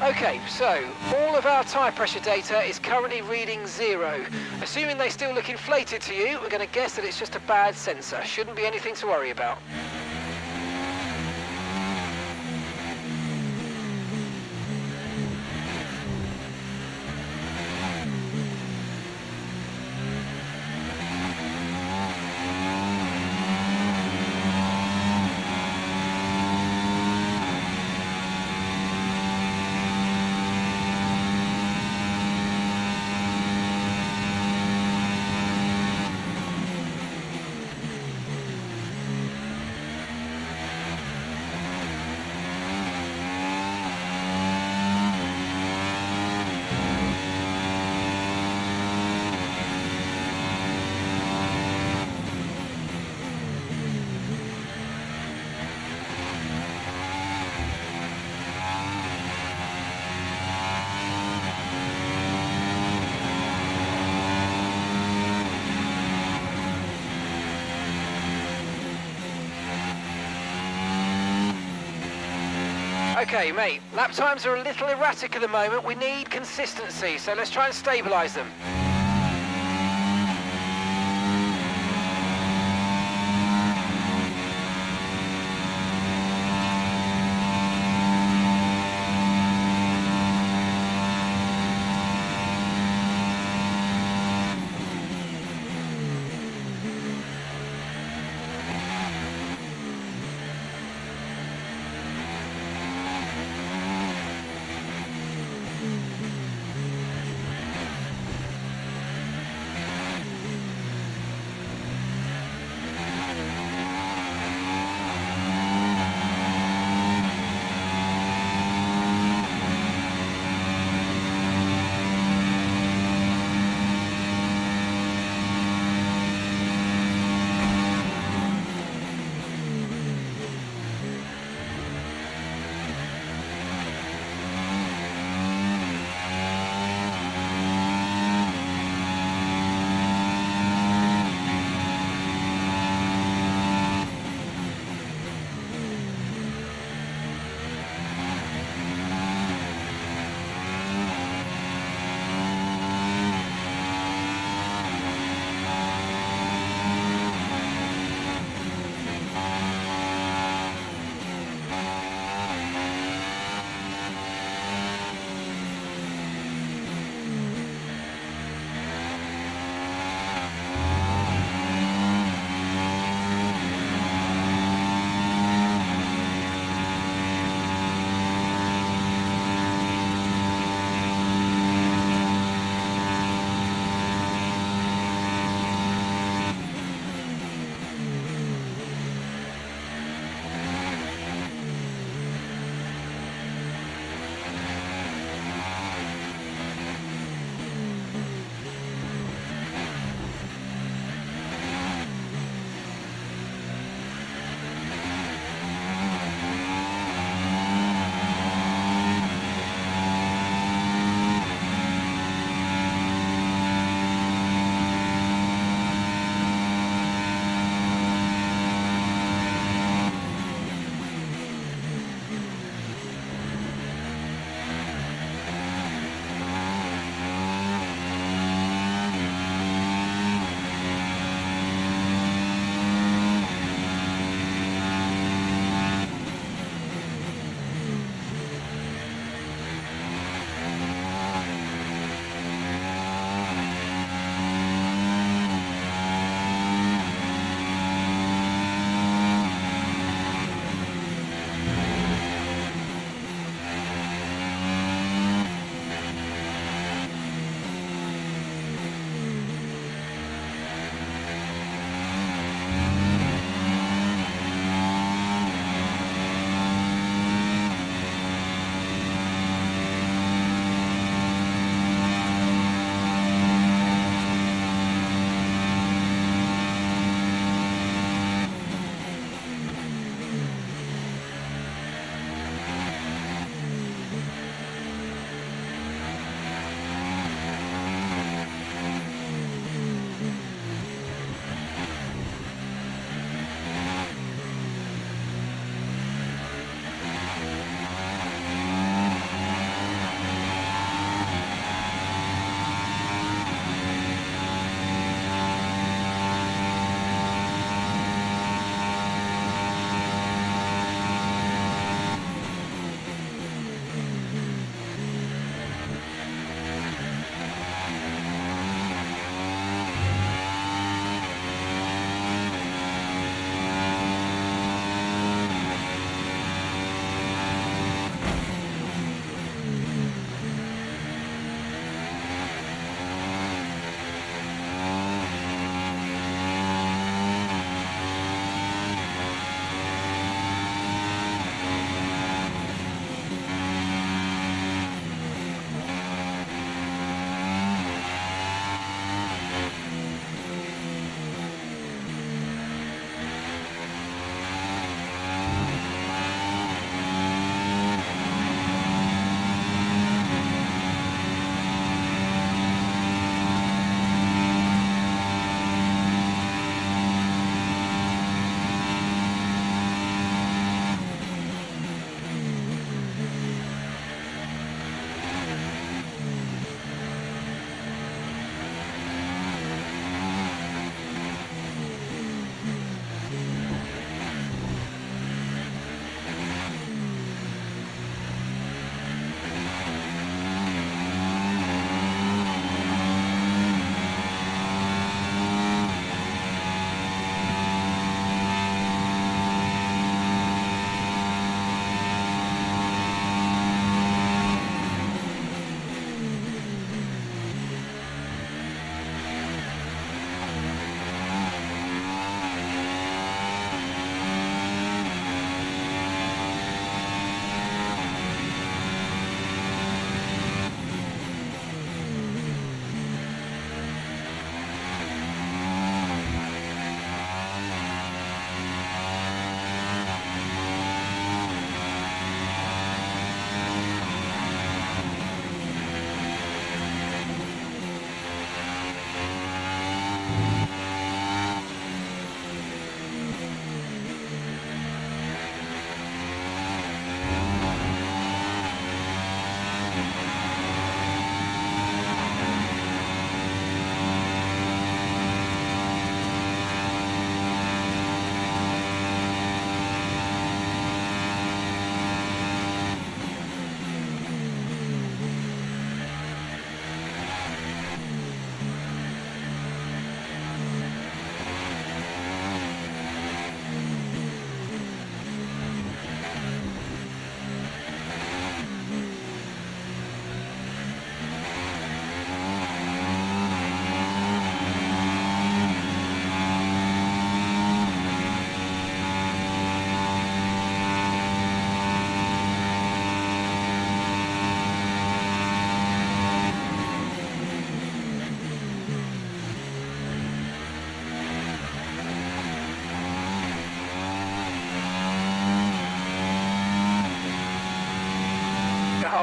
Okay, so all of our tyre pressure data is currently reading 0. Assuming they still look inflated to you, we're going to guess that it's just a bad sensor. Shouldn't be anything to worry about. Okay, mate, lap times are a little erratic at the moment. We need consistency, so let's try and stabilise them.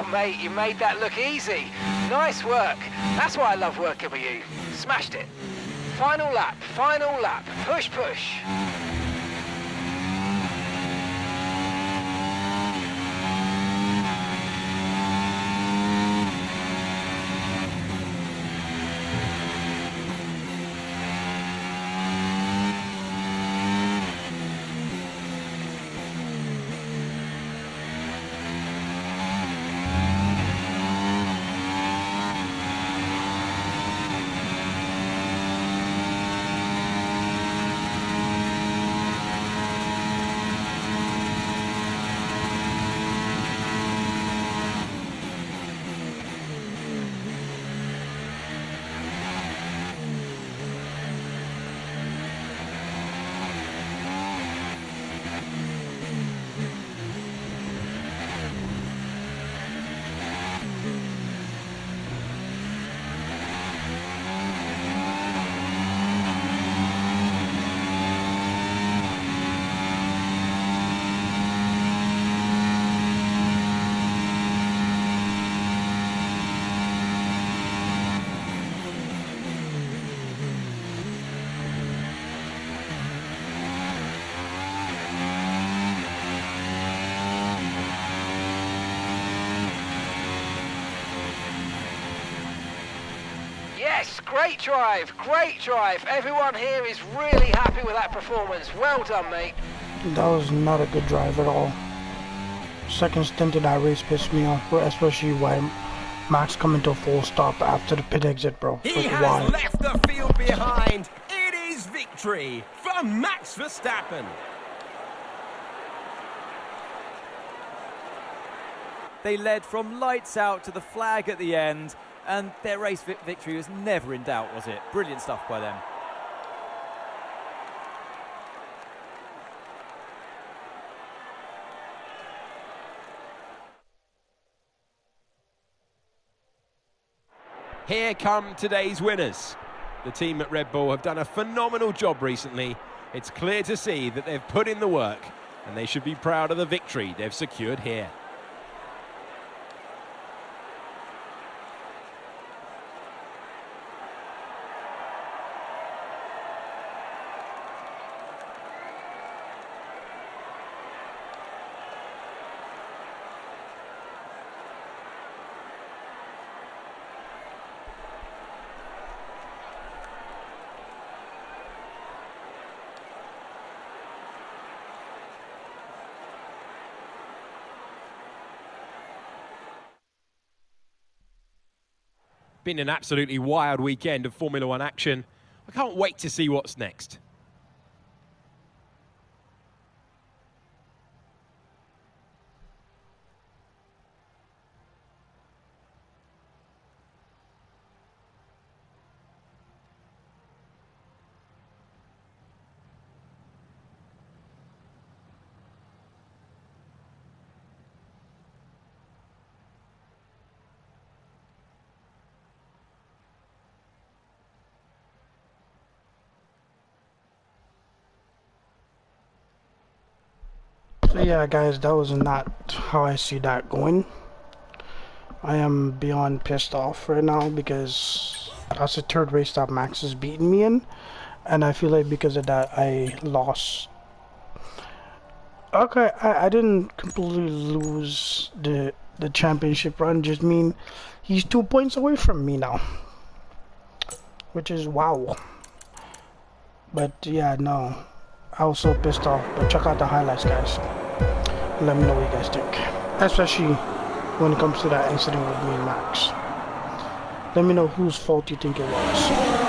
Oh, mate, you made that look easy. Nice work. That's why I love working with you. Smashed it. Final lap, final lap. Push, push. Yes, great drive, great drive. Everyone here is really happy with that performance. Well done, mate. That was not a good drive at all. Second stint of that race pissed me off, especially when Max coming to a full stop after the pit exit, bro. He Like, has why? left the field behind. It is victory for Max Verstappen. They led from lights out to the flag at the end, and their race victory was never in doubt, was it? Brilliant stuff by them. Here come today's winners. The team at Red Bull have done a phenomenal job recently. It's clear to see that they've put in the work, and they should be proud of the victory they've secured here. Been an absolutely wild weekend of Formula One action. I can't wait to see what's next. So yeah, guys, that was not how I see that going. I am beyond pissed off right now because that's the third race that Max is beating me in, and I feel like because of that I lost. Okay, I didn't completely lose the championship run. Just mean he's 2 points away from me now, which is wow. But yeah, no, I was so pissed off. But check out the highlights, guys. Let me know what you guys think, especially when it comes to that incident with me and Max. Let me know whose fault you think it was.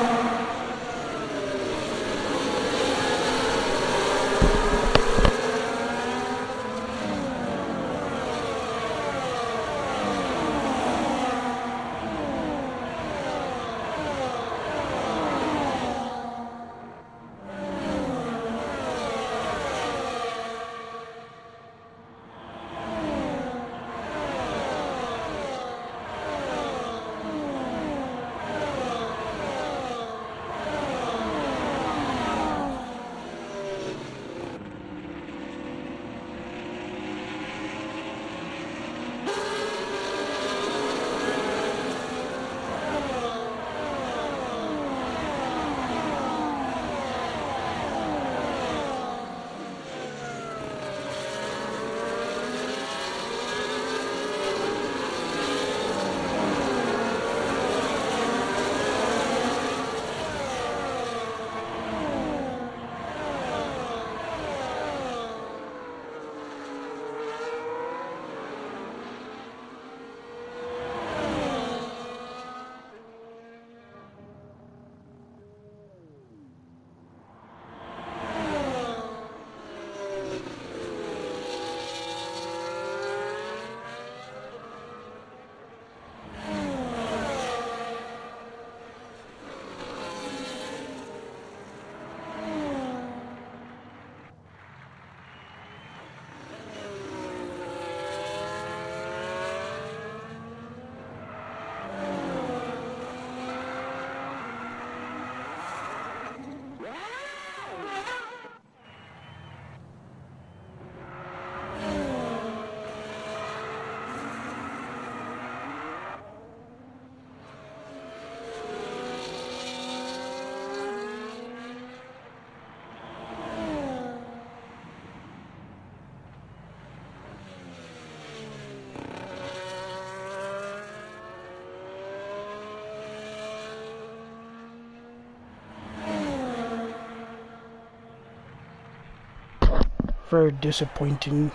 very disappointing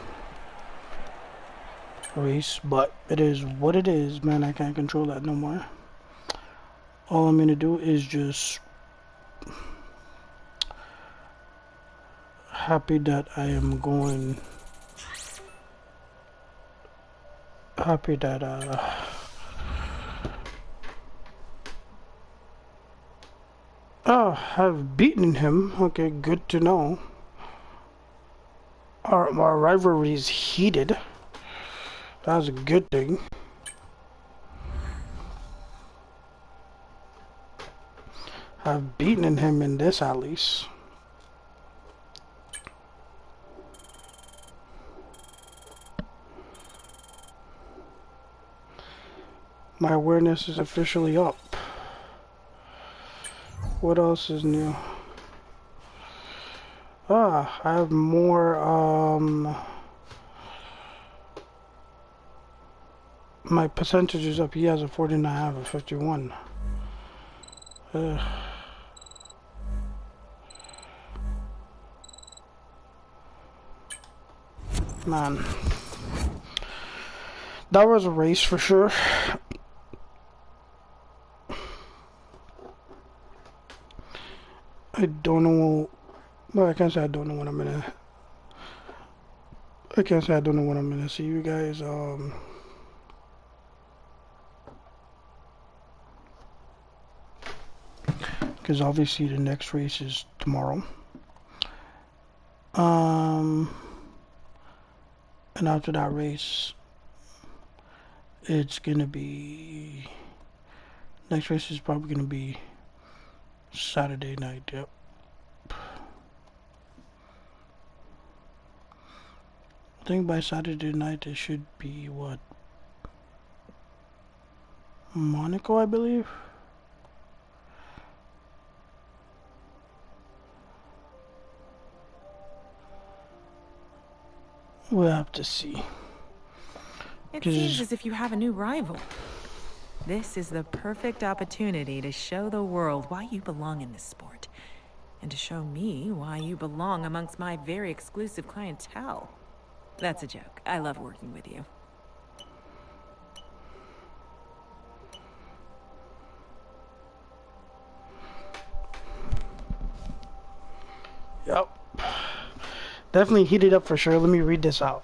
race, but it is what it is, man. I can't control that no more. All I'm gonna do is just happy that I am going, happy that I've beaten him. Okay, good to know. Our rivalry is heated. That's a good thing. I've beaten him in this at least. My awareness is officially up. What else is new? I have more, my percentage is up. He has a 49, I have a 51. Man. That was a race for sure. I don't know. Well, I can't say I don't know what I'm gonna. I can't say I don't know what I'm gonna see you guys. Because obviously the next race is tomorrow. And after that race, it's gonna be. Next race is probably gonna be Saturday night. Yep. I think by Saturday night it should be what? Monaco, I believe. We'll have to see. It seems as if you have a new rival. This is the perfect opportunity to show the world why you belong in this sport. And to show me why you belong amongst my very exclusive clientele. That's a joke. I love working with you. Yep. Definitely heated up for sure. Let me read this out.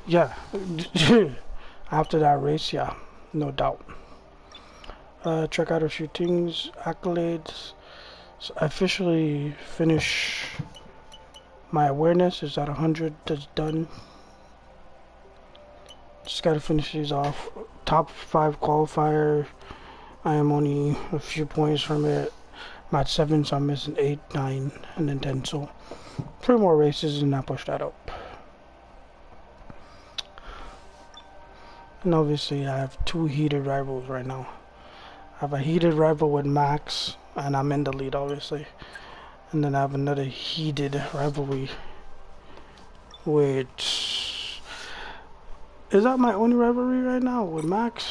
Yeah. After that race, yeah, no doubt. Check out a few things, accolades. So I officially finish my awareness is at 100. That's done. Just gotta finish these off. Top 5 qualifier. I am only a few points from it. I'm at 7, so I'm missing 8, 9, and then 10. So 3 more races and I push that up. And obviously I have 2 heated rivals right now. I have a heated rival with Max, and I'm in the lead obviously. And then I have another heated rivalry with... Is that my only rivalry right now with Max?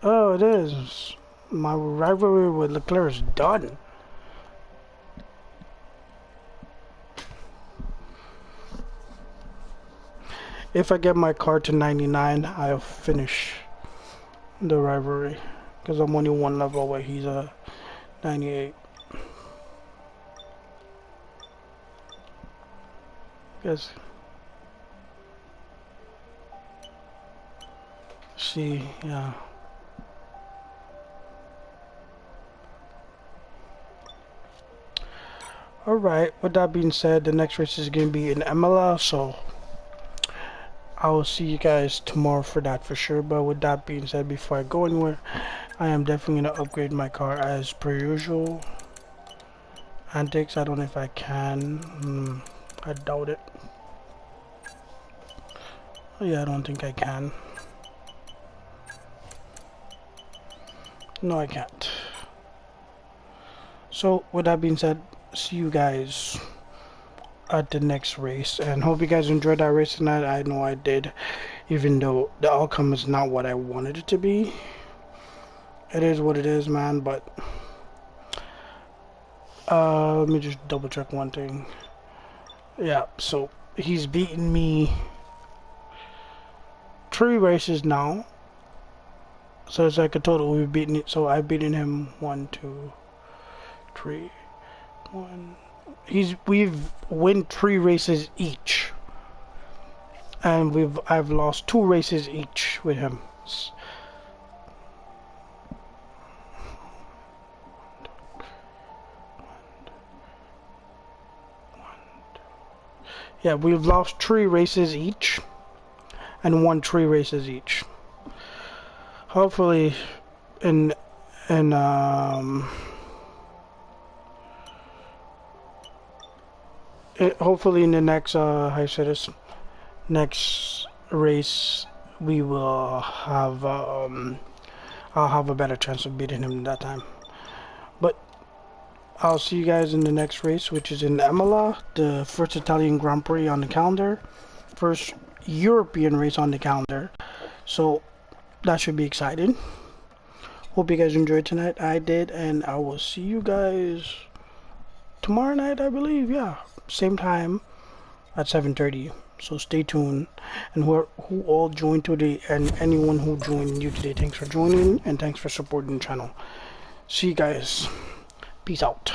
Oh, it is. My rivalry with Leclerc is done. If I get my car to 99, I'll finish the rivalry. Because I'm only 1 level away. He's a 98. Yes. See, yeah. Alright, with that being said, the next race is going to be in MLS, so I will see you guys tomorrow for that for sure. But with that being said, before I go anywhere, I am definitely going to upgrade my car as per usual. Antics, I don't know if I can. I doubt it. Oh, yeah, I don't think I can. No, I can't. So, with that being said, see you guys at the next race, and hope you guys enjoyed that race tonight. I know I did, even though the outcome is not what I wanted it to be. It is what it is, man. But let me just double check one thing. Yeah, so he's beaten me 3 races now, so it's like a total we've beaten it. So I've beaten him 1, 2, 3, 1. We've won 3 races each, and I've lost 2 races each with him. Yeah, we've lost 3 races each and won 3 races each. Hopefully, hopefully in the next how you say this, next race we will have I'll have a better chance of beating him that time. But I'll see you guys in the next race, which is in Imola, the first Italian Grand Prix on the calendar, first European race on the calendar. So that should be exciting. Hope you guys enjoyed tonight. I did, and I will see you guys tomorrow night, I believe. Yeah, same time at 7:30. So stay tuned. And who all joined today, and anyone who joined you today, thanks for joining and thanks for supporting the channel. See you guys. Peace out.